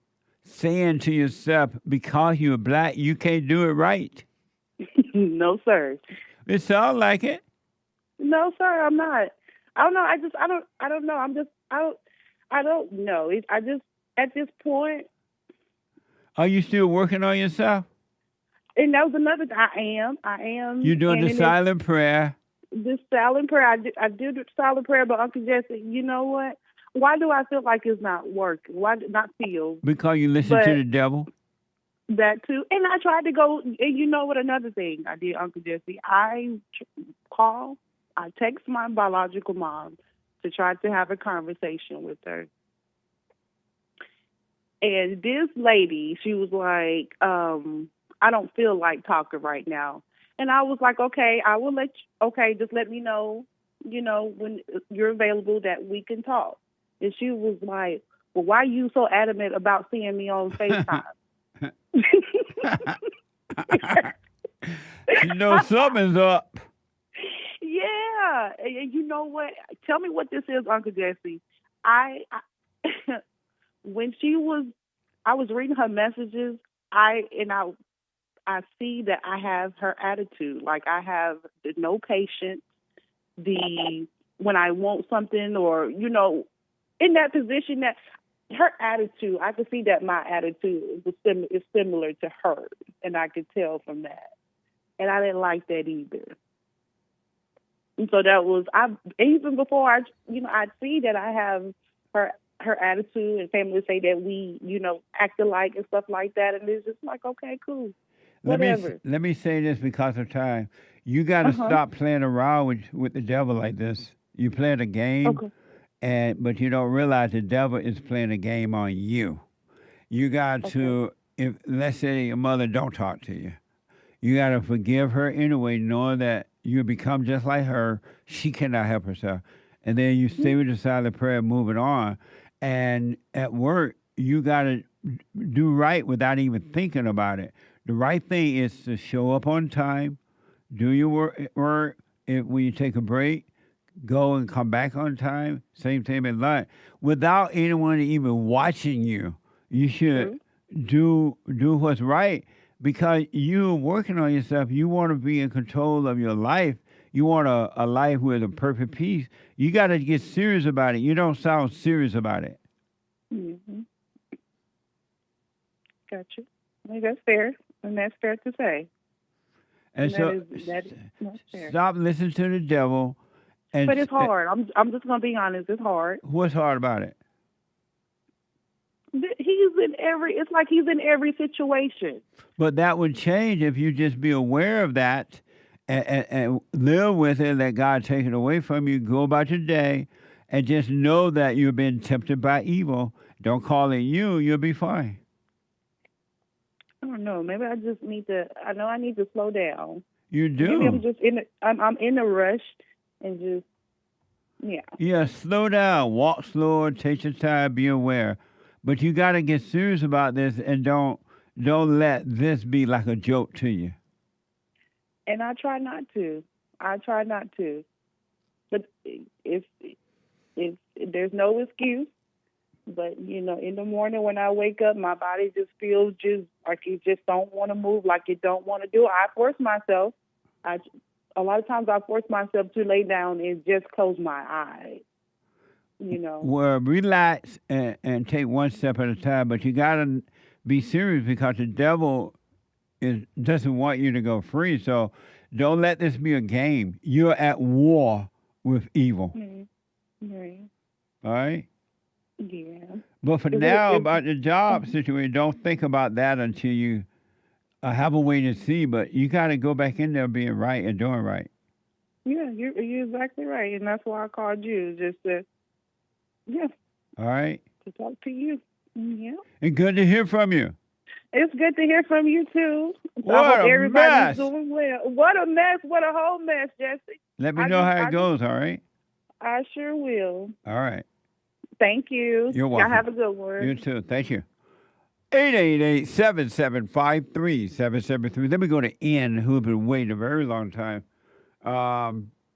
saying to yourself, because you're black, you can't do it right? No, sir. It sounds like it. No, sir, I'm not. I don't know. I don't know. I don't know. I just, at this point. Are you still working on yourself? And that was another. I am. You're doing the silent prayer. The silent prayer. I do the silent prayer, but Uncle Jesse, you know what? Why do I feel like it's not working? Why not feel? Because you listen to the devil. That too. And I tried to go, and you know what, another thing I did, Uncle Jesse, I text my biological mom to try to have a conversation with her. And this lady, she was like, I don't feel like talking right now. And I was like, okay, I will just let me know, when you're available that we can talk. And she was like, well, why are you so adamant about seeing me on FaceTime? You know something's up. Yeah. And you know what? Tell me what this is, Uncle Jesse. I when I was reading her messages, I see that I have her attitude. Like, I have the no patience, when I want something, or, in that position, that her attitude, I could see that my attitude is similar to hers, and I could tell from that. And I didn't like that either. And so that was, even before I see that I have her attitude, and family say that we, act alike and stuff like that. And it's just like, okay, cool. Whatever. Let me say this because of time. You got to stop playing around with the devil like this. You playing a game, but you don't realize the devil is playing a game on you. You got to, if let's say your mother don't talk to you, you got to forgive her anyway, knowing that you become just like her. She cannot help herself. And then you stay with the silent prayer, moving on. And at work, you got to do right without even thinking about it. The right thing is to show up on time, do your work. When you take a break, go and come back on time. Same thing at lunch. Without anyone even watching you, you should do what's right, because you're working on yourself. You want to be in control of your life. You want a life with a perfect peace. You got to get serious about it. You don't sound serious about it. Mm-hmm. Gotcha. I think that's fair. And that's fair to say. And so that's fair. Stop listening to the devil. But it's hard. I'm just going to be honest. It's hard. What's hard about it? It's like he's in every situation. But that would change if you just be aware of that and live with it, let God take it away from you, go about your day, and just know that you've been tempted by evil. Don't call it you'll be fine. I don't know. Maybe I just need to. I know I need to slow down. You do. Maybe I'm just I'm in a rush, and just Yeah, slow down. Walk slower. Take your time. Be aware. But you got to get serious about this, and don't let this be like a joke to you. And I try not to. But if there's no excuse. But, in the morning when I wake up, my body just feels just like it just don't want to move, like it don't want to do it. I force myself. A lot of times I force myself to lay down and just close my eyes, Well, relax and take one step at a time. But you got to be serious, because the devil doesn't want you to go free. So don't let this be a game. You're at war with evil. Right. All right? Yeah. But for now, about the job situation, don't think about that until you have a way to see, but you got to go back in there being right and doing right. Yeah, you're exactly right, and that's why I called you, just to, All right? to talk to you. Yeah. And good to hear from you. It's good to hear from you, too. What I hope a everybody's mess. doing well. What a mess. What a whole mess, Jesse. Let me know how it goes, all right? I sure will. All right. Thank you. You're welcome. Y'all have a good one. You too. Thank you. 888-775-3773. Let me go to Ian, who's been waiting a very long time.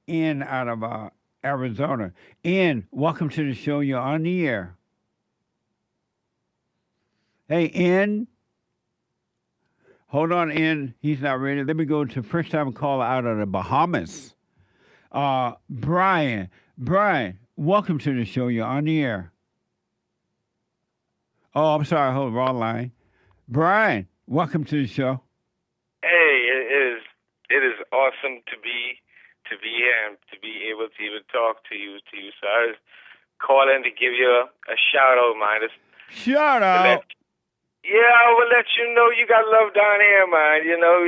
Ian out of Arizona. Ian, welcome to the show. You're on the air. Hey, Ian. Hold on, Ian. He's not ready. Let me go to first-time caller out of the Bahamas. Brian. Brian, welcome to the show. You're on the air. Oh, I'm sorry. Hold wrong line. Brian, welcome to the show. Hey, it is awesome to be here and to be able to even talk to you. So I was calling to give you a shout out, man. Shout out. I will let you know you got love down here, man. You know,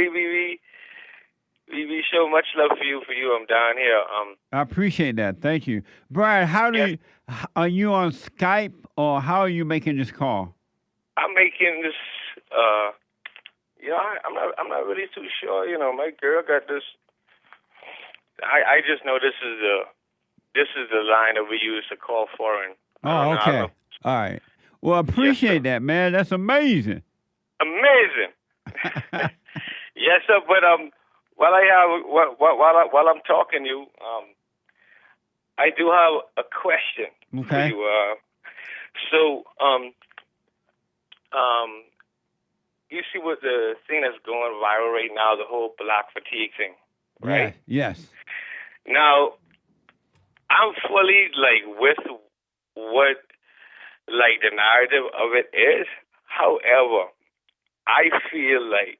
we show much love for you. I'm down here. I appreciate that. Thank you. Brian, are you on Skype or how are you making this call? I'm making this, I'm not really too sure. You know, my girl got this. I just know this is the line that we use to call foreign. Oh, okay. All right. Well, I appreciate that, man. That's amazing. Amazing. Yes, sir. But while I'm talking to you, I do have a question Okay. for you. So, you see what the thing that's going viral right now, the whole black fatigue thing, right? Yes. Now, I'm fully with what the narrative of it is. However, I feel like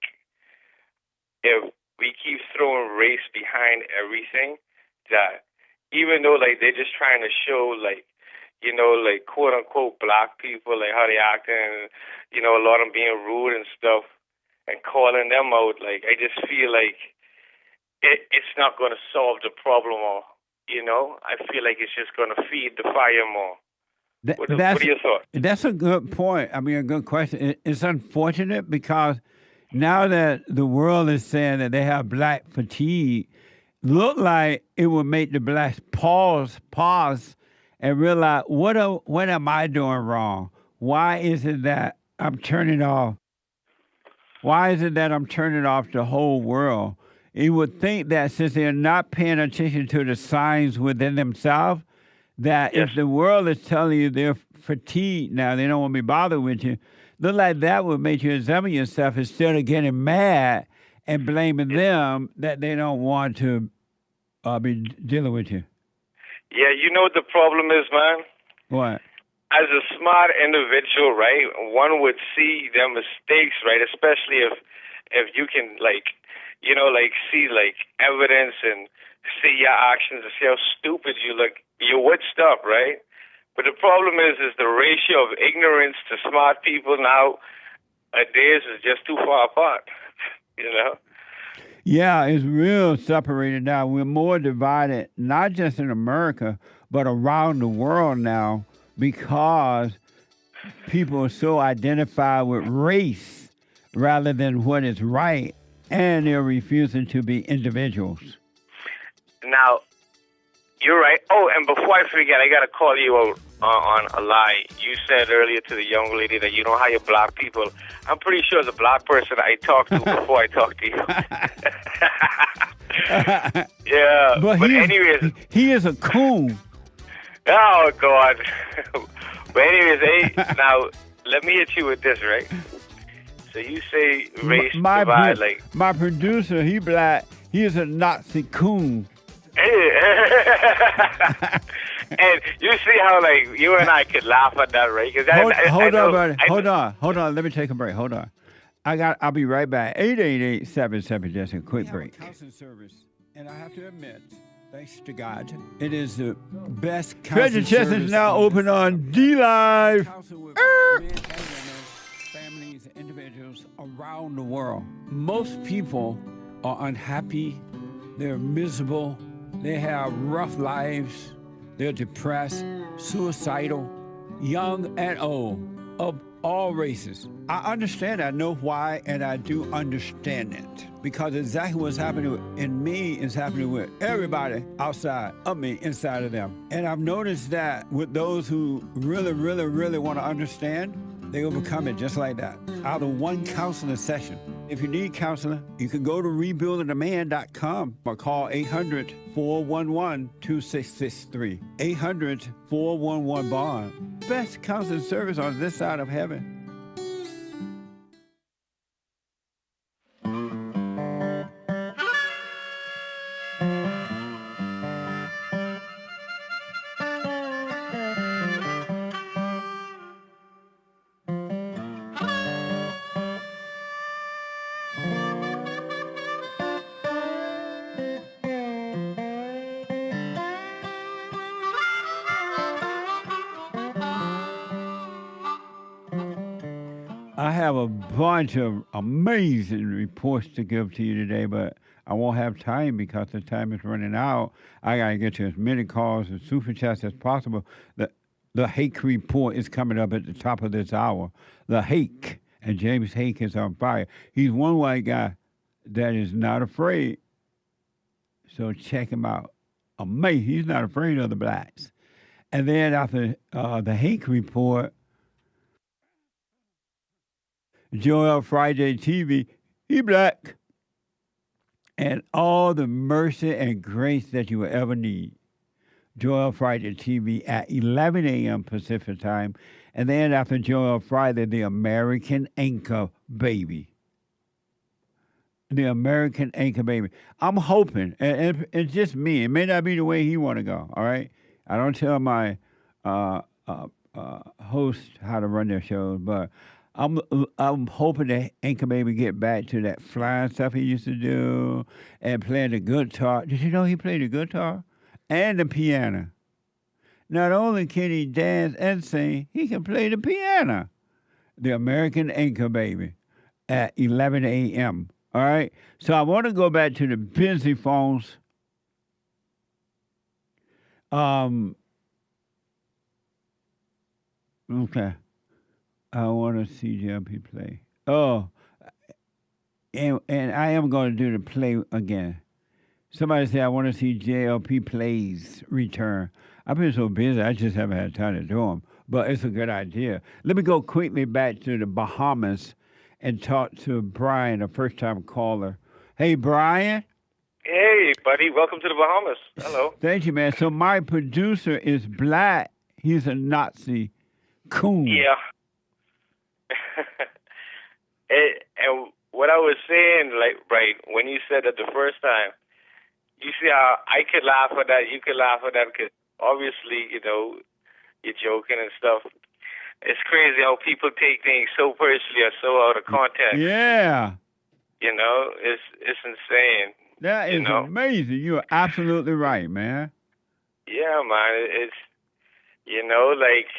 if we keep throwing race behind everything, that even though they're just trying to show quote unquote black people, how they acting, and, a lot of them being rude and stuff and calling them out, I just feel like it's not going to solve the problem more. I feel like it's just going to feed the fire more. What are your thoughts? That's a good point. I mean, a good question. It's unfortunate because now that the world is saying that they have black fatigue, look like it would make the blacks pause and realize, what am I doing wrong? Why is it that I'm turning off? Why is it that I'm turning off the whole world? You would think that since they're not paying attention to the signs within themselves, that if the world is telling you they're fatigued now, they don't want to be bothered with you, look like that would make you examine yourself instead of getting mad and blaming them that they don't want to be dealing with you. Yeah, you know what the problem is, man? What? As a smart individual, right, one would see their mistakes, right, especially if you can, see, evidence and see your actions and see how stupid you look. You would stop, right? But the problem is the ratio of ignorance to smart people nowadays is just too far apart, Yeah, it's real separated now. We're more divided, not just in America, but around the world now because people are so identified with race rather than what is right, and they're refusing to be individuals. Now, you're right. Oh, and before I forget, I got to call you out on a lie. You said earlier to the young lady that you don't hire black people. I'm pretty sure the black person I talked to before I talked to you. Yeah. But anyways. He is a coon. Oh, God. But anyways, now, let me hit you with this, right? So you say race divide, My producer, he black. He is a Nazi coon. And you see how you and I could laugh at that, right? Hold on, buddy. Hold on. Let me take a break. Hold on. I'll be right back. 888-77, just a quick break. Counseling service, and I have to admit, thanks to God, it is the best counseling service. Treasure Chest is now open on D-Live. Families, individuals themselves around the world. Most people are unhappy, they're miserable, they have rough lives, they're depressed, suicidal, young and old, of all races. I understand, I know why, and I do understand it. Because exactly what's happening in me is happening with everybody outside of me, inside of them. And I've noticed that with those who really want to understand, they overcome it just like that, out of one counseling session. If you need counseling, you can go to rebuildingtheman.com or call 800-411-2663. 800-411-BOND. Best counseling service on this side of heaven. I have a bunch of amazing reports to give to you today, but I won't have time because the time is running out. I got to get to as many calls and super chats as possible. The Hake report is coming up at the top of this hour. The Hake, and James Hake is on fire. He's one white guy that is not afraid. So check him out. Amazing. He's not afraid of the blacks. And then after the Hake report, Joel Friday TV, he black. And all the mercy and grace that you will ever need. Joel Friday TV at 11 a.m. Pacific time. And then after Joel Friday, the American Anchor Baby. The American Anchor Baby. I'm hoping, and it's just me. It may not be the way he want to go, all right? I don't tell my host how to run their shows, but I'm hoping that Anchor Baby get back to that flying stuff he used to do and playing the guitar. Did you know he played the guitar and the piano? Not only can he dance and sing, he can play the piano. The American Anchor Baby at 11 a.m. All right? So I want to go back to the busy phones. Okay. I want to see JLP play. Oh, and I am going to do the play again. Somebody said I want to see JLP plays return. I've been so busy, I just haven't had time to do them. But it's a good idea. Let me go quickly back to the Bahamas and talk to Brian, a first-time caller. Hey, Brian. Hey, buddy. Welcome to the Bahamas. Hello. Thank you, man. So my producer is black. He's a Nazi coon. Yeah. and what I was saying, like, right, when you said that the first time, you see how I could laugh at that, you could laugh at that, because obviously, you know, you're joking and stuff. It's crazy how people take things so personally or so out of context. Yeah. You know, it's insane. That is amazing. You're absolutely right, man. Yeah, man. It's, you know, like,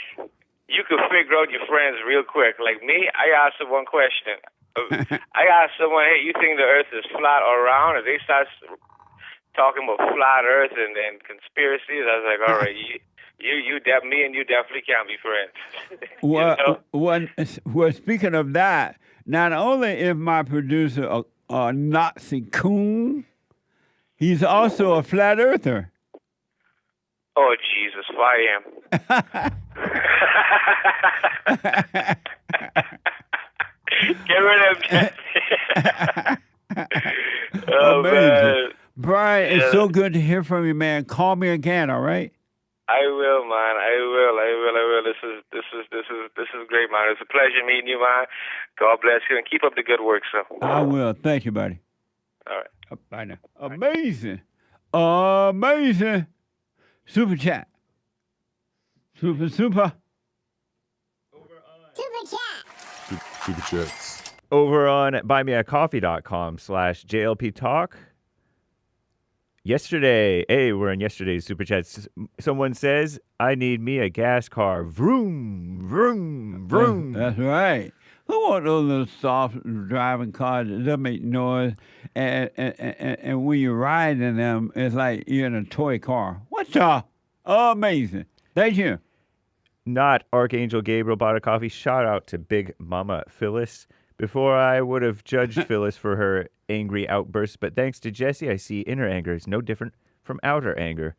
you could figure out your friends real quick. Like me, I asked them one question. I asked someone, hey, you think the earth is flat or round? And they start talking about flat earth and conspiracies. I was like, all right, me and you definitely can't be friends. Well, speaking of that, not only is my producer a Nazi coon, he's also a flat earther. Oh, Jesus, fire him. Get rid of him. Oh, man. Brian, it's so good to hear from you, man. Call me again, all right? I will, man. I will. This is great, man. It's a pleasure meeting you, man. God bless you and keep up the good work, sir. I will. Thank you, buddy. All right. Bye now. Amazing. Amazing. Super chat. Super. Super chat. Super chats. Over on buymeacoffee.com/JLP Talk. Yesterday, we're in yesterday's Super Chats. Someone says, I need me a gas car. Vroom, vroom, vroom. That's right. Who want those little soft driving cars that don't make noise, and when you ride in them, it's like you're in a toy car. What's amazing? Thank you. Not Archangel Gabriel bought a coffee. Shout out to Big Mama Phyllis. Before I would have judged Phyllis for her angry outbursts, but thanks to Jesse, I see inner anger is no different from outer anger.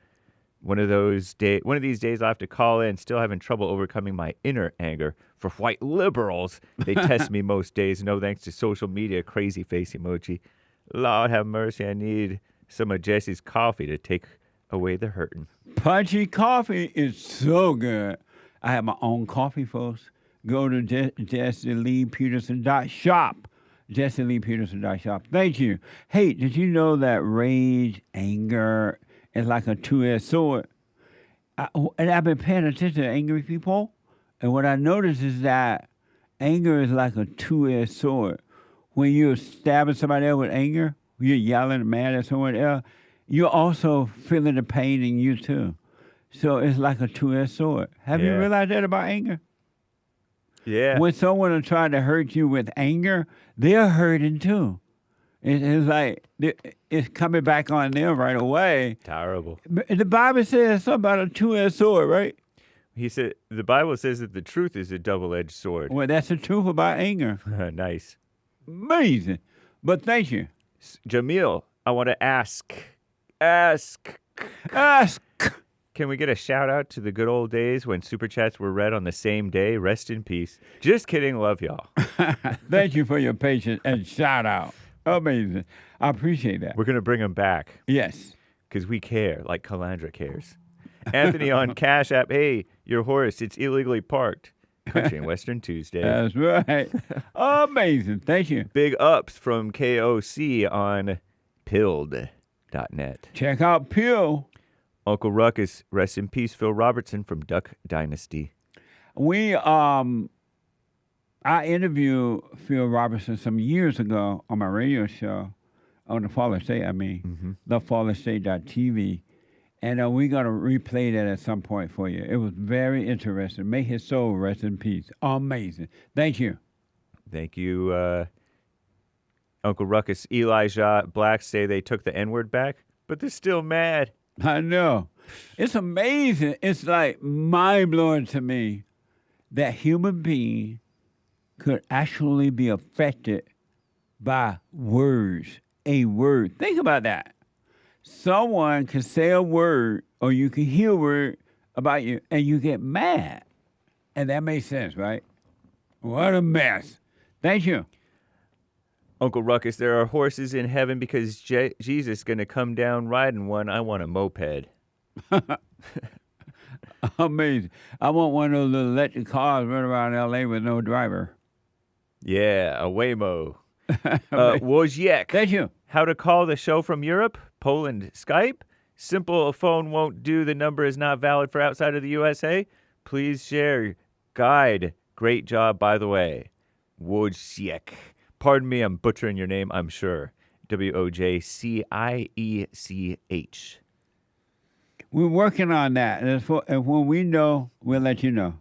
One of these days I'll have to call in, still having trouble overcoming my inner anger. For white liberals, they test me most days, no thanks to social media, crazy face emoji. Lord have mercy, I need some of Jesse's coffee to take away the hurting. Punchy coffee is so good. I have my own coffee, folks. Go to JesseLeePeterson.shop. JesseLeePeterson.shop. Thank you. Hey, did you know that rage, anger is like a two-edged sword? And I've been paying attention to angry people, and what I noticed is that anger is like a two-edged sword. When you're stabbing somebody else with anger, you're yelling mad at someone else, you're also feeling the pain in you too. So it's like a two-edged sword. Have you realized that about anger? Yeah. When someone is trying to hurt you with anger, they're hurting too. It's like it's coming back on them right away. Terrible. The Bible says something about a two-edged sword, right? He said the Bible says that the truth is a double-edged sword. Well, that's the truth about anger. Nice. Amazing. But thank you. Jamil, I want to ask. Can we get a shout out to the good old days when Super Chats were read on the same day? Rest in peace. Just kidding. Love y'all. Thank you for your patience and shout out. Amazing. I appreciate that. We're going to bring them back. Yes. Because we care, like Calandra cares. Anthony on Cash App. Hey, your horse, it's illegally parked. Country and Western Tuesday. That's right. Amazing. Thank you. Big ups from KOC on pilled.net. Check out Pill. Uncle Ruckus, rest in peace, Phil Robertson from Duck Dynasty. I interviewed Phil Robertson some years ago on my radio show, on the Fallen State, thefallenstate.tv. And we're going to replay that at some point for you. It was very interesting. May his soul rest in peace. Amazing. Thank you. Thank you, Uncle Ruckus. Elijah Black say they took the N-word back, but they're still mad. I know. It's amazing. It's like mind-blowing to me that human beings could actually be affected by words, a word. Think about that. Someone can say a word or you can hear a word about you and you get mad. And that makes sense, right? What a mess. Thank you. Uncle Ruckus, there are horses in heaven because Jesus is going to come down riding one. I want a moped. Amazing. I want one of those little electric cars running around L.A. with no driver. Yeah, a Waymo. Wozniak. Thank you. How to call the show from Europe, Poland, Skype. Simple, a phone won't do. The number is not valid for outside of the USA. Please share guide. Great job, by the way. Wozniak. Pardon me, I'm butchering your name, I'm sure. Wojciech. We're working on that. And when we know, we'll let you know.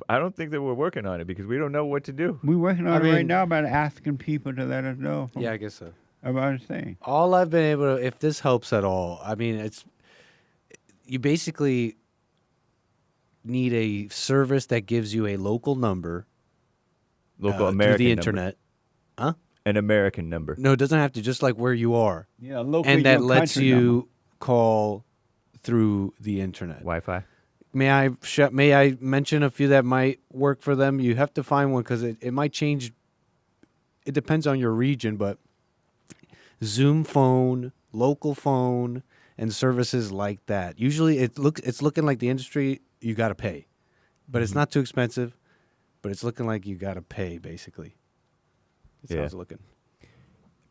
I don't think that we're working on it because we don't know what to do. We're working on it right now about asking people to let us know. Yeah, I guess so. About the thing. All I've been able to, if this helps at all, I mean, you basically need a service that gives you a local number. Local American through the number. internet. Huh? An American number. No, it doesn't have to. Just like where you are. Yeah, local. And that lets you call through the internet. Wi-Fi. May I mention a few that might work for them? You have to find one because it might change. It depends on your region, but Zoom phone, local phone, and services like that. Usually, it's looking like the industry you got to pay, but it's not too expensive. But it's looking like you got to pay basically. That's how it's looking.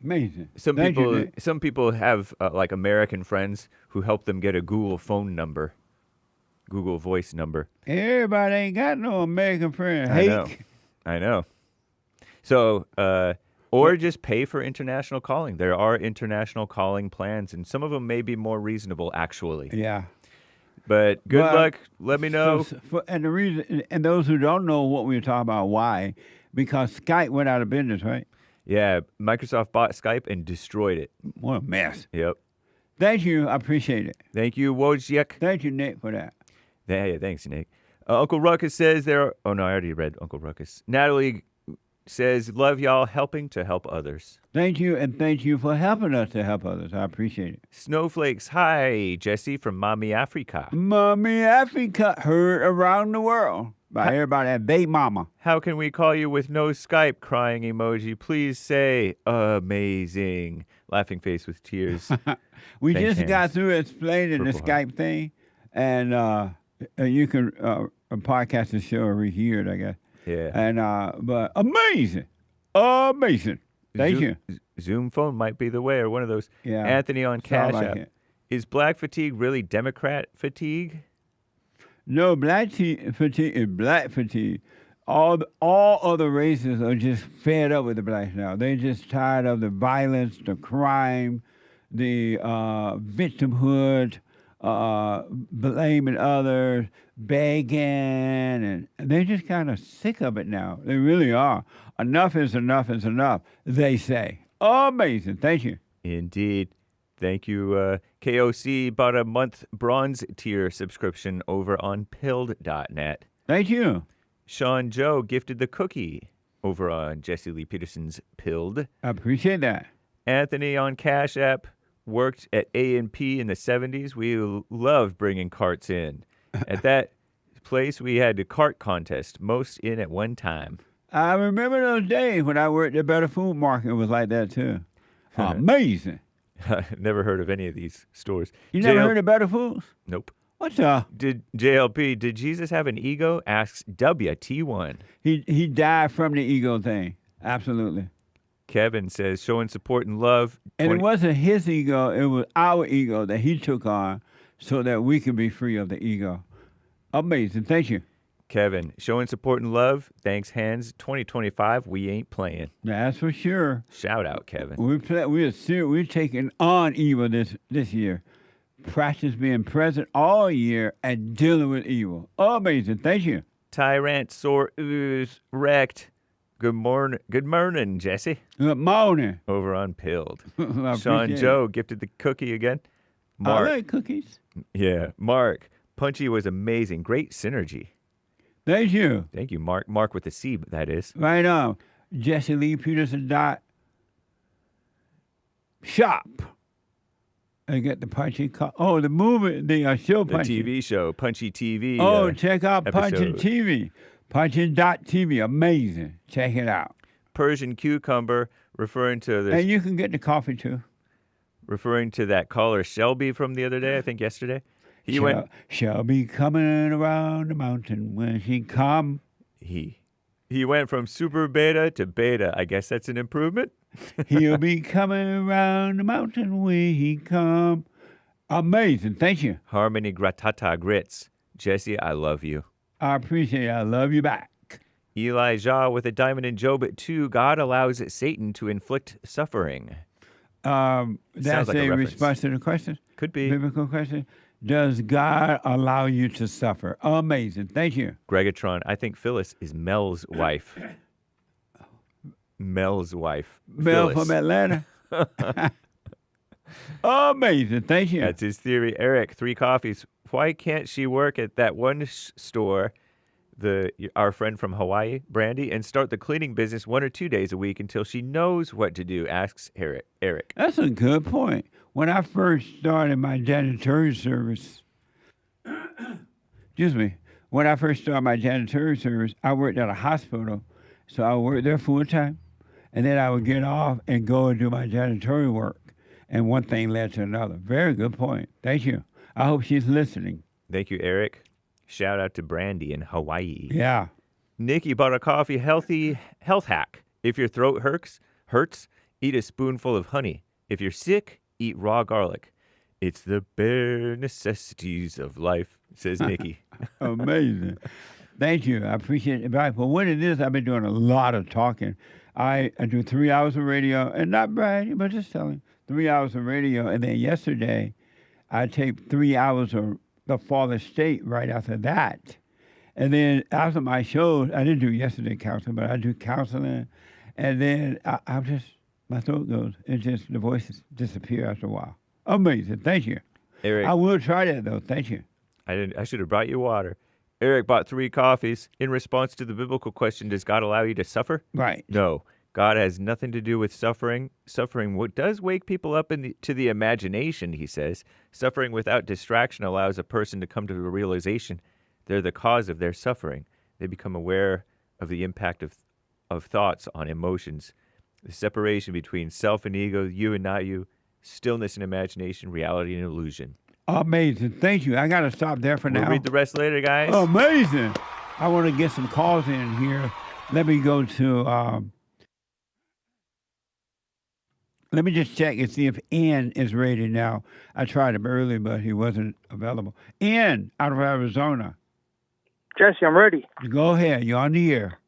Amazing. Some people have like American friends who help them get a Google phone number, Google Voice number. Everybody ain't got no American friend. I know. So, or just pay for international calling. There are international calling plans, and some of them may be more reasonable, actually. Yeah. But good luck. Let me know. And the reason, and those who don't know what we were talking about, why because Skype went out of business, right? Yeah, Microsoft bought Skype and destroyed it. What a mess. Yep. Thank you. I appreciate it. Thank you, Wojciech. Thank you, Nick, for that. Yeah, thanks, Nick. Uncle Ruckus says there are... Oh, no, I already read Uncle Ruckus. Natalie says, love y'all helping to help others. Thank you, and thank you for helping us to help others. I appreciate it. Snowflakes, hi, Jesse from Mommy Africa. Mommy Africa, heard around the world by everybody at Bay Mama. How can we call you with no Skype? Crying emoji. Please say amazing. Laughing face with tears. We Thanks, just got through explaining the Purple Skype thing, and you can podcast the show or rehear it, I guess. Yeah. And but amazing. Thank you. Zoom phone might be the way, or one of those. Yeah. Anthony on Cash like App. it. Is black fatigue really Democrat fatigue? No, fatigue is black fatigue. All other races are just fed up with the blacks now. They're just tired of the violence, the crime, the victimhood, blaming others, begging, and they're just kind of sick of it now. They really are. Enough is enough is enough, they say. Amazing. Thank you. Indeed. Thank you. KOC bought a month bronze tier subscription over on pilled.net. Thank you. Sean Joe gifted the cookie over on Jesse Lee Peterson's Pilled. I appreciate that. Anthony on Cash App worked at A&P in the 70s. We loved bringing carts in. At that place, we had a cart contest, most in at one time. I remember those days when I worked at Better Food Market. It was like that, too. Amazing. Never heard of any of these stores. You never heard of Better Foods? Nope. What's up? Did Jesus have an ego? Asks WT1. He died from the ego thing. Absolutely. Kevin says, showing support and love. And it wasn't his ego, it was our ego that he took on so that we can be free of the ego. Amazing. Thank you. Kevin, showing support and love. Thanks, hands. 2025, we ain't playing. That's for sure. Shout out, Kevin. We're taking on evil this year. Practice being present all year and dealing with evil. Amazing. Thank you. Tyrant sore ooze wrecked. Good morning, Jesse. Good morning. Over on Pilled. Sean Joe gifted the cookie again. Mark. I like cookies. Yeah. Mark. Punchy was amazing. Great synergy. Thank you. Thank you, Mark. Mark with a C, that is. Right on. Jesse Lee Peterson .shop. I get the Punchy. The movie, the show Punchy. The TV show, Punchy TV. Check out Punchy TV. Punchy.tv. Amazing. Check it out. Persian cucumber, referring to this. And you can get the coffee too. Referring to that caller Shelby from the other day, I think yesterday. Shelby coming around the mountain when she come. He went from super beta to beta. I guess that's an improvement. He'll be coming around the mountain when he come. Amazing. Thank you. Harmony Gratata Grits. Jesse, I love you. I appreciate it. I love you back. Elijah with a diamond in Job at 2. God allows Satan to inflict suffering. That's like a reference. response to the question? Could be. Biblical question. Does God allow you to suffer? Amazing. Thank you. Gregatron, I think Phyllis is Mel's wife. Mel's wife. Mel Phyllis. from Atlanta. Amazing. Thank you. That's his theory. Eric, 3 coffees. Why can't she work at that one store, our friend from Hawaii, Brandy, and start the cleaning business 1 or 2 days a week until she knows what to do? Asks Eric. That's a good point. When I first started my janitorial service, when I first started my janitorial service, I worked at a hospital, so I worked there full time, and then I would get off and go and do my janitorial work, and one thing led to another. Very good point. Thank you. I hope she's listening. Thank you, Eric. Shout out to Brandy in Hawaii. Yeah. Nikki bought a coffee health hack. If your throat hurts, eat a spoonful of honey. If you're sick, eat raw garlic. It's the bare necessities of life, says Nikki. Amazing. Thank you. I appreciate it. But what it is, I've been doing a lot of talking. I do 3 hours of radio, and not bragging, but just telling 3 hours of radio. And then yesterday, I taped 3 hours of the Father State right after that. And then after my shows, I didn't do yesterday counseling, but I do counseling. And then I'm just, my throat goes, the voices disappear after a while. Amazing. Thank you. Eric, I will try that, though. Thank you. I should have brought you water. Eric bought 3 coffees in response to the biblical question, does God allow you to suffer? Right. No. God has nothing to do with suffering. Suffering what does wake people up to the imagination, he says. Suffering without distraction allows a person to come to the realization they're the cause of their suffering. They become aware of the impact of thoughts on emotions. The separation between self and ego, you and not you, stillness and imagination, reality and illusion. Amazing. Thank you. I got to stop there for now. We'll read the rest later, guys. Amazing. I want to get some calls in here. Let me go to, let me just check and see if Ian is ready now. I tried him earlier, but he wasn't available. Ian, out of Arizona. Jesse, I'm ready. Go ahead. You're on the air.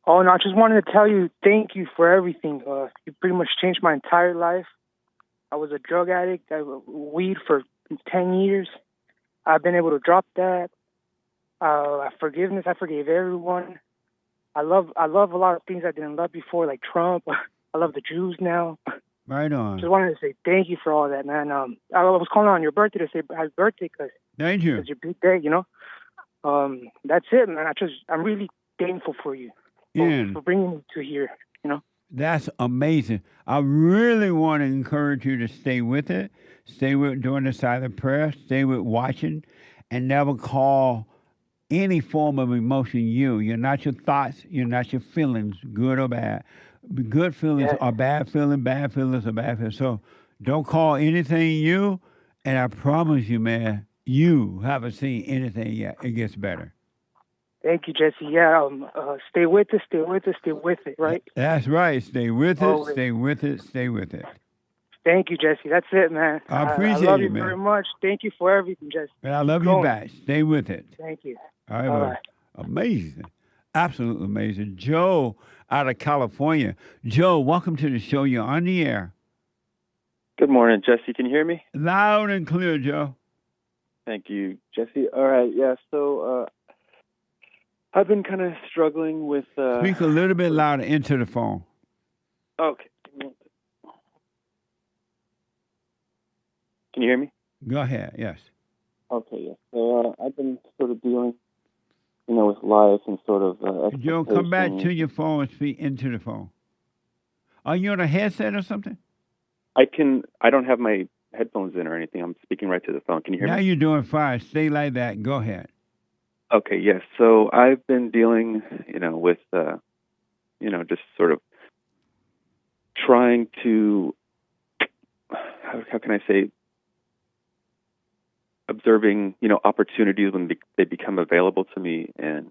Oh, no, I just wanted to tell you thank you for everything. You pretty much changed my entire life. I was a drug addict. I weed for 10 years. I've been able to drop that. Forgiveness. I forgave everyone. I love a lot of things I didn't love before, like Trump. I love the Jews now. Right on. Just wanted to say thank you for all that, man. I was calling on your birthday to say happy birthday because thank you. It's your big day, you know. That's it, man. I'm really thankful for you for bringing me to here, you know. That's amazing. I really want to encourage you to stay with it. Stay with during the silent prayer. Stay with watching, and never call any form of emotion you. You're not your thoughts. You're not your feelings, good or bad. Good feelings are bad feelings. Bad feelings are bad feelings. So don't call anything you. And I promise you, man, you haven't seen anything yet. It gets better. Thank you, Jesse. Yeah, stay with it, stay with it, stay with it, right? That's right. Stay with it, Always. stay with it, stay with it. Thank you, Jesse. That's it, man. I appreciate I love it, you man. very much. Thank you for everything, Jesse. And I love Keep you going. back. Stay with it. Thank you. All right, All bud. right. Amazing. Absolutely amazing. Joe out of California. Joe, welcome to the show. You're on the air. Good morning, Jesse. Can you hear me? Loud and clear, Joe. Thank you, Jesse. All right, yeah. So I've been kind of struggling with. Speak a little bit louder into the phone. Okay. Can you hear me? Go ahead. Yes. Okay. Yeah. So I've been sort of dealing, with life and sort of. Joe, come back to your phone and speak into the phone. Are you on a headset or something? I don't have my headphones in or anything. I'm speaking right to the phone. Can you hear Now me? you're doing fine. Stay like that. Go ahead. Okay, yes. So I've been dealing, with, just sort of trying to, how can I say, observing, opportunities when they become available to me and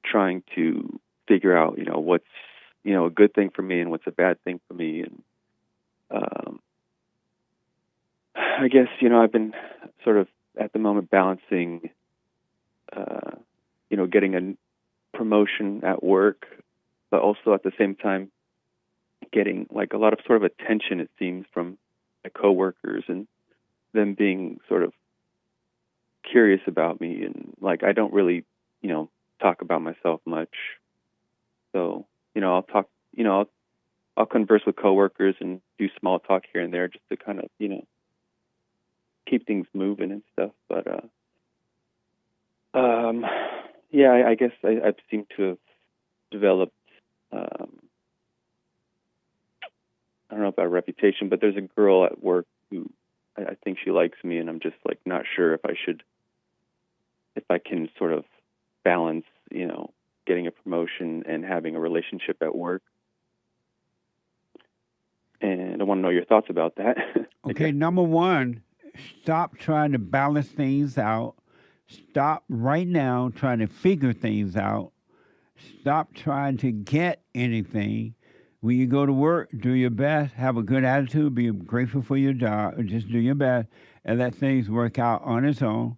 trying to figure out, what's, a good thing for me and what's a bad thing for me. And I guess, I've been sort of at the moment balancing, getting a promotion at work, but also at the same time getting like a lot of sort of attention, it seems, from my coworkers and them being sort of curious about me. And like, I don't really, talk about myself much. So, I'll talk, I'll converse with coworkers and do small talk here and there just to kind of, keep things moving and stuff. But, yeah, I guess I seem to have developed, I don't know about a reputation, but there's a girl at work who I think she likes me, and I'm just like not sure if I can sort of balance, getting a promotion and having a relationship at work. And I want to know your thoughts about that. Okay, number one, stop trying to balance things out. Stop right now trying to figure things out. Stop trying to get anything. When you go to work, do your best. Have a good attitude. Be grateful for your job. Just do your best and let things work out on its own.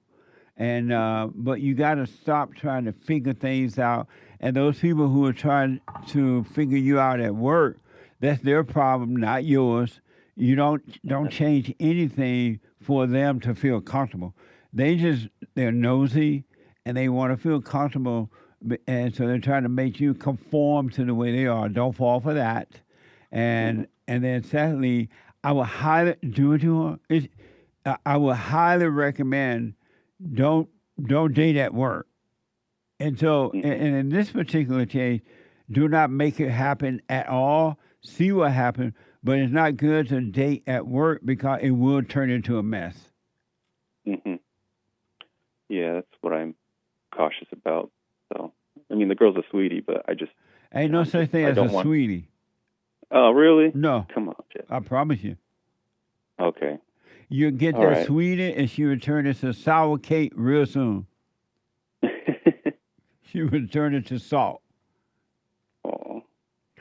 And but you got to stop trying to figure things out. And those people who are trying to figure you out at work, that's their problem, not yours. You don't change anything for them to feel comfortable. They're nosy, and they want to feel comfortable, and so they're trying to make you conform to the way they are. Don't fall for that. And then secondly, I would highly do it to her. I would highly recommend don't date at work. And so, and in this particular case, do not make it happen at all. See what happens, but it's not good to date at work because it will turn into a mess. Mm-hmm. Yeah, that's what I'm cautious about. So, I mean, the girl's a sweetie, but I just ain't no such thing as a sweetie. Oh, really? No. Come on, Jeff. I promise you. Okay. You'll get All that right. sweetie, and she will turn into sour cake real soon. She will turn into salt. Oh,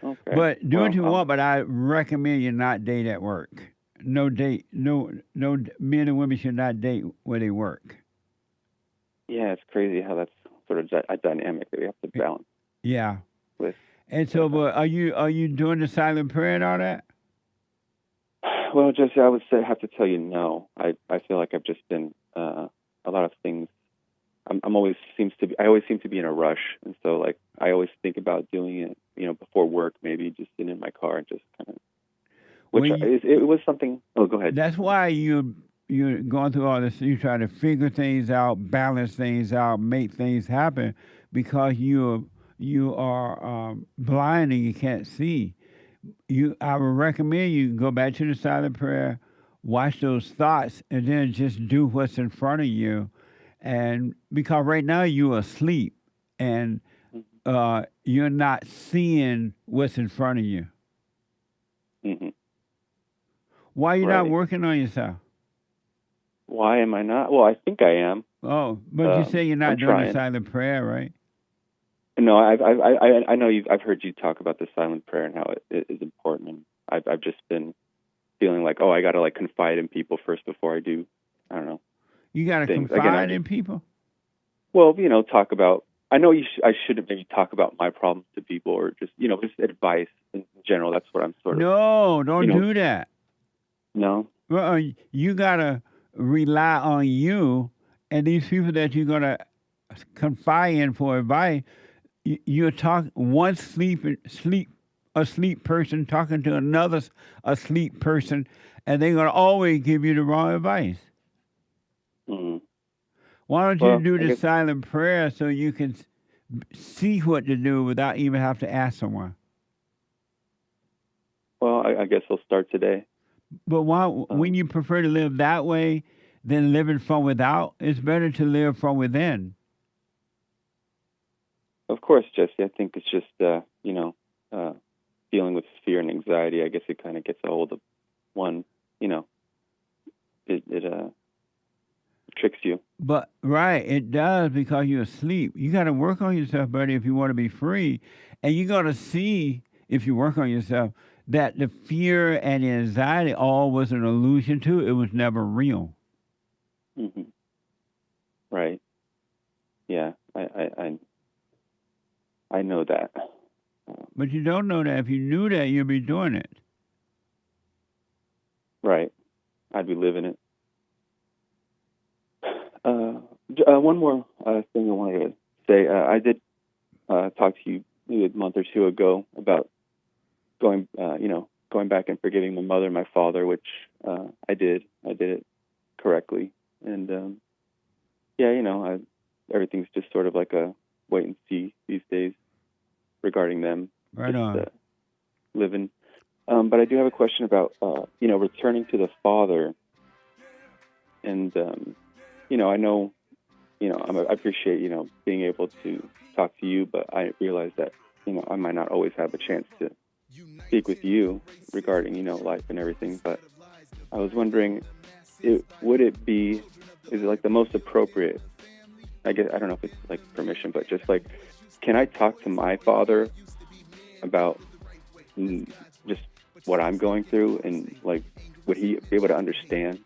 okay. But do what you want, but I recommend you not date at work. No date. No. Men and women should not date where they work. Yeah, it's crazy how that's sort of a dynamic that we have to balance. Yeah. With. And so, but are you doing the silent prayer and all that? Well, Jesse, I would have to tell you no. I feel like I've just been a lot of things. I always seem to be in a rush, and so like I always think about doing it, before work, maybe just sitting in my car and just kind of. It was something. Oh, go ahead. That's why you're going through all this. You try to figure things out, balance things out, make things happen, because you are blind and you can't see. I would recommend you go back to the silent prayer, watch those thoughts, and then just do what's in front of you. And because right now you're asleep and you're not seeing what's in front of you. Mm-hmm. Why are you not working on yourself? Why am I not? Well, I think I am. Oh, but you say you're not doing the silent prayer, right? No, I know I've heard you talk about the silent prayer and how it is important. And I've just been feeling like, I got to like confide in people first before I do. I don't know. You got to confide in people? Well, talk about. I know I shouldn't maybe talk about my problems to people or just just advice in general. That's what I'm sort of. No, don't do that. No. Well, you got to rely on you and these people that you're going to confide in for advice. You're talking one asleep person talking to another asleep person, and they're going to always give you the wrong advice. Mm-hmm. Why don't you do the silent prayer so you can see what to do without even have to ask someone? Well, I guess I'll start today. But when you prefer to live that way than living from without, it's better to live from within. Of course, Jesse. I think it's just, dealing with fear and anxiety. I guess it kind of gets a hold of one, it tricks you. But, right, it does because you're asleep. You got to work on yourself, buddy, if you want to be free. And you're going to see, if you work on yourself, that the fear and the anxiety all was an illusion too. It was never real. Mm-hmm. Right. Yeah, I know that. But you don't know that. If you knew that, you'd be doing it. Right. I'd be living it. One more thing I wanted to say. I did talk to you maybe a month or two ago about going back and forgiving my mother and my father, which I did. I did it correctly. And, everything's just sort of like a wait and see these days regarding them. Right on. Living. But I do have a question about, returning to the Father. And, I know, I appreciate, being able to talk to you, but I realize that, I might not always have a chance to speak with you regarding, life and everything. But I was wondering, is it like the most appropriate, I guess, I don't know if it's like permission, but just like, can I talk to my father about just what I'm going through, and like, would he be able to understand,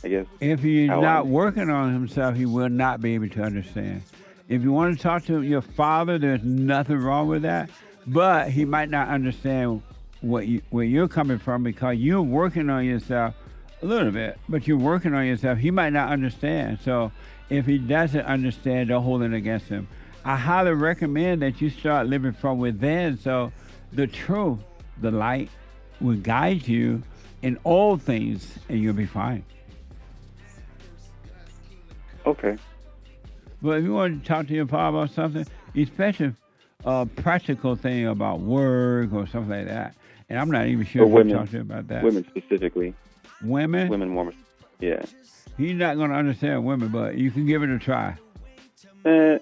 I guess? If he's not working on himself, he will not be able to understand. If you want to talk to your father, there's nothing wrong with that, but he might not understand where you're coming from because you're working on yourself A little bit, but you're working on yourself. He might not understand. So if he doesn't understand, don't hold it against him. I highly recommend that you start living from within, so the truth, the light, will guide you in all things, and you'll be fine. Okay. But if you want to talk to your father about something, especially a practical thing about work or something like that, and I'm not even sure Or if women. you talk to him about that. Women specifically. Women? Women more. Yeah. He's not going to understand women, but you can give it a try. Okay.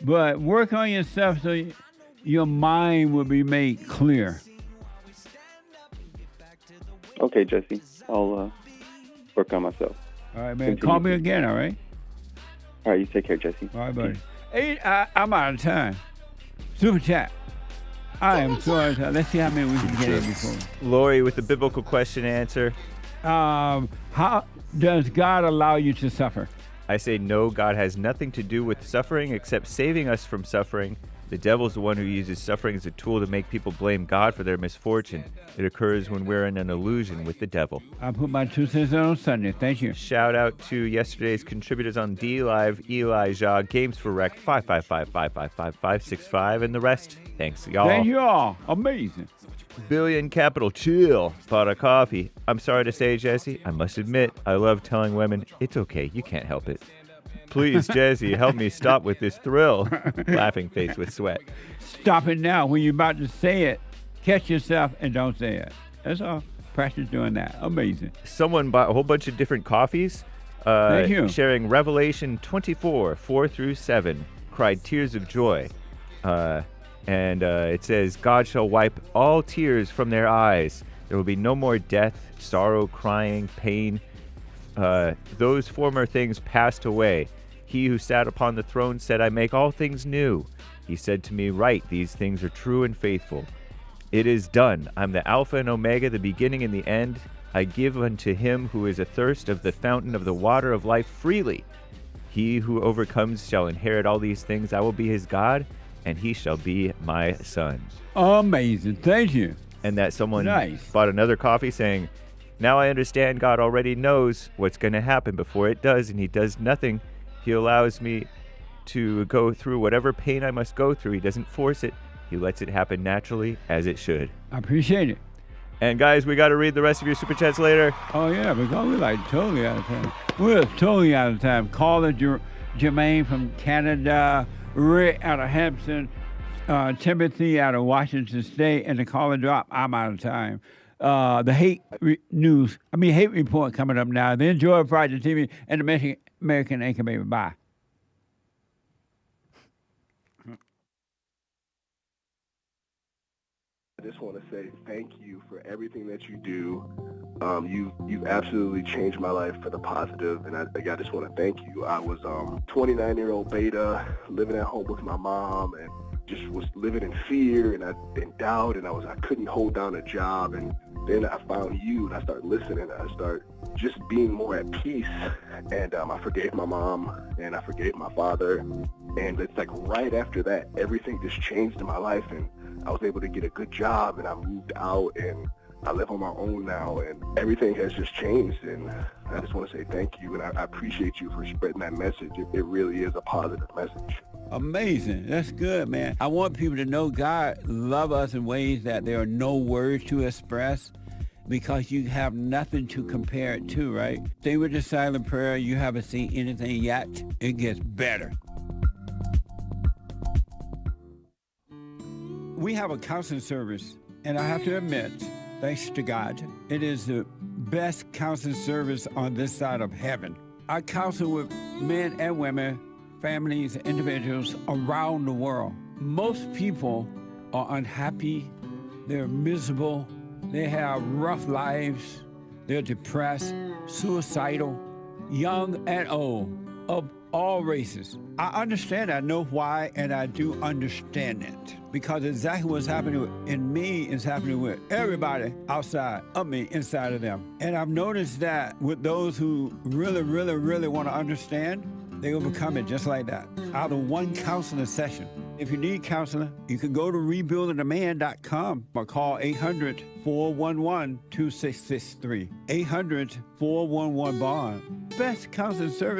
But work on yourself so your mind will be made clear. Okay, Jesse. I'll work on myself. All right, man. Call me again, all right? All right, you take care, Jesse. All right, buddy. Hey, I'm out of time. Super chat. I am so out of time. Let's see how many we can get in before. Lori with the biblical question answer. How does God allow you to suffer? I say no, God has nothing to do with suffering except saving us from suffering. The devil's the one who uses suffering as a tool to make people blame God for their misfortune. It occurs when we're in an illusion with the devil. I put my 2 cents in on Sunday. Thank you. Shout out to yesterday's contributors on D Live, Elijah, Games for Rec, 555-555-565, and the rest. Thanks, y'all. Thank you all. Amazing. Billion Capital Chill, pot of coffee. I'm sorry to say, Jesse, I must admit, I love telling women, it's okay, you can't help it. Please, Jesse, help me stop with this thrill. Laughing face with sweat. Stop it now. When you're about to say it, catch yourself and don't say it. That's all. Practice doing that. Amazing. Someone bought a whole bunch of different coffees. Thank you. Sharing Revelation 24, 4-7, cried tears of joy. And it says, God shall wipe all tears from their eyes. There will be no more death, sorrow, crying, pain. Those former things passed away. He who sat upon the throne said, I make all things new. He said to me, write, these things are true and faithful. It is done. I'm the Alpha and Omega, the beginning and the end. I give unto him who is athirst of the fountain of the water of life freely. He who overcomes shall inherit all these things. I will be his God, and he shall be my son. Amazing. Thank you. And that someone Nice. bought another coffee saying, now I understand God already knows what's going to happen before it does, and he does nothing. He allows me to go through whatever pain I must go through. He doesn't force it. He lets it happen naturally as it should. I appreciate it. And guys, we got to read the rest of your super chats later. Oh, yeah, because we're like totally out of time. We're totally out of time. Caller Jermaine from Canada, Rick out of Hampton, Timothy out of Washington State, and the caller drop. I'm out of time. The hate report coming up now. The Enjoy Friday TV and the American Anchor Baby. Bye. I just want to say thank you for everything that you do. You've absolutely changed my life for the positive, and I just want to thank you. I was 29-year-old beta, living at home with my mom, and just was living in fear and in doubt, and I couldn't hold down a job. And then I found you, and I started listening. I started just being more at peace, and I forgave my mom, and I forgave my father. And it's like right after that, everything just changed in my life, and I was able to get a good job, and I moved out, and I live on my own now, and everything has just changed. And I just want to say thank you, and I appreciate you for spreading that message. It really is a positive message. Amazing. That's good, man. I want people to know God loves us in ways that there are no words to express, because you have nothing to compare it to, right? Stay with the silent prayer. You haven't seen anything yet. It gets better. We have a counseling service, and I have to admit, thanks to God, it is the best counseling service on this side of heaven. I counsel with men and women, families, individuals around the world. Most people are unhappy, they're miserable, they have rough lives, they're depressed, suicidal, young and old, of all races. I understand, I know why, and I do understand it. Because exactly what's happening in me is happening with everybody outside of me, inside of them. And I've noticed that with those who really, really, really want to understand, they overcome it just like that. Out of one counseling session, If you need counseling, you can go to rebuildingaman.com or call 800-411-2663. 800-411-BOND. Best counseling service